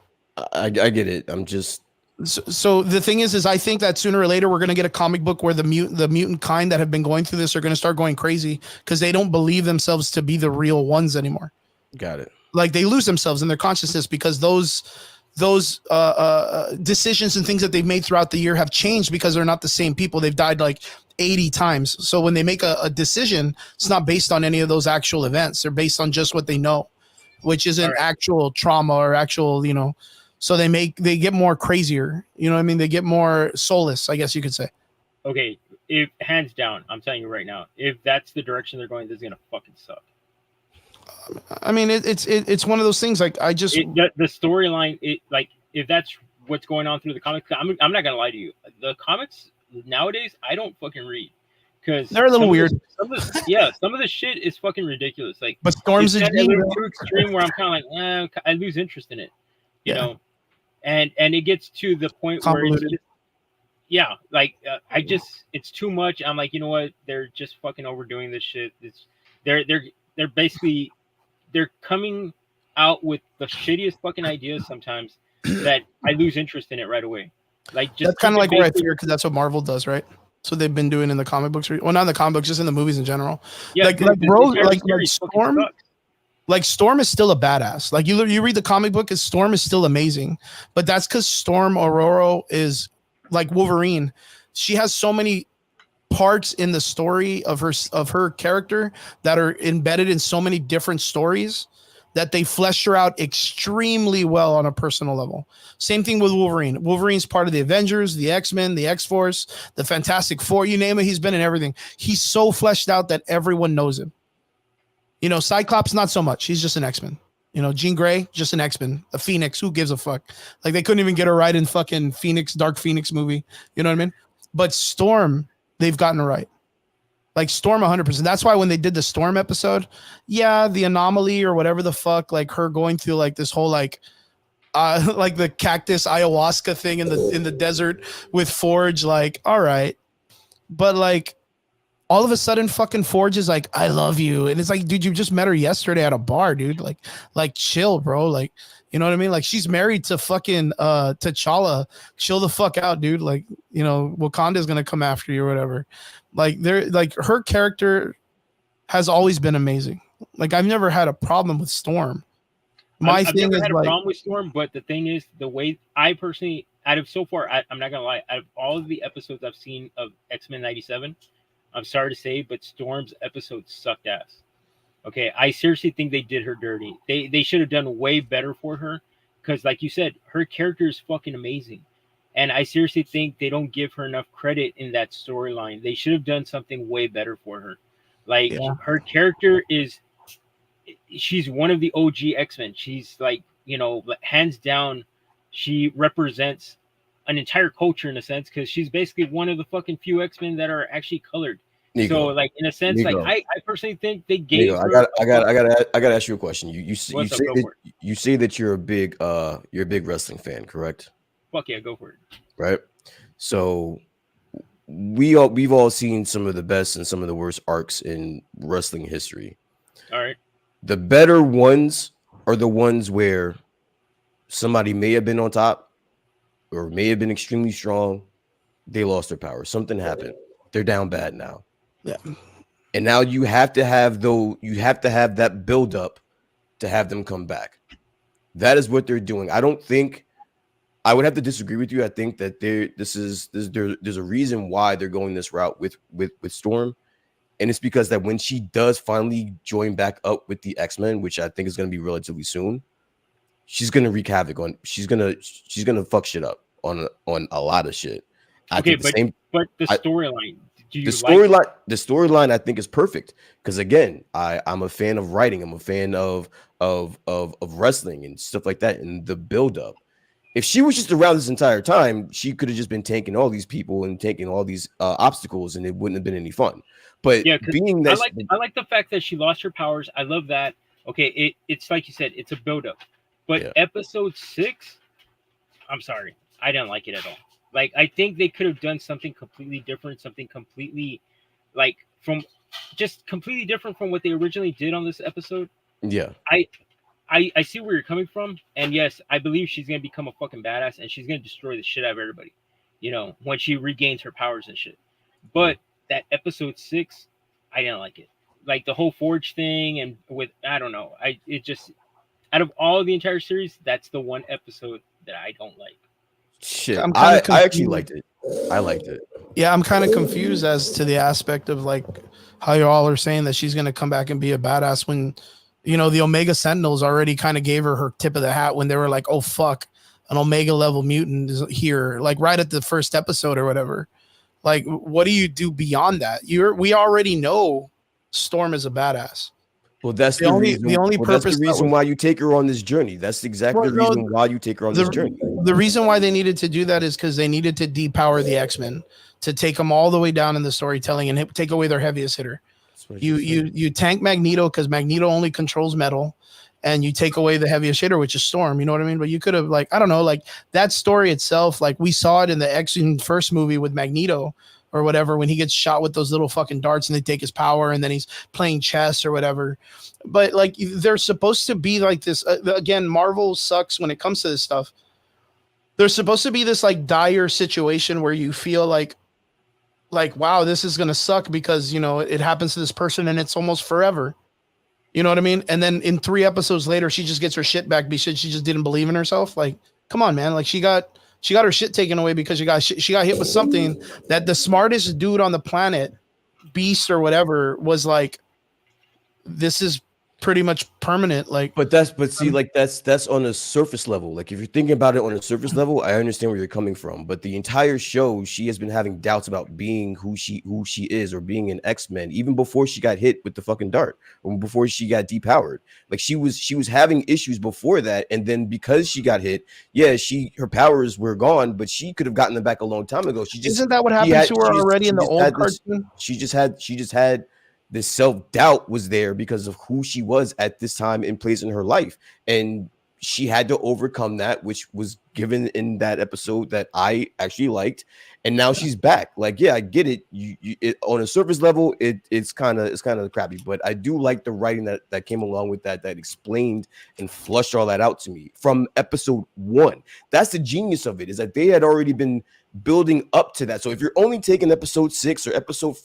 Speaker 3: I get it. I'm just...
Speaker 1: So the thing is I think that sooner or later we're going to get a comic book where the mutant kind that have been going through this are going to start going crazy because they don't believe themselves to be the real ones anymore.
Speaker 3: Got it.
Speaker 1: Like they lose themselves in their consciousness because those decisions and things that they've made throughout the year have changed because they're not the same people. They've died like 80 times. So when they make a decision, it's not based on any of those actual events. They're based on just what they know. which isn't actual trauma or actual, so they get more crazier. You know what I mean? They get more soulless, I guess you could say.
Speaker 2: Okay, if hands down, I'm telling you right now, if that's the direction they're going, this is gonna fucking suck.
Speaker 1: I mean, it's one of those things. Like I just
Speaker 2: the storyline, if that's what's going on through the comics, I'm not gonna lie to you. The comics nowadays, I don't fucking read because
Speaker 1: they're a little weird.
Speaker 2: Some of the shit is fucking ridiculous. Like,
Speaker 1: but Storm's a
Speaker 2: little too extreme where I'm kind of like, I lose interest in it, you know, and it gets to the point where it's just, it's too much. I'm like, you know what? They're just fucking overdoing this shit. They're basically they're coming out with the shittiest fucking ideas sometimes that I lose interest in it right away. Like, just
Speaker 1: that's kind of like what I fear, because that's what Marvel does, right? So they've been doing in the comic books. Well, not in the comic books, just in the movies in general.
Speaker 2: Yeah,
Speaker 1: like Storm. Like Storm is still a badass. Like you read the comic book, Storm is still amazing, but that's because Storm Aurora is like Wolverine. She has so many parts in the story of her character that are embedded in so many different stories that they fleshed her out extremely well on a personal level. Same thing with Wolverine. Wolverine's part of the Avengers, the X-Men, the X-Force, the Fantastic Four, you name it, he's been in everything. He's so fleshed out that everyone knows him. Cyclops, not so much. He's just an X-Men. Jean Grey, just an X-Men. A Phoenix, who gives a fuck? Like, they couldn't even get her right in fucking Dark Phoenix movie. You know what I mean? But Storm, they've gotten it right. Like Storm 100%. That's why when they did the Storm episode, the anomaly or whatever the fuck, like her going through like this whole like the cactus ayahuasca thing in the desert with Forge, like, all right. But like all of a sudden fucking Forge is like, I love you. And it's like, dude, you just met her yesterday at a bar, dude. Like chill, bro. Like, you know what I mean? Like, she's married to fucking T'Challa. Chill the fuck out, dude. Like, Wakanda's gonna come after you or whatever. Like, her character has always been amazing. Like, I've never had a problem with Storm.
Speaker 2: I've never had a problem with Storm, but the thing is, the way I personally, I'm not gonna lie, out of all of the episodes I've seen of X-Men 97, I'm sorry to say, but Storm's episode sucked ass. Okay, I seriously think they did her dirty. They should have done way better for her, because like you said, her character is fucking amazing. And I seriously think they don't give her enough credit in that storyline. They should have done something way better for her. Like, her character she's one of the OG X-Men. She's like, hands down, she represents an entire culture in a sense, because she's basically one of the fucking few X-Men that are actually colored. Nico. So, like, in a sense, Nico. Like I personally think they gave.
Speaker 3: Nico, I gotta ask you a question. You say that you're a big wrestling fan, correct?
Speaker 2: Fuck yeah, go for it.
Speaker 3: Right. So we've all seen some of the best and some of the worst arcs in wrestling history.
Speaker 2: All right.
Speaker 3: The better ones are the ones where somebody may have been on top or may have been extremely strong. They lost their power. Something happened. They're down bad now.
Speaker 1: Yeah.
Speaker 3: And now you have to have that build up to have them come back. That is what they're doing. I would have to disagree with you. I think that there's a reason why they're going this route with Storm. And it's because that when she does finally join back up with the X-Men, which I think is going to be relatively soon, she's going to wreak havoc she's going to fuck shit up on a lot of shit.
Speaker 2: But the storyline.
Speaker 3: The storyline I think is perfect, because again, I'm a fan of writing. I'm a fan of wrestling and stuff like that, and the build up. If she was just around this entire time, she could have just been tanking all these people and taking all these obstacles, and it wouldn't have been any fun. But being that
Speaker 2: I like the fact that she lost her powers. I love that. Okay, it's like you said, it's a build up. But episode 6, I'm sorry, I didn't like it at all. Like, I think they could have done something completely different, something completely completely different from what they originally did on this episode.
Speaker 3: Yeah.
Speaker 2: I see where you're coming from. And yes, I believe she's going to become a fucking badass and she's going to destroy the shit out of everybody, when she regains her powers and shit. But that episode 6, I didn't like it. Like, the whole Forge thing and I don't know. Out of all the entire series, that's the one episode that I don't like.
Speaker 3: Shit, I actually liked it. I liked it.
Speaker 1: Yeah, I'm kind of confused as to the aspect of like how you all are saying that she's gonna come back and be a badass when You know, the Omega Sentinels already kind of gave her tip of the hat when they were like, oh, fuck, an Omega level mutant is here, like right at the first episode or whatever. Like, what do you do beyond that? We already know Storm is a badass.
Speaker 3: Well, that's the reason.
Speaker 1: The only purpose.
Speaker 3: That's the reason why you take her on this journey. That's exactly the reason why you take her on this journey.
Speaker 1: The reason why they needed to do that is because they needed to depower the X-Men, to take them all the way down in the storytelling and take away their heaviest hitter. You tank Magneto because Magneto only controls metal, and you take away the heaviest hitter, which is Storm. You know what I mean? But you could have, like, I don't know, like that story itself, like we saw it in the X-Men first movie with Magneto or whatever, when he gets shot with those little fucking darts and they take his power, and then he's playing chess or whatever. But like, they're supposed to be like this. Again, Marvel sucks when it comes to this stuff. There's supposed to be this like dire situation where you feel like, wow, this is going to suck because, you know, it happens to this person and it's almost forever. You know what I mean? And then in 3 episodes later, she just gets her shit back because she just didn't believe in herself. Like, come on, man. Like, she got her shit taken away because she got hit with something that the smartest dude on the planet, Beast or whatever, was like, this is pretty much permanent. Like,
Speaker 3: but see, like that's on a surface level. Like, if you're thinking about it on a surface level, I understand where you're coming from. But the entire show, she has been having doubts about being who she is, or being an X-Men, even before she got hit with the fucking dart, or before she got depowered. Like, she was having issues before that, and then because she got hit, yeah, her powers were gone, but she could have gotten them back a long time ago.
Speaker 1: Isn't that what happened to her already in the old cartoon?
Speaker 3: She just had this self-doubt was there because of who she was at this time and place in her life. And she had to overcome that, which was given in that episode that I actually liked. And now she's back. Like, yeah, I get it. It on a surface level, it's kind of crappy, but I do like the writing that came along with that explained and flushed all that out to me from episode 1. That's the genius of it, is that they had already been building up to that. So if you're only taking episode 6 or episode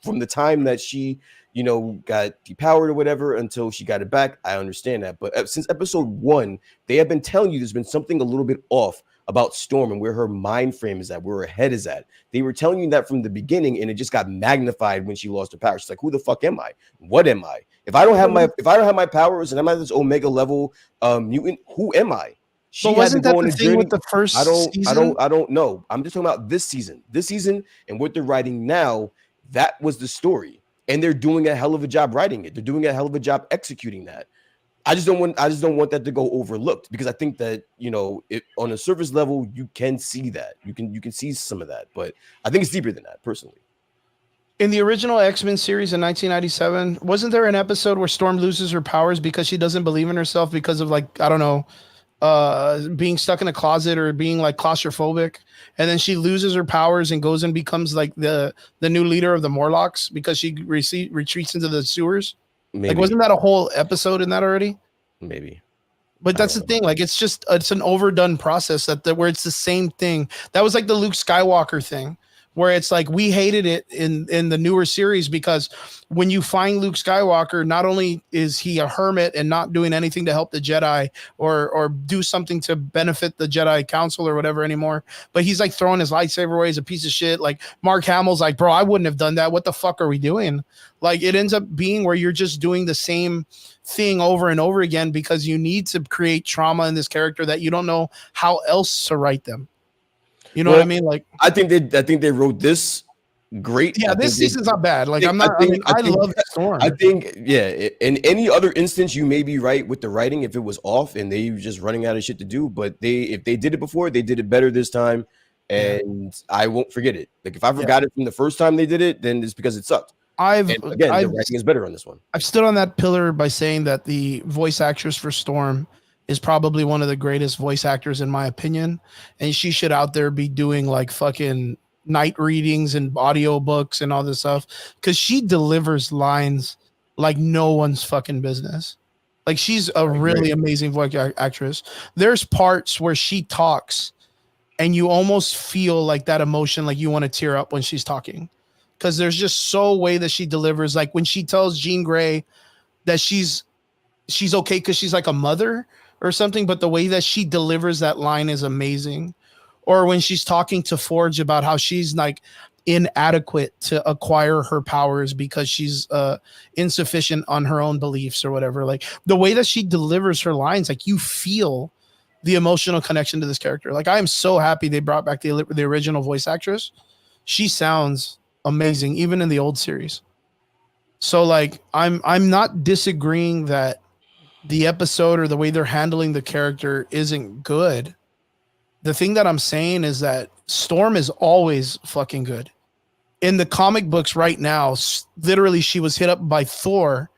Speaker 3: from the time that she, you know, got depowered or whatever until she got it back, I understand that. But since episode 1, they have been telling you there's been something a little bit off about Storm and where her mind frame is at, where her head is at. They were telling you that from the beginning, and it just got magnified when she lost her power. She's like, who the fuck am I? What am I? If I don't have my powers and I'm at this Omega level mutant, who am I?
Speaker 1: She wasn't that the thing with the first season?
Speaker 3: I don't know. I'm just talking about this season. This season and what they're writing now, that was the story. And they're doing a hell of a job writing it. They're doing a hell of a job executing that. I just don't want that to go overlooked, because I think that, you know, on a surface level, you can see that. You can see some of that, but I think it's deeper than that, personally.
Speaker 1: In the original X-Men series in 1997, wasn't there an episode where Storm loses her powers because she doesn't believe in herself because of, like, I don't know, being stuck in a closet or being like claustrophobic, and then she loses her powers and goes and becomes like the new leader of the Morlocks because she retreats into the sewers? Maybe. Like, wasn't that a whole episode in that already?
Speaker 3: Maybe.
Speaker 1: But that's the thing. Like, it's an overdone process where it's the same thing. That was like the Luke Skywalker thing, where it's like, we hated it in the newer series because when you find Luke Skywalker, not only is he a hermit and not doing anything to help the Jedi or do something to benefit the Jedi Council or whatever anymore, but he's like throwing his lightsaber away as a piece of shit. Like, Mark Hamill's like, bro, I wouldn't have done that. What the fuck are we doing? Like, it ends up being where you're just doing the same thing over and over again because you need to create trauma in this character that you don't know how else to write them. You know what I mean? Like, I think
Speaker 3: they wrote this great.
Speaker 1: Yeah, this season's not bad. Like, I love Storm.
Speaker 3: I think, yeah, in any other instance, you may be right with the writing if it was off and they were just running out of shit to do. But if they did it before, they did it better this time, and I won't forget it. Like, if I forgot it from the first time they did it, then it's because it sucked. The writing is better on this one.
Speaker 1: I've stood on that pillar by saying that the voice actress for Storm is probably one of the greatest voice actors in my opinion, and she should out there be doing like fucking night readings and audio books and all this stuff, because she delivers lines like no one's fucking business. Like, she's a really amazing voice actress. There's parts where she talks and you almost feel like that emotion, like you want to tear up when she's talking, because there's just so way that she delivers. Like, when she tells Jean Grey that she's okay because she's like a mother or something, but the way that she delivers that line is amazing. Or when she's talking to Forge about how she's like inadequate to acquire her powers because she's insufficient on her own beliefs or whatever. Like the way that she delivers her lines, like you feel the emotional connection to this character. Like I am so happy they brought back the original voice actress. She sounds amazing, even in the old series. So like I'm not disagreeing that the episode or the way they're handling the character isn't good. The thing that I'm saying is that Storm is always fucking good. In the comic books right now, literally she was hit up by Thor,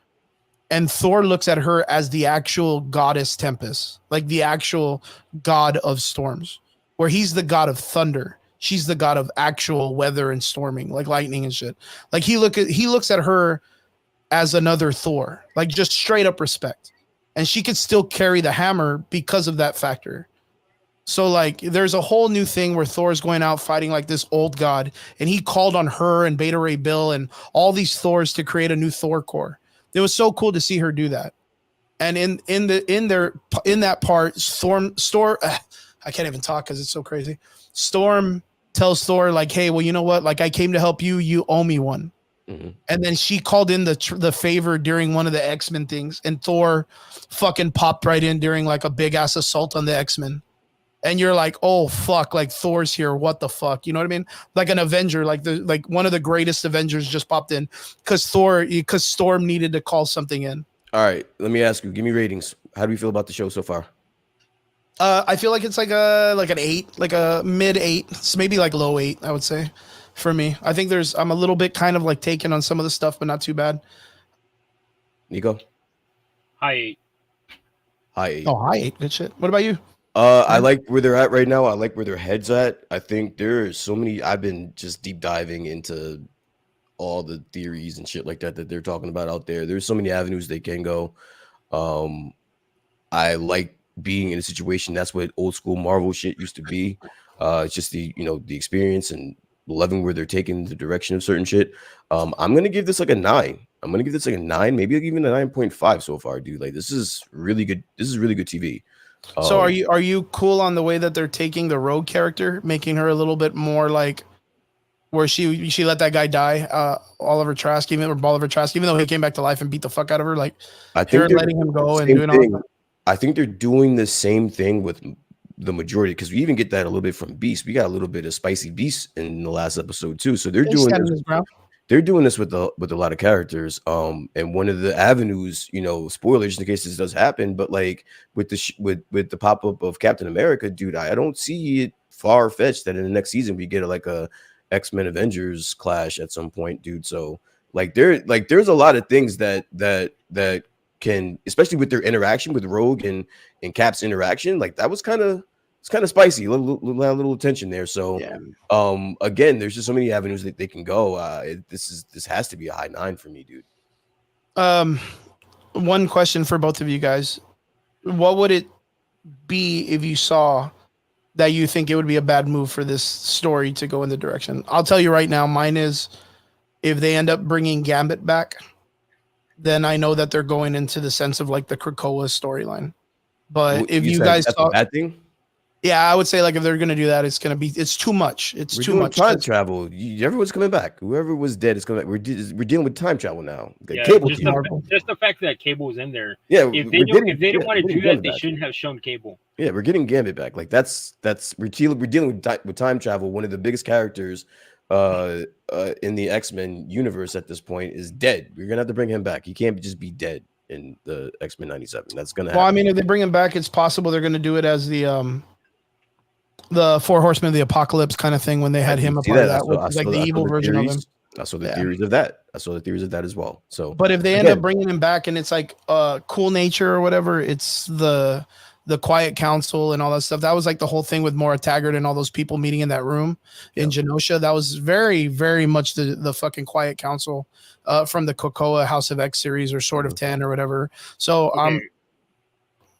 Speaker 1: and Thor looks at her as the actual goddess Tempest, like the actual god of storms, where he's the god of thunder. She's the god of actual weather and storming, like lightning and shit. Like he looks at her as another Thor, like just straight up respect. And she could still carry the hammer because of that factor. So like there's a whole new thing where Thor's going out fighting like this old god, and he called on her and Beta Ray Bill and all these Thors to create a new Thor core. It was so cool to see her do that. And in that part, Storm, I can't even talk because it's so crazy. Storm tells Thor like, "Hey, well, you know what? Like I came to help you. You owe me one." Mm-hmm. And then she called in the favor during one of the X-Men things, and Thor fucking popped right in during like a big ass assault on the X-Men. And you're like, oh fuck, like Thor's here. What the fuck? You know what I mean? Like an Avenger, like one of the greatest Avengers just popped in because Storm needed to call something in.
Speaker 3: All right, let me ask you. Give me ratings. How do you feel about the show so far?
Speaker 1: I feel like it's like an 8, like a mid 8. It's maybe like low 8, I would say, for me. I think I'm a little bit kind of like taken on some of the stuff, but not too bad.
Speaker 3: Nico?
Speaker 2: High 8.
Speaker 3: High 8.
Speaker 1: Oh, high 8. Good shit. What about you?
Speaker 3: I like where they're at right now. I like where their head's at. I think there's so many. I've been just deep diving into all the theories and shit like that they're talking about out there. There's so many avenues they can go. I like being in a situation. That's what old school Marvel shit used to be. It's just the experience and loving where they're taking the direction of certain shit. I'm gonna give this like a 9. I'm gonna give this like a 9, maybe even a 9.5 so far, dude. Like this is really good. This is really good TV.
Speaker 1: So are you cool on the way that they're taking the Rogue character, making her a little bit more like where she let that guy die, Oliver Trask, even though he came back to life and beat the fuck out of her, like I think they're letting him go and doing all that.
Speaker 3: I think they're doing the same thing with the majority because we even get that a little bit from Beast. We got a little bit of Spicy Beast in the last episode too. So they're doing this. They're doing this with a lot of characters. And one of the avenues, spoilers in case this does happen, but like with the pop up of Captain America, dude, I don't see it far fetched that in the next season we get like a X-Men Avengers clash at some point, dude. So there's a lot of things that can, especially with their interaction with Rogue and Cap's interaction, like that was kind of spicy, a little tension there. So yeah. Again, there's just so many avenues that they can go. This has to be a high 9 for me, dude.
Speaker 1: One question for both of you guys: what would it be if you saw that you think it would be a bad move for this story to go in the direction? I'll tell you right now, mine is if they end up bringing Gambit back, then I know that they're going into the sense of like the Krakoa storyline. But if you guys saw
Speaker 3: that thing.
Speaker 1: Yeah, I would say like if they're gonna do that, it's too much. We're too much
Speaker 3: time travel. Everyone's coming back. Whoever was dead is coming back. We're dealing with time travel now.
Speaker 2: Yeah, just the fact that Cable was in there.
Speaker 3: Yeah,
Speaker 2: if they didn't want to do that, they shouldn't have shown Cable.
Speaker 3: Yeah, we're getting Gambit back. Like we're dealing with time travel. One of the biggest characters in the X-Men universe at this point is dead. We're gonna have to bring him back. He can't just be dead in the X-Men 97. That's gonna happen.
Speaker 1: Well, I mean, if they bring him back, it's possible they're gonna do it as the 4 Horsemen of the Apocalypse kind of thing when they had him a part of that, which is like the evil version of him.
Speaker 3: I saw the theories of that. I saw the theories of that as well. So,
Speaker 1: but if they end up bringing him back and it's like cool nature or whatever, it's the Quiet Council and all that stuff. That was like the whole thing with Moira Taggart and all those people meeting in that room in Genosha. That was very, very much the fucking Quiet Council from the Krakoa House of X series or Sword of 10 or whatever. So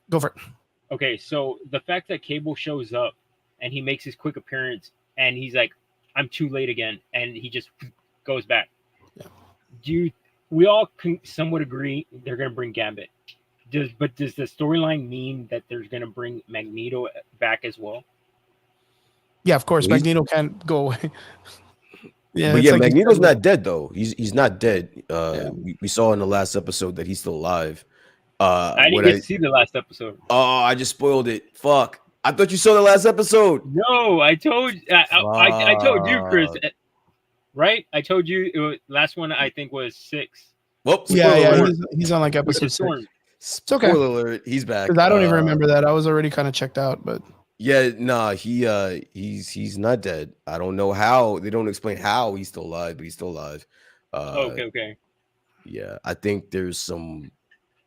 Speaker 1: go for it.
Speaker 2: Okay, so the fact that Cable shows up and he makes his quick appearance and he's like, I'm too late again, and he just goes back. Yeah. We all can somewhat agree they're going to bring Gambit. Does the storyline mean that they're going to bring Magneto back as well?
Speaker 1: Yeah, of course. Magneto can't go away. Yeah,
Speaker 3: but
Speaker 1: it's
Speaker 3: yeah,
Speaker 1: like
Speaker 3: Magneto's not dead though. He's not dead.
Speaker 1: Yeah.
Speaker 3: We saw in the last episode that he's still alive.
Speaker 2: I didn't get to see the last episode.
Speaker 3: Oh, I just spoiled it. Fuck. I thought you saw the last episode.
Speaker 2: No, I told I told you, Chris. Right? I told you it was, last one I think was 6.
Speaker 3: Whoops.
Speaker 1: Yeah. He's on like episode 6. It's okay.
Speaker 3: Spoiler alert. He's back.
Speaker 1: Because I don't even remember that. I was already kind of checked out, but
Speaker 3: yeah, nah, he's not dead. I don't know how. They don't explain how he's still alive, but he's still alive.
Speaker 2: Okay.
Speaker 3: Yeah, I think there's some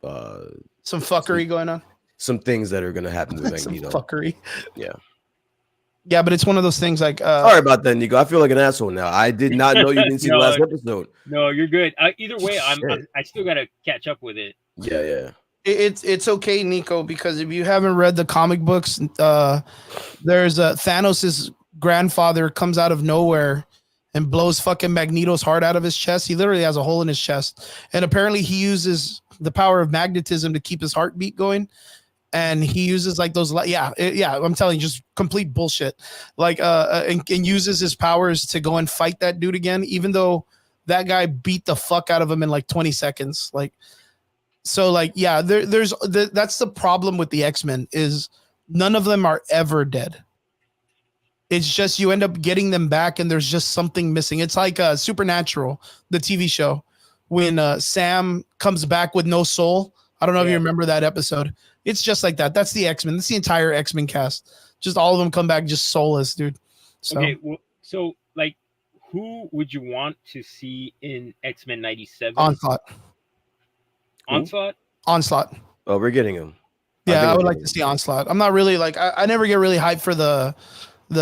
Speaker 1: fuckery going on.
Speaker 3: Some things that are gonna happen with Magneto.
Speaker 1: Some fuckery.
Speaker 3: Yeah,
Speaker 1: but it's one of those things like
Speaker 3: sorry about that, Nico. I feel like an asshole now. I did not know you didn't see the last episode.
Speaker 2: No, you're good. Either way, I still gotta catch up with it.
Speaker 3: Yeah.
Speaker 1: It's okay, Nico, because if you haven't read the comic books, there's Thanos's grandfather comes out of nowhere and blows fucking Magneto's heart out of his chest. He literally has a hole in his chest, and apparently he uses the power of magnetism to keep his heartbeat going. And he uses like those, I'm telling you, just complete bullshit. Like, and uses his powers to go and fight that dude again, even though that guy beat the fuck out of him in like 20 seconds. Like. So like, yeah, that's the problem with the X-Men is none of them are ever dead. It's just you end up getting them back and there's just something missing. It's like Supernatural, the TV show, when Sam comes back with no soul. I don't know if you remember that episode. It's just like that. That's the X-Men. That's the entire X-Men cast. Just all of them come back just soulless, dude. So.
Speaker 2: Okay, well, so like, who would you want to see in X-Men 97? Onslaught.
Speaker 3: Oh, we're getting him.
Speaker 1: Yeah, I would like to see Onslaught. I'm not really like I never get really hyped for the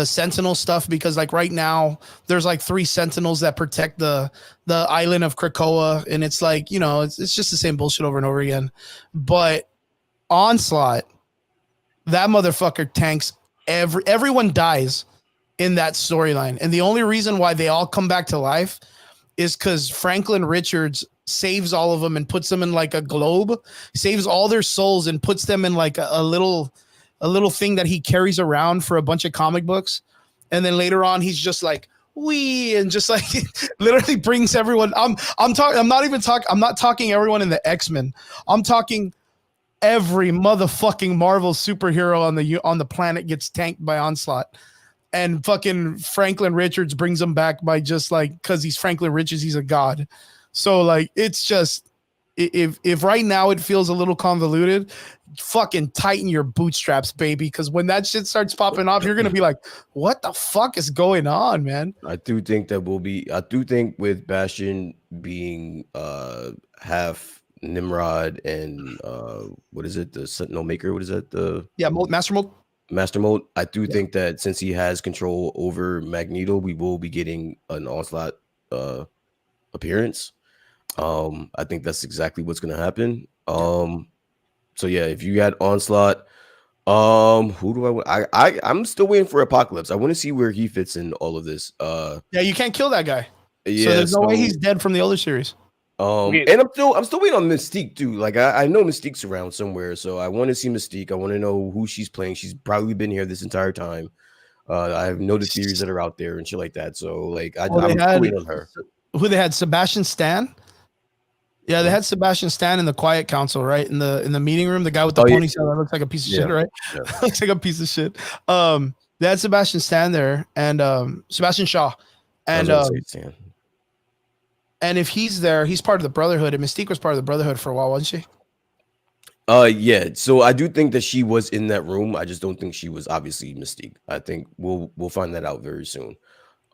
Speaker 1: Sentinel stuff because like right now there's like 3 Sentinels that protect the island of Krakoa, and it's like, you know, it's just the same bullshit over and over again. But Onslaught, that motherfucker tanks everyone dies in that storyline, and the only reason why they all come back to life is because Franklin Richards saves all of them and puts them in like a globe, saves all their souls and puts them in like a little thing that he carries around for a bunch of comic books. And then later on, he's just like, and just like literally brings everyone. I'm not talking everyone in the X-Men. I'm talking every motherfucking Marvel superhero on the planet gets tanked by Onslaught. And fucking Franklin Richards brings him back by just like, because he's Franklin Richards, he's a god. So like, it's just, if right now it feels a little convoluted, fucking tighten your bootstraps, baby. Because when that shit starts popping off, you're gonna be like, what the fuck is going on, man?
Speaker 3: I do think with Bastion being half Nimrod and what is it, the Sentinel Maker? What is that? Master Mold. I do think that since he has control over Magneto, we will be getting an Onslaught appearance. I think that's exactly what's going to happen. So yeah, if you got Onslaught, who do I'm still waiting for Apocalypse. I want to see where he fits in all of this.
Speaker 1: Yeah, you can't kill that guy.
Speaker 3: Yeah,
Speaker 1: so there's no way he's dead from the older series.
Speaker 3: And I'm still waiting on Mystique too. Like I know Mystique's around somewhere, so I want to see Mystique. I want to know who she's playing. She's probably been here this entire time. I have no theories that are out there and shit like that. So like I'm waiting on her.
Speaker 1: Who they had? Sebastian Stan. Yeah, they had Sebastian Stan in the Quiet Council, right? In the meeting room, the guy with the ponytail that looks like a piece of shit, right? Yeah. Looks like a piece of shit. They had Sebastian Stan there and Sebastian Shaw, and and if he's there, he's part of the Brotherhood, and Mystique was part of the Brotherhood for a while, wasn't she?
Speaker 3: Yeah. So I do think that she was in that room. I just don't think she was obviously Mystique. I think we'll find that out very soon.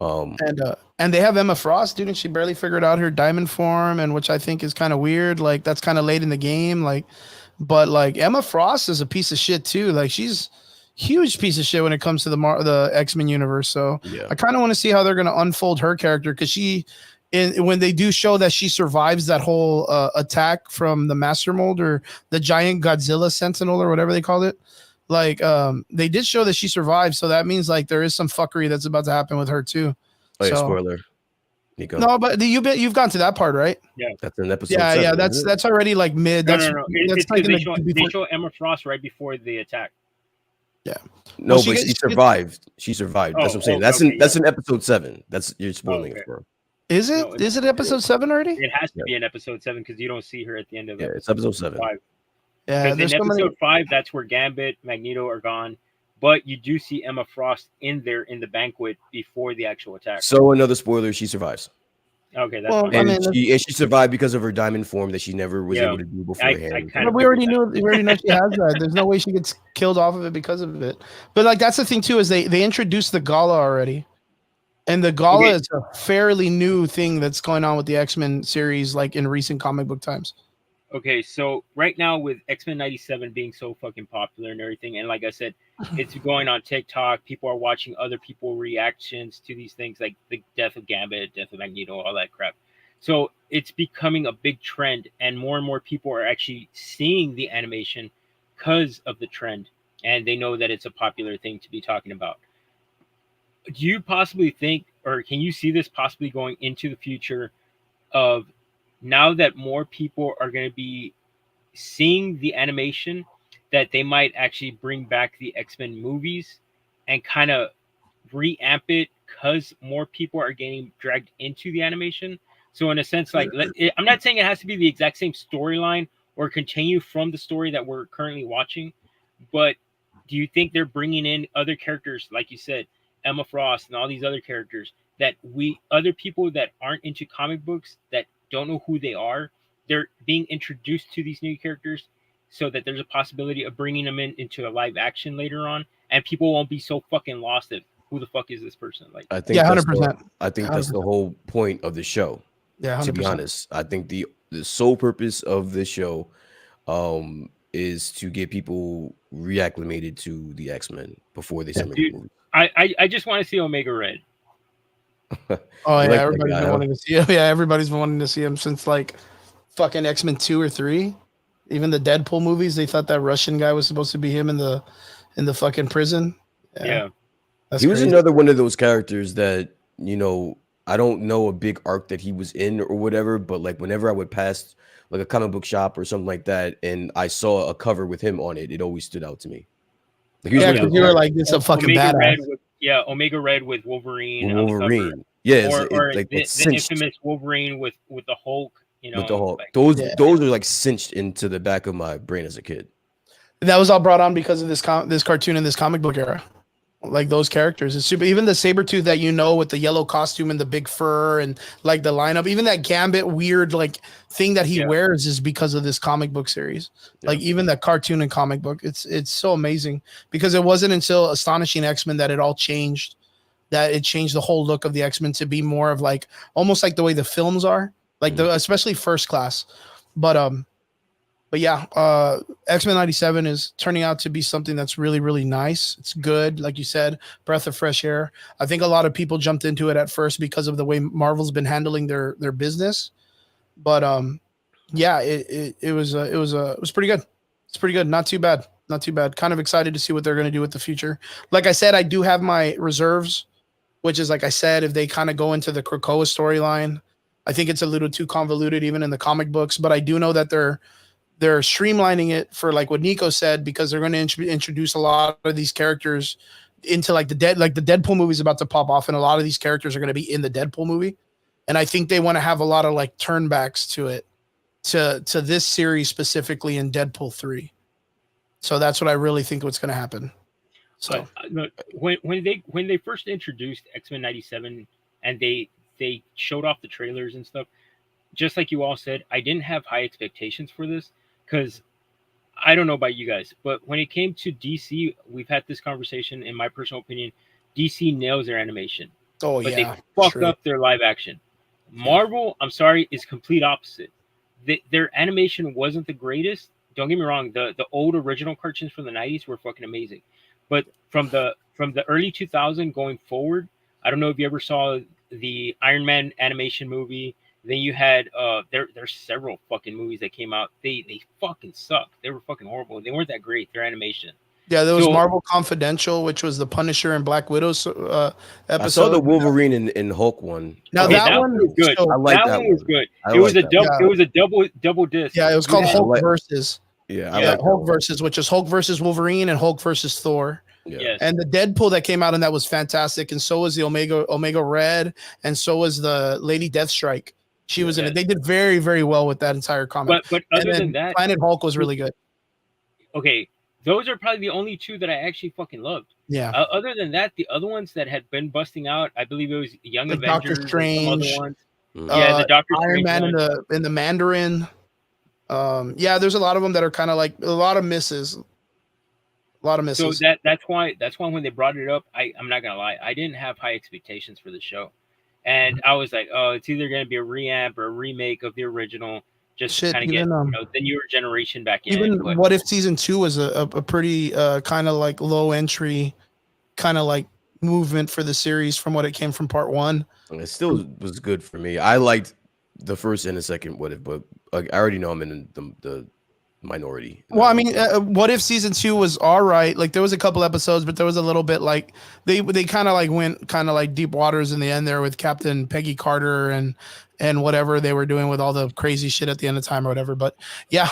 Speaker 1: And they have Emma Frost, dude, and she barely figured out her diamond form, and which I think is kind of weird. Like that's kind of late in the game. Like, but like Emma Frost is a piece of shit too. Like she's huge piece of shit when it comes to the X-Men universe. So I kind of want to see how they're going to unfold her character, because when they do show that she survives that whole attack from the Master Mold or the giant Godzilla Sentinel or whatever they called it, like they did show that she survived, so that means like there is some fuckery that's about to happen with her too.
Speaker 3: Oh yeah, spoiler, Nico.
Speaker 1: No, but you've gone to that part, right?
Speaker 2: Yeah,
Speaker 3: that's an episode.
Speaker 1: Yeah, 7, that's already like mid.
Speaker 2: No. They show Emma Frost right before the attack.
Speaker 1: Yeah.
Speaker 3: No,
Speaker 1: Well,
Speaker 3: but she survived. She survived. That's what I'm saying. That's in episode 7. That's you're spoiling it for her.
Speaker 1: Is it? Is it episode 7 already?
Speaker 2: It has to be in episode 7 because you don't see her at the end of
Speaker 3: it. It's episode 7.
Speaker 2: 5.
Speaker 1: Yeah,
Speaker 2: because in episode 5, that's where Gambit, Magneto are gone, but you do see Emma Frost in there in the banquet before the actual attack.
Speaker 3: So another spoiler: she survives.
Speaker 2: Okay, that's fine.
Speaker 3: And she survived because of her diamond form that she never was able to do beforehand.
Speaker 1: We already know she has that. There's no way she gets killed off of it because of it. But like that's the thing too is they introduced the gala already, and the gala is a fairly new thing that's going on with the X-Men series, like in recent comic book times.
Speaker 2: Okay, so right now with X-Men 97 being so fucking popular and everything, and like I said, it's going on TikTok. People are watching other people reactions to these things, like the death of Gambit, death of Magneto, all that crap. So it's becoming a big trend, and more people are actually seeing the animation because of the trend, and they know that it's a popular thing to be talking about. Do you possibly think, or can you see this possibly going into the future of now that more people are going to be seeing the animation, that they might actually bring back the X-Men movies and kind of reamp it because more people are getting dragged into the animation? So in a sense, like, I'm not saying it has to be the exact same storyline or continue from the story that we're currently watching, but do you think they're bringing in other characters, like you said, Emma Frost and all these other characters, that other people that aren't into comic books, that don't know who they are, they're being introduced to these new characters so that there's a possibility of bringing them into a live action later on, and people won't be so fucking lost of who the fuck is this person? Like,
Speaker 3: I think
Speaker 1: 100%.
Speaker 3: I think that's the whole point of the show.
Speaker 1: Yeah, 100%.
Speaker 3: To be honest, I think the sole purpose of this show is to get people reacclimated to the X-Men before they start making movies.
Speaker 2: I just want to see Omega Red.
Speaker 1: Oh yeah, everybody's been wanting to see him. Yeah, everybody's been wanting to see him since like fucking X-Men 2 or 3. Even the Deadpool movies, they thought that Russian guy was supposed to be him in the fucking prison.
Speaker 2: Yeah.
Speaker 3: He was another one of those characters that, you know, I don't know a big arc that he was in or whatever, but like whenever I would pass like a comic book shop or something like that and I saw a cover with him on it, it always stood out to me.
Speaker 1: Like, because you were like, this is a fucking badass.
Speaker 2: Omega Red with Wolverine.
Speaker 3: Wolverine. Yeah,
Speaker 2: or like the infamous Wolverine with the Hulk. You know,
Speaker 3: with the Hulk.
Speaker 2: like,
Speaker 3: those are like cinched into the back of my brain as a kid.
Speaker 1: That was all brought on because of this cartoon and this comic book era. Like those characters, it's super. Even the Sabretooth that you know with the yellow costume and the big fur and like the lineup, even that Gambit weird like thing that he wears is because of this comic book series. Yeah. Like even that cartoon and comic book, it's so amazing because it wasn't until Astonishing X-Men that it all changed. That it changed the whole look of the X-Men to be more of like almost like the way the films are, like especially First Class. But yeah, X-Men 97 is turning out to be something that's really, really nice. It's good. Like you said, breath of fresh air. I think a lot of people jumped into it at first because of the way Marvel's been handling their business. But yeah, it was pretty good. It's pretty good. Not too bad. Not too bad. Kind of excited to see what they're going to do with the future. Like I said, I do have my reserves, which is like I said, if they kind of go into the Krakoa storyline, I think it's a little too convoluted even in the comic books. But I do know that they're streamlining it for like what Nico said, because they're going to introduce a lot of these characters into like the Deadpool movie is about to pop off, and a lot of these characters are going to be in the Deadpool movie. And I think they want to have a lot of like turnbacks to it, to this series specifically in Deadpool 3. So that's what I really think what's going to happen. So
Speaker 2: when they first introduced X-Men 97 and they showed off the trailers and stuff, just like you all said, I didn't have high expectations for this. Because I don't know about you guys, but when it came to DC, we've had this conversation. In my personal opinion, DC nails their animation.
Speaker 1: Oh,
Speaker 2: but they fuck up their live action. Marvel, I'm sorry, is complete opposite. Their animation wasn't the greatest. Don't get me wrong. The old original cartoons from the 90s were fucking amazing. But from the early 2000s going forward, I don't know if you ever saw the Iron Man animation movie. Then you had there's several fucking movies that came out. They fucking sucked. They were fucking horrible. They weren't that great. Their animation.
Speaker 1: Yeah, there was Marvel Confidential, which was the Punisher and Black Widow's episode.
Speaker 3: I saw the Wolverine and Hulk one.
Speaker 1: Now that one was
Speaker 2: good.
Speaker 3: I like
Speaker 2: that one was good. It was a double disc.
Speaker 1: Yeah, it was called Hulk versus.
Speaker 3: Yeah,
Speaker 1: Hulk versus, which is Hulk versus Wolverine and Hulk versus Thor.
Speaker 3: Yeah.
Speaker 2: Yes.
Speaker 1: And the Deadpool that came out and that was fantastic, and so was the Omega Red, and so was the Lady Deathstrike. She was in it. They did very, very well with that entire comic.
Speaker 2: But
Speaker 1: and
Speaker 2: other
Speaker 1: then
Speaker 2: than that,
Speaker 1: Planet Hulk was really good.
Speaker 2: Okay, those are probably the only two that I actually fucking loved.
Speaker 1: Yeah.
Speaker 2: Other than that, the other ones that had been busting out, I believe it was Young
Speaker 1: Like
Speaker 2: Avengers
Speaker 1: Doctor
Speaker 2: and some other
Speaker 1: Strange.
Speaker 2: ones. Yeah, the Doctor
Speaker 1: Iron
Speaker 2: Strange
Speaker 1: Man
Speaker 2: one.
Speaker 1: in the Mandarin. Yeah, there's a lot of them that are kind of like a lot of misses. A lot of misses.
Speaker 2: So that's why when they brought it up, I'm not gonna lie, I didn't have high expectations for the show, and I was like, oh, it's either gonna be a reamp or a remake of the original, just to kind of get the newer generation back in.
Speaker 1: Even What If Season 2 was a pretty kind of like low entry, kind of like movement for the series from what it came from part 1.
Speaker 3: And it still was good for me. I liked the first and the second What If, but I already know I'm in the minority.
Speaker 1: Well, I mean, What If Season 2 was all right. Like there was a couple episodes, but there was a little bit like they kind of like went kind of like deep waters in the end there with Captain Peggy Carter and whatever they were doing with all the crazy shit at the end of time or whatever. But yeah,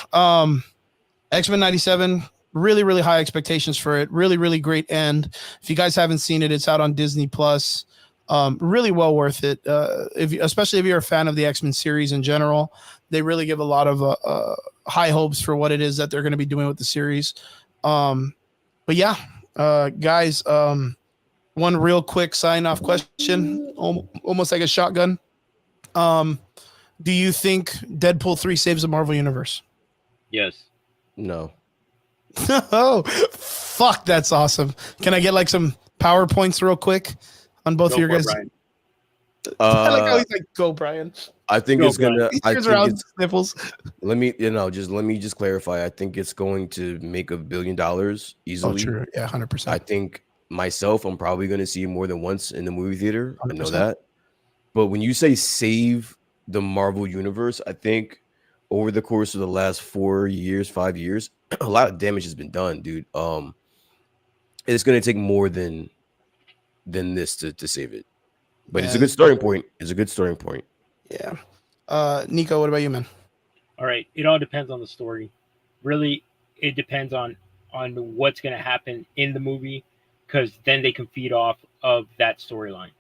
Speaker 1: X-Men 97, really, really high expectations for it. Really, really great end. If you guys haven't seen it, it's out on Disney Plus. Really well worth it. Especially if you're a fan of the X-Men series in general, they really give a lot of high hopes for what it is that they're going to be doing with the series. But yeah, guys, one real quick sign-off question, almost like a shotgun. Do you think Deadpool 3 saves the Marvel Universe?
Speaker 2: Yes.
Speaker 3: No.
Speaker 1: Oh, fuck, that's awesome. Can I get like some PowerPoints real quick on both of your guys? I like how he's like, go, Brian.
Speaker 3: I think it's gonna.
Speaker 1: Sniffles.
Speaker 3: Let me just clarify. I think it's going to make $1 billion easily.
Speaker 1: Oh, true. Yeah, 100%.
Speaker 3: I think myself, I'm probably going to see it more than once in the movie theater. 100%. I know that. But when you say save the Marvel Universe, I think over the course of the last 5 years, a lot of damage has been done, dude. It's going to take more than this to save it. But it's a good starting point.
Speaker 1: Yeah. Nico, what about you, man?
Speaker 2: All right. It all depends on the story. Really, it depends on what's going to happen in the movie, because then they can feed off of that storyline.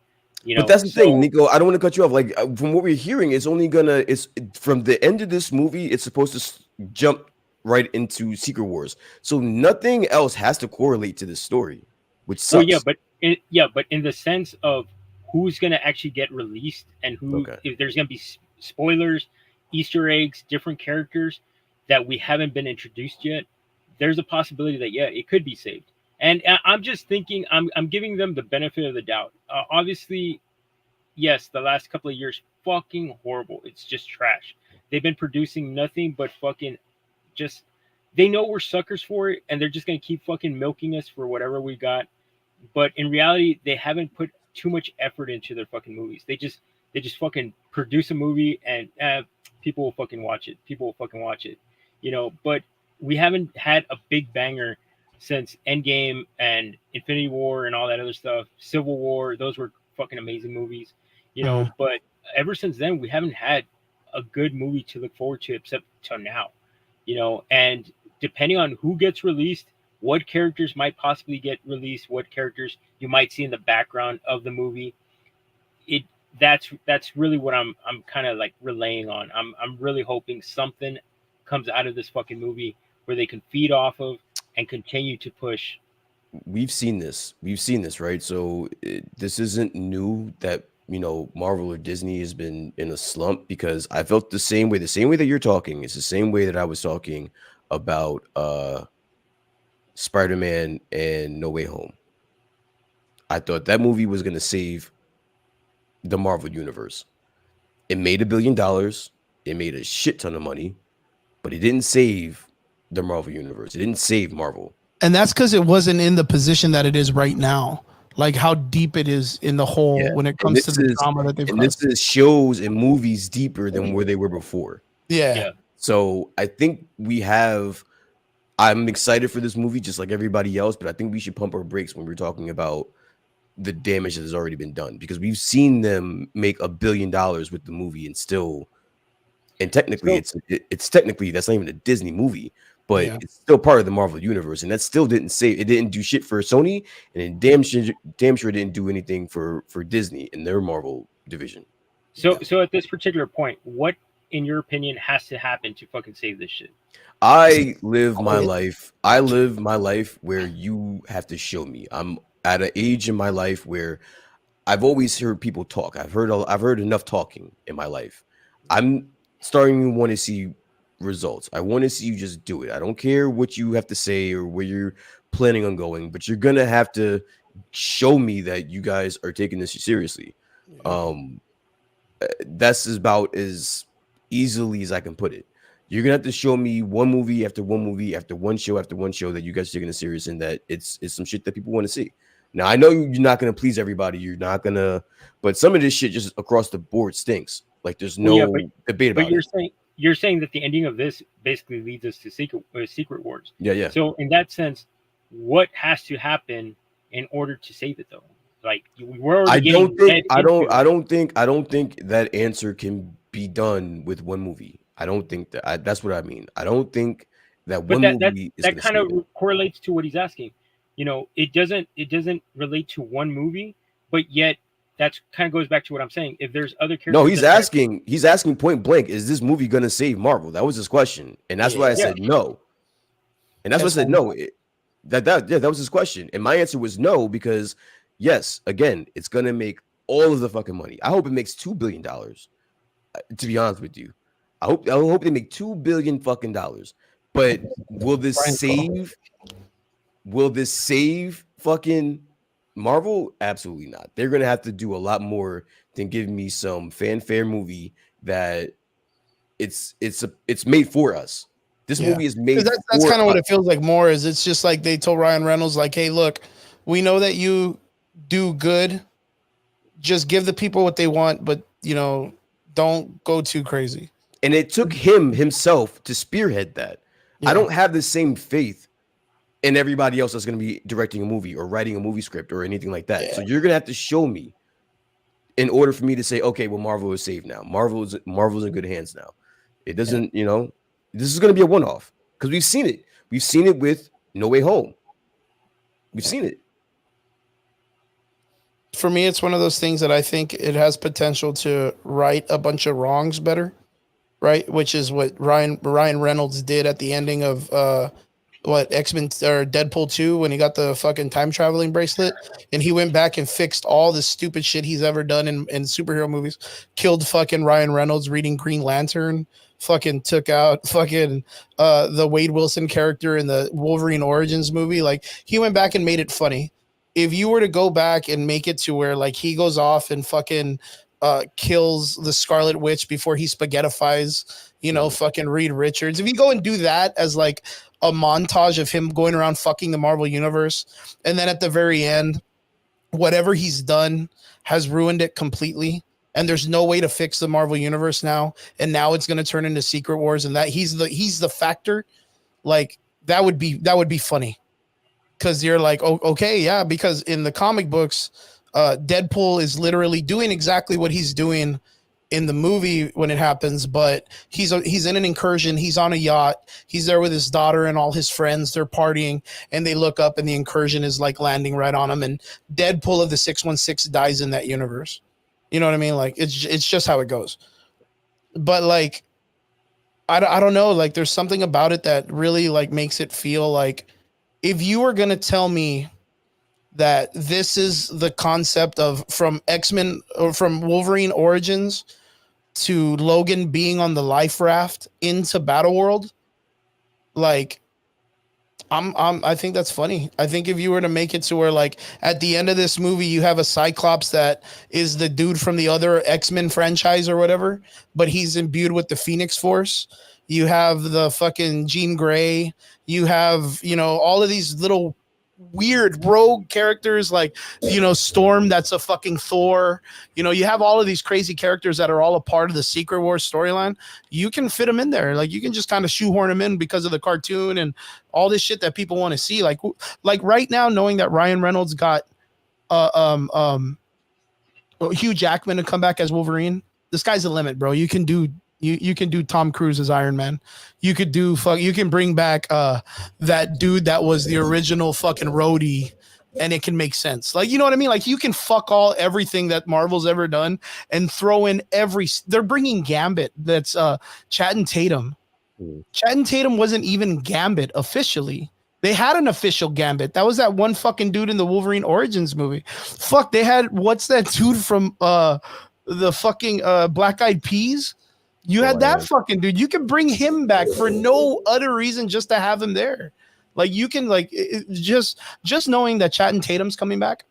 Speaker 3: But that's the thing, Nico. I don't want to cut you off. Like from what we're hearing, it's from the end of this movie, it's supposed to jump right into Secret Wars. So nothing else has to correlate to this story, which sucks.
Speaker 2: Well, but in the sense of who's going to actually get released and if there's going to be spoilers, Easter eggs, different characters that we haven't been introduced yet, there's a possibility that it could be saved. And I'm just thinking, I'm giving them the benefit of the doubt. Obviously, yes, the last couple of years, fucking horrible. It's just trash. They've been producing nothing but fucking just, they know we're suckers for it, and they're just going to keep fucking milking us for whatever we got. But in reality, they haven't put too much effort into their fucking movies. They just fucking produce a movie and people will fucking watch it. But we haven't had a big banger since Endgame and Infinity War and all that other stuff. Civil War, those were fucking amazing movies, but ever since then, we haven't had a good movie to look forward to except till now, and depending on who gets released, what characters might possibly get released, what characters you might see in the background of the movie, that's really what I'm kind of like relaying on. I'm really hoping something comes out of this fucking movie where they can feed off of and continue to push.
Speaker 3: We've seen this, right? So this isn't new that Marvel or Disney has been in a slump, because I felt the same way that you're talking. It's the same way that I was talking about Spider-Man and No Way Home. I thought that movie was going to save the Marvel universe. It made $1 billion. It made a shit ton of money, but it didn't save the Marvel universe. It didn't save Marvel.
Speaker 1: And that's because it wasn't in the position that it is right now. Like how deep it is in the hole when it comes to the drama that they've.
Speaker 3: And this is shows and movies deeper than where they were before.
Speaker 1: Yeah.
Speaker 3: So I think I'm excited for this movie just like everybody else, but I think we should pump our brakes when we're talking about the damage that has already been done, because we've seen them make $1 billion with the movie and technically it's technically, that's not even a Disney movie, but it's still part of the Marvel universe, and that still didn't do shit for Sony, and it damn sure didn't do anything for Disney in their Marvel division.
Speaker 2: So at this particular point, what in your opinion has to happen to fucking save this shit?
Speaker 3: I live my life where you have to show me. I'm at an age in my life where I've always heard people talk. I've heard enough talking in my life. I'm starting to want to see results. I want to see you just do it. I don't care what you have to say or where you're planning on going, but you're gonna have to show me that you guys are taking this seriously. That's about as easily as I can put it. You're gonna have to show me one movie after one movie after one show after one show that you guys are taking it serious and that it's some shit that people want to see. Now I know you're not gonna please everybody. You're not gonna, but some of this shit just across the board stinks. Like there's no debate about it.
Speaker 2: But you're saying that the ending of this basically leads us to Secret Wars.
Speaker 3: Yeah.
Speaker 2: So in that sense, what has to happen in order to save it though? Like we're already
Speaker 3: I don't think that answer can be done with one movie. I don't think that. That's what I mean. I don't think that one movie is
Speaker 2: that kind of correlates to what he's asking. You know, it doesn't relate to one movie, but yet that's kind of goes back to what I'm saying. If there's other characters,
Speaker 3: no, he's asking point blank, is this movie gonna save Marvel? That was his question, and that's why I said no. And that's why I said no. That was his question, and my answer was no because yes, again, it's gonna make all of the fucking money. I hope it makes $2 billion. To be honest with you, I hope they make $2 billion fucking dollars. But will this save? Will this save fucking Marvel? Absolutely not. They're gonna have to do a lot more than give me some fanfare movie that it's made for us. This movie is made.
Speaker 1: That's kind of what it feels like. More is it's just like they told Ryan Reynolds, like, "Hey, look, we know that you do good. Just give the people what they want, but don't go too crazy."
Speaker 3: And it took him himself to spearhead that. I don't have the same faith in everybody else that's going to be directing a movie or writing a movie script or anything like that. So you're going to have to show me in order for me to say, okay, well, Marvel is safe now. Marvel's in good hands now. It doesn't, this is going to be a one-off because we've seen it. We've seen it with No Way Home. We've seen it.
Speaker 1: For me, it's one of those things that I think it has potential to right a bunch of wrongs better, right? Which is what Ryan Reynolds did at the ending of X-Men or Deadpool 2 when he got the fucking time traveling bracelet, and he went back and fixed all the stupid shit he's ever done in superhero movies. Killed fucking Ryan Reynolds reading Green Lantern. Fucking took out fucking the Wade Wilson character in the Wolverine Origins movie. Like he went back and made it funny. If you were to go back and make it to where like he goes off and fucking kills the Scarlet Witch before he spaghettifies, fucking Reed Richards. If you go and do that as like a montage of him going around fucking the Marvel universe, and then at the very end, whatever he's done has ruined it completely, and there's no way to fix the Marvel universe now, and now it's going to turn into Secret Wars, and that he's the factor, like that would be funny. Because you're like, oh, okay, yeah, because in the comic books, Deadpool is literally doing exactly what he's doing in the movie when it happens, but he's in an incursion. He's on a yacht. He's there with his daughter and all his friends. They're partying, and they look up, and the incursion is like landing right on him. And Deadpool of the 616 dies in that universe. You know what I mean? Like it's just how it goes. But like, I don't know. Like, there's something about it that really like makes it feel like. If you were going to tell me that this is the concept of from X-Men or from Wolverine Origins to Logan being on the life raft into Battle World, like I think that's funny. I think if you were to make it to where like at the end of this movie, you have a Cyclops that is the dude from the other X-Men franchise or whatever, but he's imbued with the Phoenix Force. You have the fucking Jean Grey. You have, all of these little weird rogue characters like, Storm, that's a fucking Thor. You have all of these crazy characters that are all a part of the Secret Wars storyline. You can fit them in there. Like you can just kind of shoehorn them in because of the cartoon and all this shit that people want to see. Like right now, knowing that Ryan Reynolds got Hugh Jackman to come back as Wolverine, the sky's the limit, bro. You can do You can do Tom Cruise as Iron Man. You could do you can bring back that dude that was the original fucking roadie, and it can make sense. Like, you know what I mean? Like, you can fuck everything that Marvel's ever done and throw in they're bringing Gambit. That's Channing Tatum. Channing Tatum wasn't even Gambit officially. They had an official Gambit. That was that one fucking dude in the Wolverine Origins movie. Fuck, they had what's that dude from the fucking Black Eyed Peas? You had that fucking dude. You can bring him back for no other reason, just to have him there. Like, you can just knowing that Channing Tatum's coming back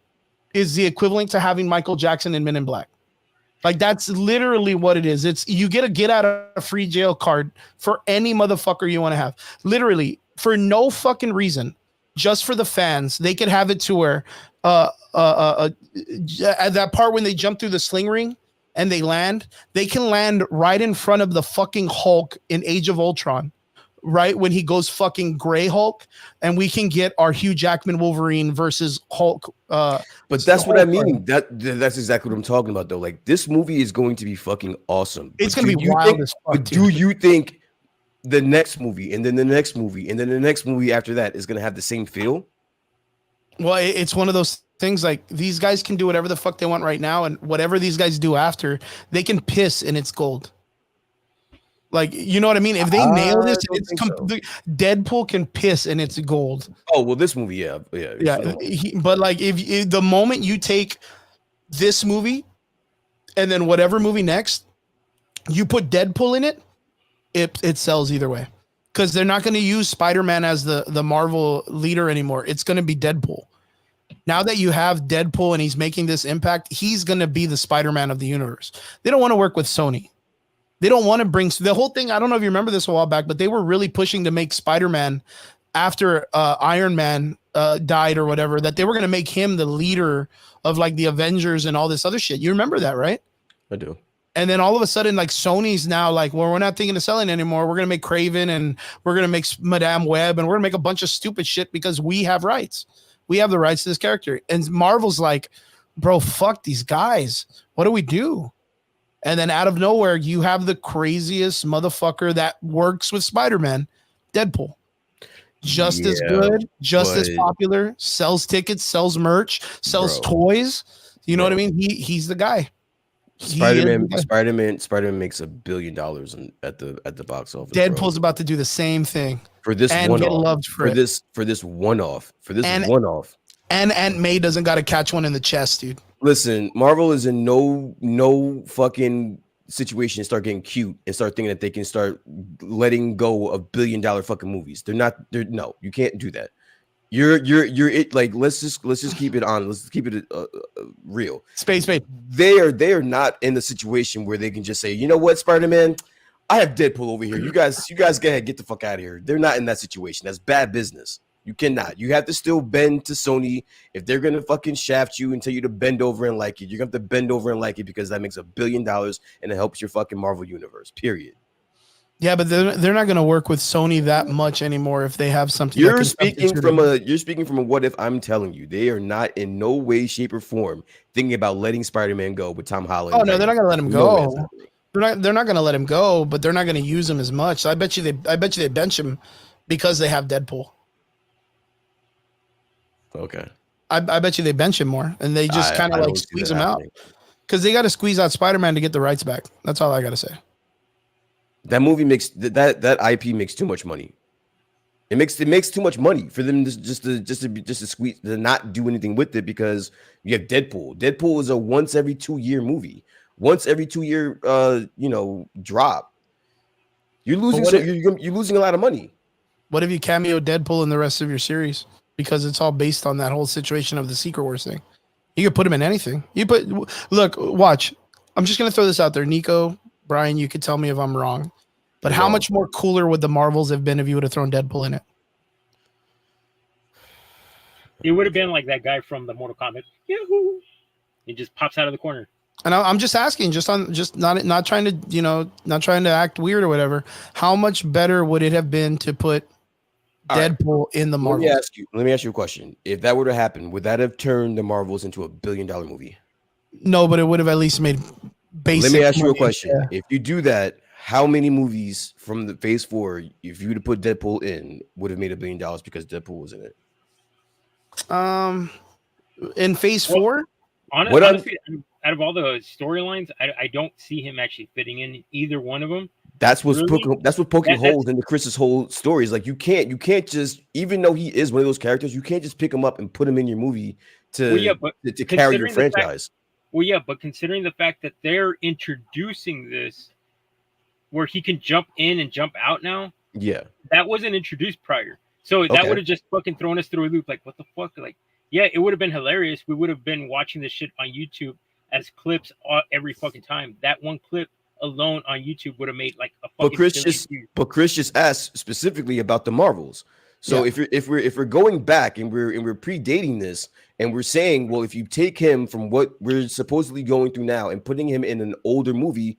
Speaker 1: is the equivalent to having Michael Jackson in Men in Black. Like, that's literally what it is. It's you get a get out of free jail card for any motherfucker you want to have. Literally, for no fucking reason, just for the fans. They could have it to where at that part when they jump through the sling ring and they can land right in front of the fucking Hulk in Age of Ultron, right when he goes fucking gray Hulk, and we can get our Hugh Jackman Wolverine versus Hulk.
Speaker 3: But that's what I mean. That's exactly what I'm talking about, though. Like, this movie is going to be fucking awesome.
Speaker 1: It's going to be wild as fuck.
Speaker 3: But do you think the next movie, and then the next movie, and then the next movie after that is going to have the same feel?
Speaker 1: Well, it's one of those things. Like, these guys can do whatever the fuck they want right now, and whatever these guys do after, they can piss and it's gold. Like, you know what I mean? If they nail this, it's Deadpool can piss and it's gold.
Speaker 3: Oh, well, this movie, yeah.
Speaker 1: But like, if the moment you take this movie and then whatever movie next, you put Deadpool in it, it sells either way. Because they're not going to use Spider-Man as the Marvel leader anymore. It's going to be Deadpool. Now that you have Deadpool and he's making this impact, he's going to be the Spider-Man of the universe. They don't want to work with Sony. They don't want to bring the whole thing. I don't know if you remember this a while back, but they were really pushing to make Spider-Man after Iron Man died or whatever, that they were going to make him the leader of like the Avengers and all this other shit. You remember that, right?
Speaker 3: I do.
Speaker 1: And then all of a sudden, like, Sony's now like, well, we're not thinking of selling anymore. We're going to make Craven and we're going to make Madame Web and we're going to make a bunch of stupid shit because we have rights. We have the rights to this character. And Marvel's like, bro, fuck these guys. What do we do? And then out of nowhere, you have the craziest motherfucker that works with Spider-Man, Deadpool. Just as good, just as popular, sells tickets, sells merch, sells toys. You know what I mean? He's the guy.
Speaker 3: Spider-Man makes $1 billion at the box office.
Speaker 1: Deadpool's about to do the same thing
Speaker 3: for this one-off. For this one-off.
Speaker 1: And Aunt May doesn't got to catch one in the chest, dude.
Speaker 3: Listen, Marvel is in no fucking situation to start getting cute and start thinking that they can start letting go of $1 billion fucking movies. No, you can't do that. You're it. Like, let's just keep it on. Let's keep it real.
Speaker 1: Space.
Speaker 3: They are not in the situation where they can just say, you know what, Spider-Man, I have Deadpool over here. You guys go ahead, get the fuck out of here. They're not in that situation. That's bad business. You cannot. You have to still bend to Sony. If they're gonna fucking shaft you and tell you to bend over and like it, you're gonna have to bend over and like it because that makes $1 billion and it helps your fucking Marvel universe. Period.
Speaker 1: Yeah, but they're not gonna work with Sony that much anymore if they have something.
Speaker 3: You're speaking from a what if. I'm telling you, they are not in no way, shape, or form thinking about letting Spider-Man go with Tom Holland.
Speaker 1: Oh no, they're not gonna let him go. They're not gonna let him go, but they're not gonna use him as much. I bet you they bench him because they have Deadpool.
Speaker 3: Okay.
Speaker 1: I bet you they bench him more, and they just kind of like squeeze him out because they got to squeeze out Spider-Man to get the rights back. That's all I got to say.
Speaker 3: That movie makes that IP makes too much money. It makes too much money for them to squeeze to not do anything with it because you have Deadpool. Deadpool is a once every 2 year movie, once every 2 year drop. You're losing a lot of money. What
Speaker 1: if you cameo Deadpool in the rest of your series? Because it's all based on that whole situation of the Secret Wars thing. You could put him in anything. Watch. I'm just going to throw this out there. Nico, Brian, you could tell me if I'm wrong. But how much more cooler would the Marvels have been if you would have thrown Deadpool in it?
Speaker 2: It would have been like that guy from the Mortal Kombat. Yahoo! He just pops out of the corner.
Speaker 1: And I'm just asking, not trying to act weird or whatever. How much better would it have been to put Deadpool in the Marvels?
Speaker 3: Let me ask you a question. If that were to happen, would that have turned the Marvels into $1 billion movie?
Speaker 1: No, but it would have at least made basic.
Speaker 3: Let me ask you a question. If you do that, how many movies from the Phase 4, if you would have put Deadpool in, would have made $1 billion because Deadpool was in it?
Speaker 1: In Phase 4?
Speaker 2: Honestly, out of all the storylines, I don't see him actually fitting in either one of them.
Speaker 3: That's what's poking holes into Chris's whole story. Is like you can't just, even though he is one of those characters, you can't just pick him up and put him in your movie to carry your franchise.
Speaker 2: But considering the fact that they're introducing this where he can jump in and jump out now, that wasn't introduced prior. So that would have just fucking thrown us through a loop. Like, what the fuck? Like, yeah, it would have been hilarious. We would have been watching this shit on YouTube as clips every fucking time. That one clip alone on YouTube would have made like a fucking.
Speaker 3: But Chris just asked specifically about the Marvels. So if we're going back and we're predating this and we're saying, well, if you take him from what we're supposedly going through now and putting him in an older movie,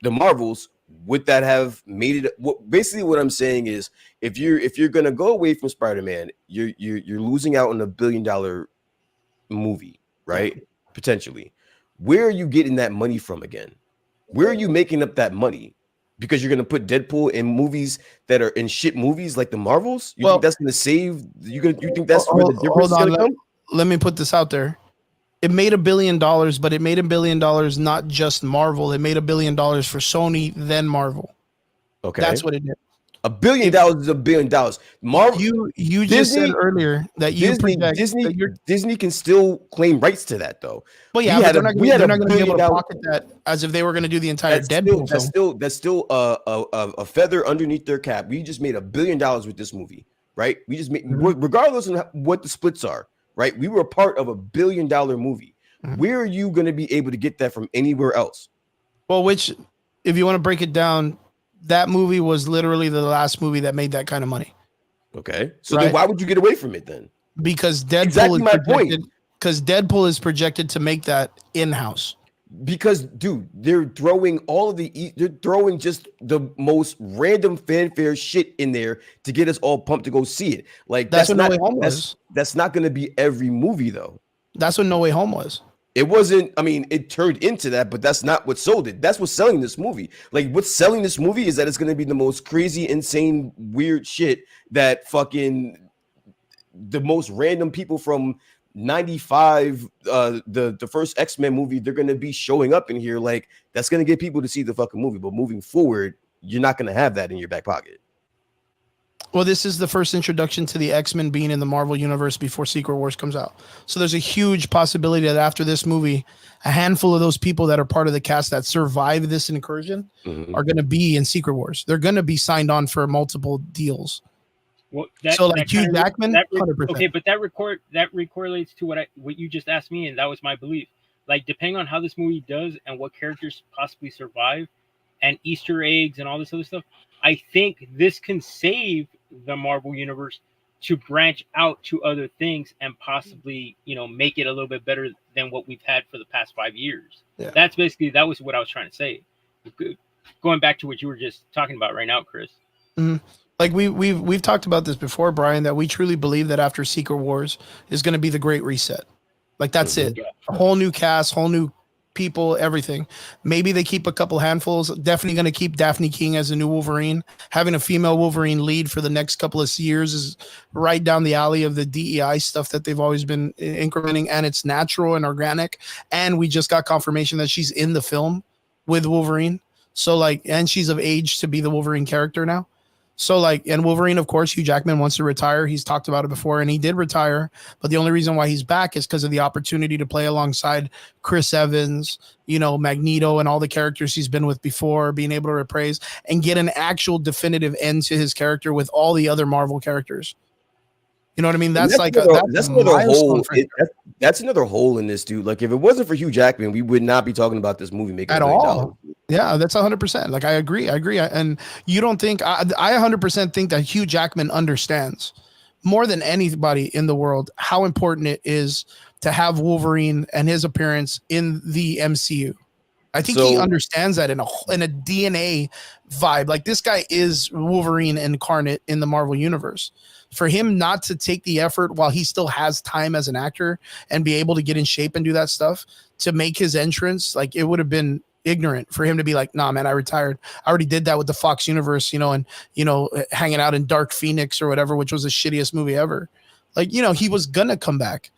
Speaker 3: the Marvels, would that have made it? Basically, what I'm saying is, if you're gonna go away from Spider-Man, you're losing out on $1 billion movie, right? Potentially. Where are you getting that money from again? Where are you making up that money? Because you're gonna put Deadpool in movies that are in shit movies like the Marvels? You think that's gonna save? You think that's where the difference is gonna come?
Speaker 1: Let me put this out there. It made $1 billion, but it made $1 billion not just Marvel. It made $1 billion for Sony, then Marvel.
Speaker 3: Okay,
Speaker 1: that's what it did.
Speaker 3: $1 billion is $1 billion. Marvel.
Speaker 1: You just said earlier that
Speaker 3: Disney can still claim rights to that though.
Speaker 1: Well, yeah, but they're not going to be able to pocket that as if they were going to do the entire Deadpool.
Speaker 3: That's still a feather underneath their cap. We just made $1 billion with this movie, right? We just made, regardless of what the splits are. Right, we were a part of $1 billion movie. Where are you going to be able to get that from anywhere else?
Speaker 1: Well, which, if you want to break it down, that movie was literally the last movie that made that kind of money.
Speaker 3: Okay, so then why would you get away from it then?
Speaker 1: Because Deadpool is projected to make that in-house.
Speaker 3: Because, dude, they're throwing just the most random fanfare shit in there to get us all pumped to go see it. Like that's what No Way Home was. That's not going to be every movie though.
Speaker 1: That's what No Way Home was.
Speaker 3: It wasn't. I mean, it turned into that, but that's not what sold it. That's what's selling this movie. Like, what's selling this movie is that it's going to be the most crazy, insane, weird shit that fucking the most random people from 95, the first X-Men movie, they're gonna be showing up in here. Like, that's gonna get people to see the fucking movie. But moving forward, you're not gonna have that in your back pocket.
Speaker 1: Well, this is the first introduction to the X-Men being in the Marvel universe before Secret Wars comes out. So there's a huge possibility that after this movie, a handful of those people that are part of the cast that survive this incursion are going to be in Secret Wars. They're going to be signed on for multiple deals.
Speaker 2: Well,
Speaker 1: Hugh Jackman, 100%.
Speaker 2: Okay, but that correlates to what you just asked me, and that was my belief. Like, depending on how this movie does and what characters possibly survive, and Easter eggs and all this other stuff, I think this can save the Marvel universe to branch out to other things and possibly, make it a little bit better than what we've had for the past 5 years. Yeah. That was what I was trying to say. Going back to what you were just talking about right now, Chris.
Speaker 1: Mm-hmm. Like we've talked about this before, Brian, that we truly believe that after Secret Wars is going to be the Great Reset. Like that's it. Yeah. A whole new cast, whole new people, everything. Maybe they keep a couple handfuls. Definitely going to keep Daphne King as a new Wolverine. Having a female Wolverine lead for the next couple of years is right down the alley of the DEI stuff that they've always been incrementing, and it's natural and organic. And we just got confirmation that she's in the film with Wolverine. So and she's of age to be the Wolverine character now. So and Wolverine, of course, Hugh Jackman wants to retire. He's talked about it before, and he did retire. But the only reason why he's back is because of the opportunity to play alongside Chris Evans, Magneto, and all the characters he's been with before, being able to reprise and get an actual definitive end to his character with all the other Marvel characters. You know what I mean? That's
Speaker 3: another hole. That's another hole in this, dude. Like, if it wasn't for Hugh Jackman, we would not be talking about this movie making
Speaker 1: at all. Yeah, that's 100%. Like, I agree. And you don't think I 100% think that Hugh Jackman understands more than anybody in the world how important it is to have Wolverine and his appearance in the MCU. I think he understands that in a DNA vibe. Like, this guy is Wolverine incarnate in the Marvel universe. For him not to take the effort while he still has time as an actor and be able to get in shape and do that stuff to make his entrance, like, it would have been ignorant for him to be like, nah, man, I retired. I already did that with the Fox universe, and, hanging out in Dark Phoenix or whatever, which was the shittiest movie ever. Like, he was going to come back.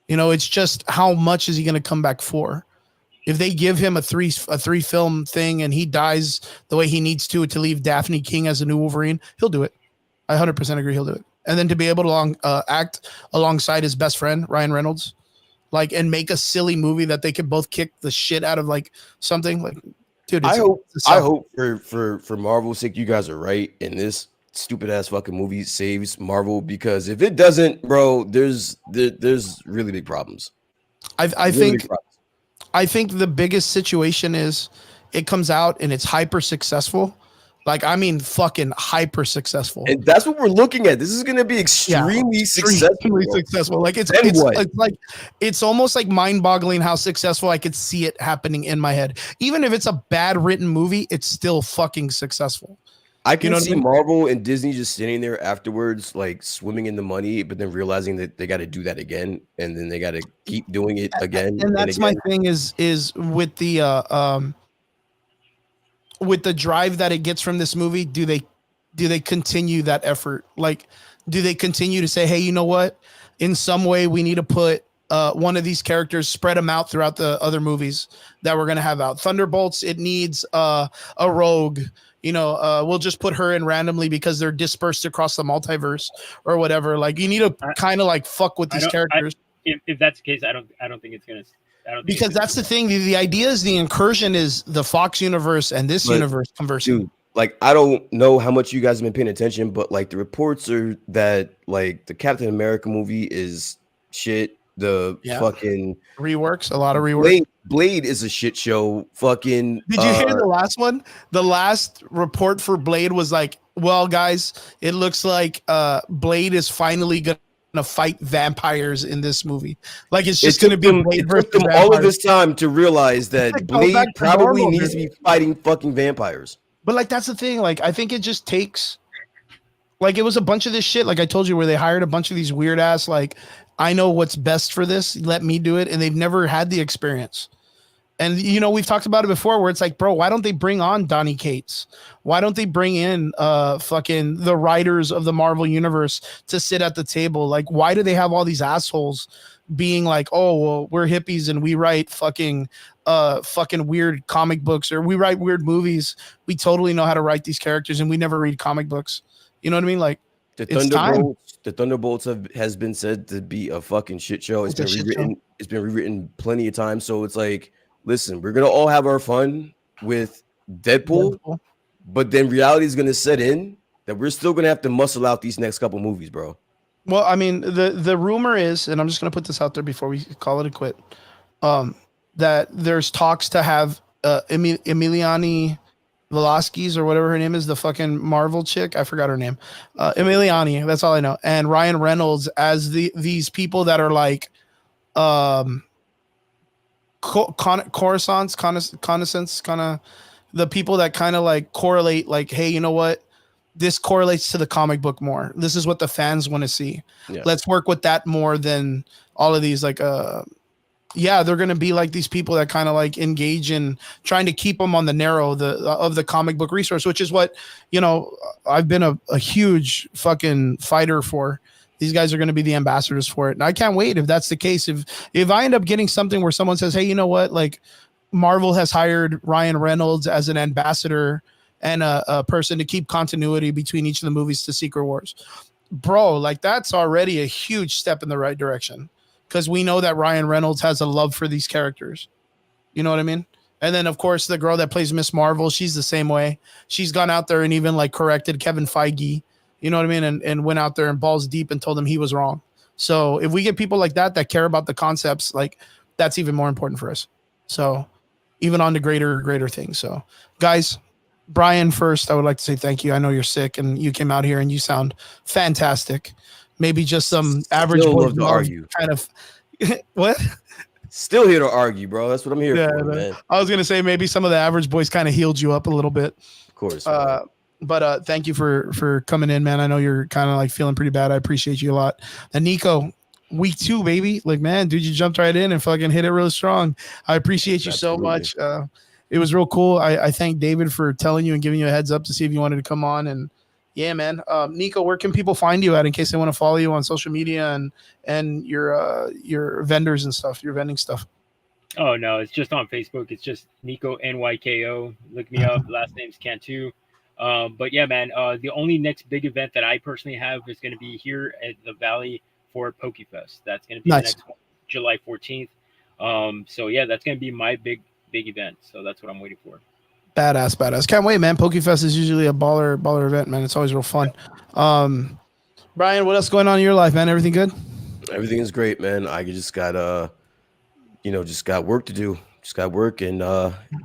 Speaker 1: It's just how much is he going to come back for? If they give him a three film thing and he dies the way he needs to leave Daphne King as a new Wolverine, he'll do it. I 100% agree he'll do it. And then to be able to act alongside his best friend, Ryan Reynolds, like, and make a silly movie that they could both kick the shit out of, like, something like, dude.
Speaker 3: I hope for Marvel's sake, you guys are right, and this stupid ass fucking movie saves Marvel, because if it doesn't, bro, there's really big problems.
Speaker 1: I think the biggest situation is it comes out and it's hyper successful. Like, I mean, fucking hyper successful.
Speaker 3: And that's what we're looking at. This is going to be extremely successful.
Speaker 1: Like, it's like, it's almost like mind boggling how successful I could see it happening in my head. Even if it's a bad written movie, it's still fucking successful.
Speaker 3: I can see Marvel and Disney just sitting there afterwards, like swimming in the money, but then realizing that they got to do that again, and then they got to keep doing it again.
Speaker 1: And that's my thing is with the drive that it gets from this movie. Do they continue that effort? Like, do they continue to say, hey, you know what? In some way, we need to put one of these characters, spread them out throughout the other movies that we're gonna have out. Thunderbolts, it needs a Rogue. We'll just put her in randomly because they're dispersed across the multiverse or whatever. Like, you need to kind of like fuck with these characters.
Speaker 2: If that's the case, I don't think it's gonna.
Speaker 1: Because that's the thing. The idea is the incursion is the Fox universe and this universe conversing.
Speaker 3: Dude, like, I don't know how much you guys have been paying attention, but like the reports are that like the Captain America movie is shit. The fucking
Speaker 1: reworks, a lot of reworks.
Speaker 3: Blade is a shit show. Fucking.
Speaker 1: Did you hear the last one? The last report for Blade was like, well, guys, it looks like Blade is finally gonna fight vampires in this movie. Like, it's just going to be Blade versus
Speaker 3: them all of this time to realize that Blade probably needs to be fighting fucking vampires.
Speaker 1: But like, that's the thing. Like, I think it just takes, like, it was a bunch of this shit, like I told you, where they hired a bunch of these weird ass, like, I know what's best for this, let me do it, and they've never had the experience. And we've talked about it before, where it's like, bro, why don't they bring on Donny Cates? Why don't they bring in fucking the writers of the Marvel universe to sit at the table? Like, why do they have all these assholes being like, oh, well, we're hippies and we write fucking weird comic books, or we write weird movies. We totally know how to write these characters and we never read comic books. You know what I mean? Like,
Speaker 3: the Thunderbolts has been said to be a fucking shit show. It's been rewritten. It's been rewritten plenty of times. So it's like, listen, we're gonna all have our fun with Deadpool, but then reality is gonna set in that we're still gonna have to muscle out these next couple movies, bro.
Speaker 1: Well, I mean, the rumor is, and I'm just gonna put this out there before we call it a quit, that there's talks to have Emiliani Velasquez or whatever her name is, the fucking Marvel chick. I forgot her name. Emiliani, that's all I know. And Ryan Reynolds as these people that are like connaissance, kind of the people that kind of like correlate, like, hey, you know what? This correlates to the comic book more. This is what the fans want to see. Yeah. Let's work with that more than all of these, like, they're going to be like these people that kind of like engage in trying to keep them on the narrow of the comic book resource, which is what, I've been a huge fucking fighter for. These guys are going to be the ambassadors for it. And I can't wait if that's the case. If I end up getting something where someone says, hey, you know what? Like, Marvel has hired Ryan Reynolds as an ambassador and a person to keep continuity between each of the movies to Secret Wars. Bro, like, that's already a huge step in the right direction. Because we know that Ryan Reynolds has a love for these characters. You know what I mean? And then, of course, the girl that plays Miss Marvel, she's the same way. She's gone out there and even like corrected Kevin Feige, you know what I mean? And went out there and balls deep and told him he was wrong. So if we get people like that care about the concepts, like, that's even more important for us. So even on the greater things. So, guys, Brian, first, I would like to say thank you. I know you're sick and you came out here and you sound fantastic. Maybe just some average boy
Speaker 3: to argue.
Speaker 1: Kind of what?
Speaker 3: Still here to argue, bro. That's what I'm here for, man.
Speaker 1: I was gonna say maybe some of the average boys kind of healed you up a little bit.
Speaker 3: Of course.
Speaker 1: But thank you for coming in, man. I know you're kind of like feeling pretty bad. I appreciate you a lot. And Nico, week 2, baby. Like, man, dude, you jumped right in and fucking hit it really strong. I appreciate you so much. it was real cool. I thank David for telling you and giving you a heads up to see if you wanted to come on. And yeah, man. Nico, where can people find you at in case they want to follow you on social media and your vendors and stuff, your vending stuff?
Speaker 2: Oh no, it's just on Facebook. It's just Nico NYKO. Look me up. Last name's Cantu. But yeah, man. The only next big event that I personally have is going to be here at the Valley for PokeFest. That's going to be the next one, July 14th. So yeah, that's going to be my big event. So that's what I'm waiting for.
Speaker 1: Badass. Can't wait, man. PokeFest is usually a baller event, man. It's always real fun. Brian, what else going on in your life, man? Everything good?
Speaker 3: Everything is great, man. I just got just got work to do. Just got work and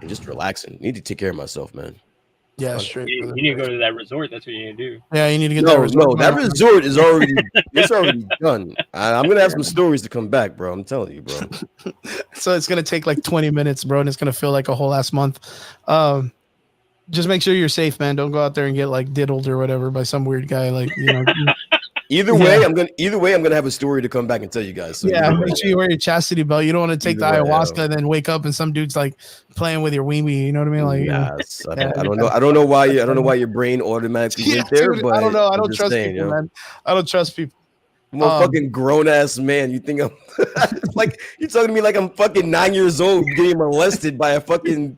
Speaker 3: just relaxing. Need to take care of myself, man.
Speaker 1: Yeah, straight.
Speaker 2: You need to go to that resort. That's what you need to do.
Speaker 1: Yeah, you need to get that resort.
Speaker 3: No, that resort is already done. I'm gonna have some stories to come back, bro. I'm telling you, bro.
Speaker 1: So it's gonna take like 20 minutes, bro, and it's gonna feel like a whole last month. Just make sure you're safe, man. Don't go out there and get like diddled or whatever by some weird guy, like
Speaker 3: Either way, I'm gonna have a story to come back and tell you guys. So
Speaker 1: yeah, make sure you wear your chastity belt. You don't want to take the ayahuasca and then wake up and some dude's like playing with your wee. You know what I mean? Like,
Speaker 3: I don't know why your brain automatically went there,
Speaker 1: dude,
Speaker 3: but
Speaker 1: I don't know. I don't trust people, man. I don't trust people.
Speaker 3: I'm a fucking grown ass man. You think I'm like you're talking to me like I'm fucking 9 years old getting molested by a fucking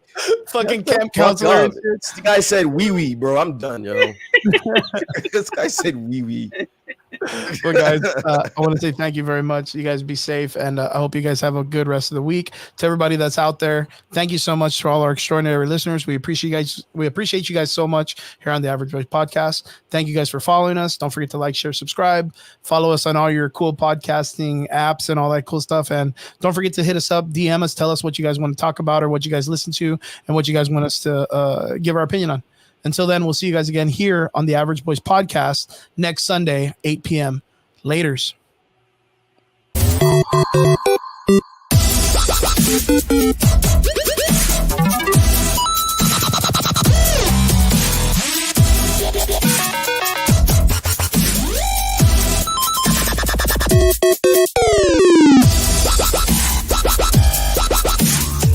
Speaker 1: camp counselor?
Speaker 3: This guy said wee, bro. I'm done, yo. This guy said wee.
Speaker 1: Well, guys, I want to say thank you very much. You guys be safe, and I hope you guys have a good rest of the week. To everybody that's out there, thank you so much to all our extraordinary listeners. We appreciate you guys. We appreciate you guys so much here on the Average Boys Podcast. Thank you guys for following us. Don't forget to like, share, subscribe. Follow us on all your cool podcasting apps and all that cool stuff. And don't forget to hit us up, DM us, tell us what you guys want to talk about or what you guys listen to and what you guys want us to give our opinion on. Until then, we'll see you guys again here on the Average Boys Podcast next Sunday, 8 p.m. Laters.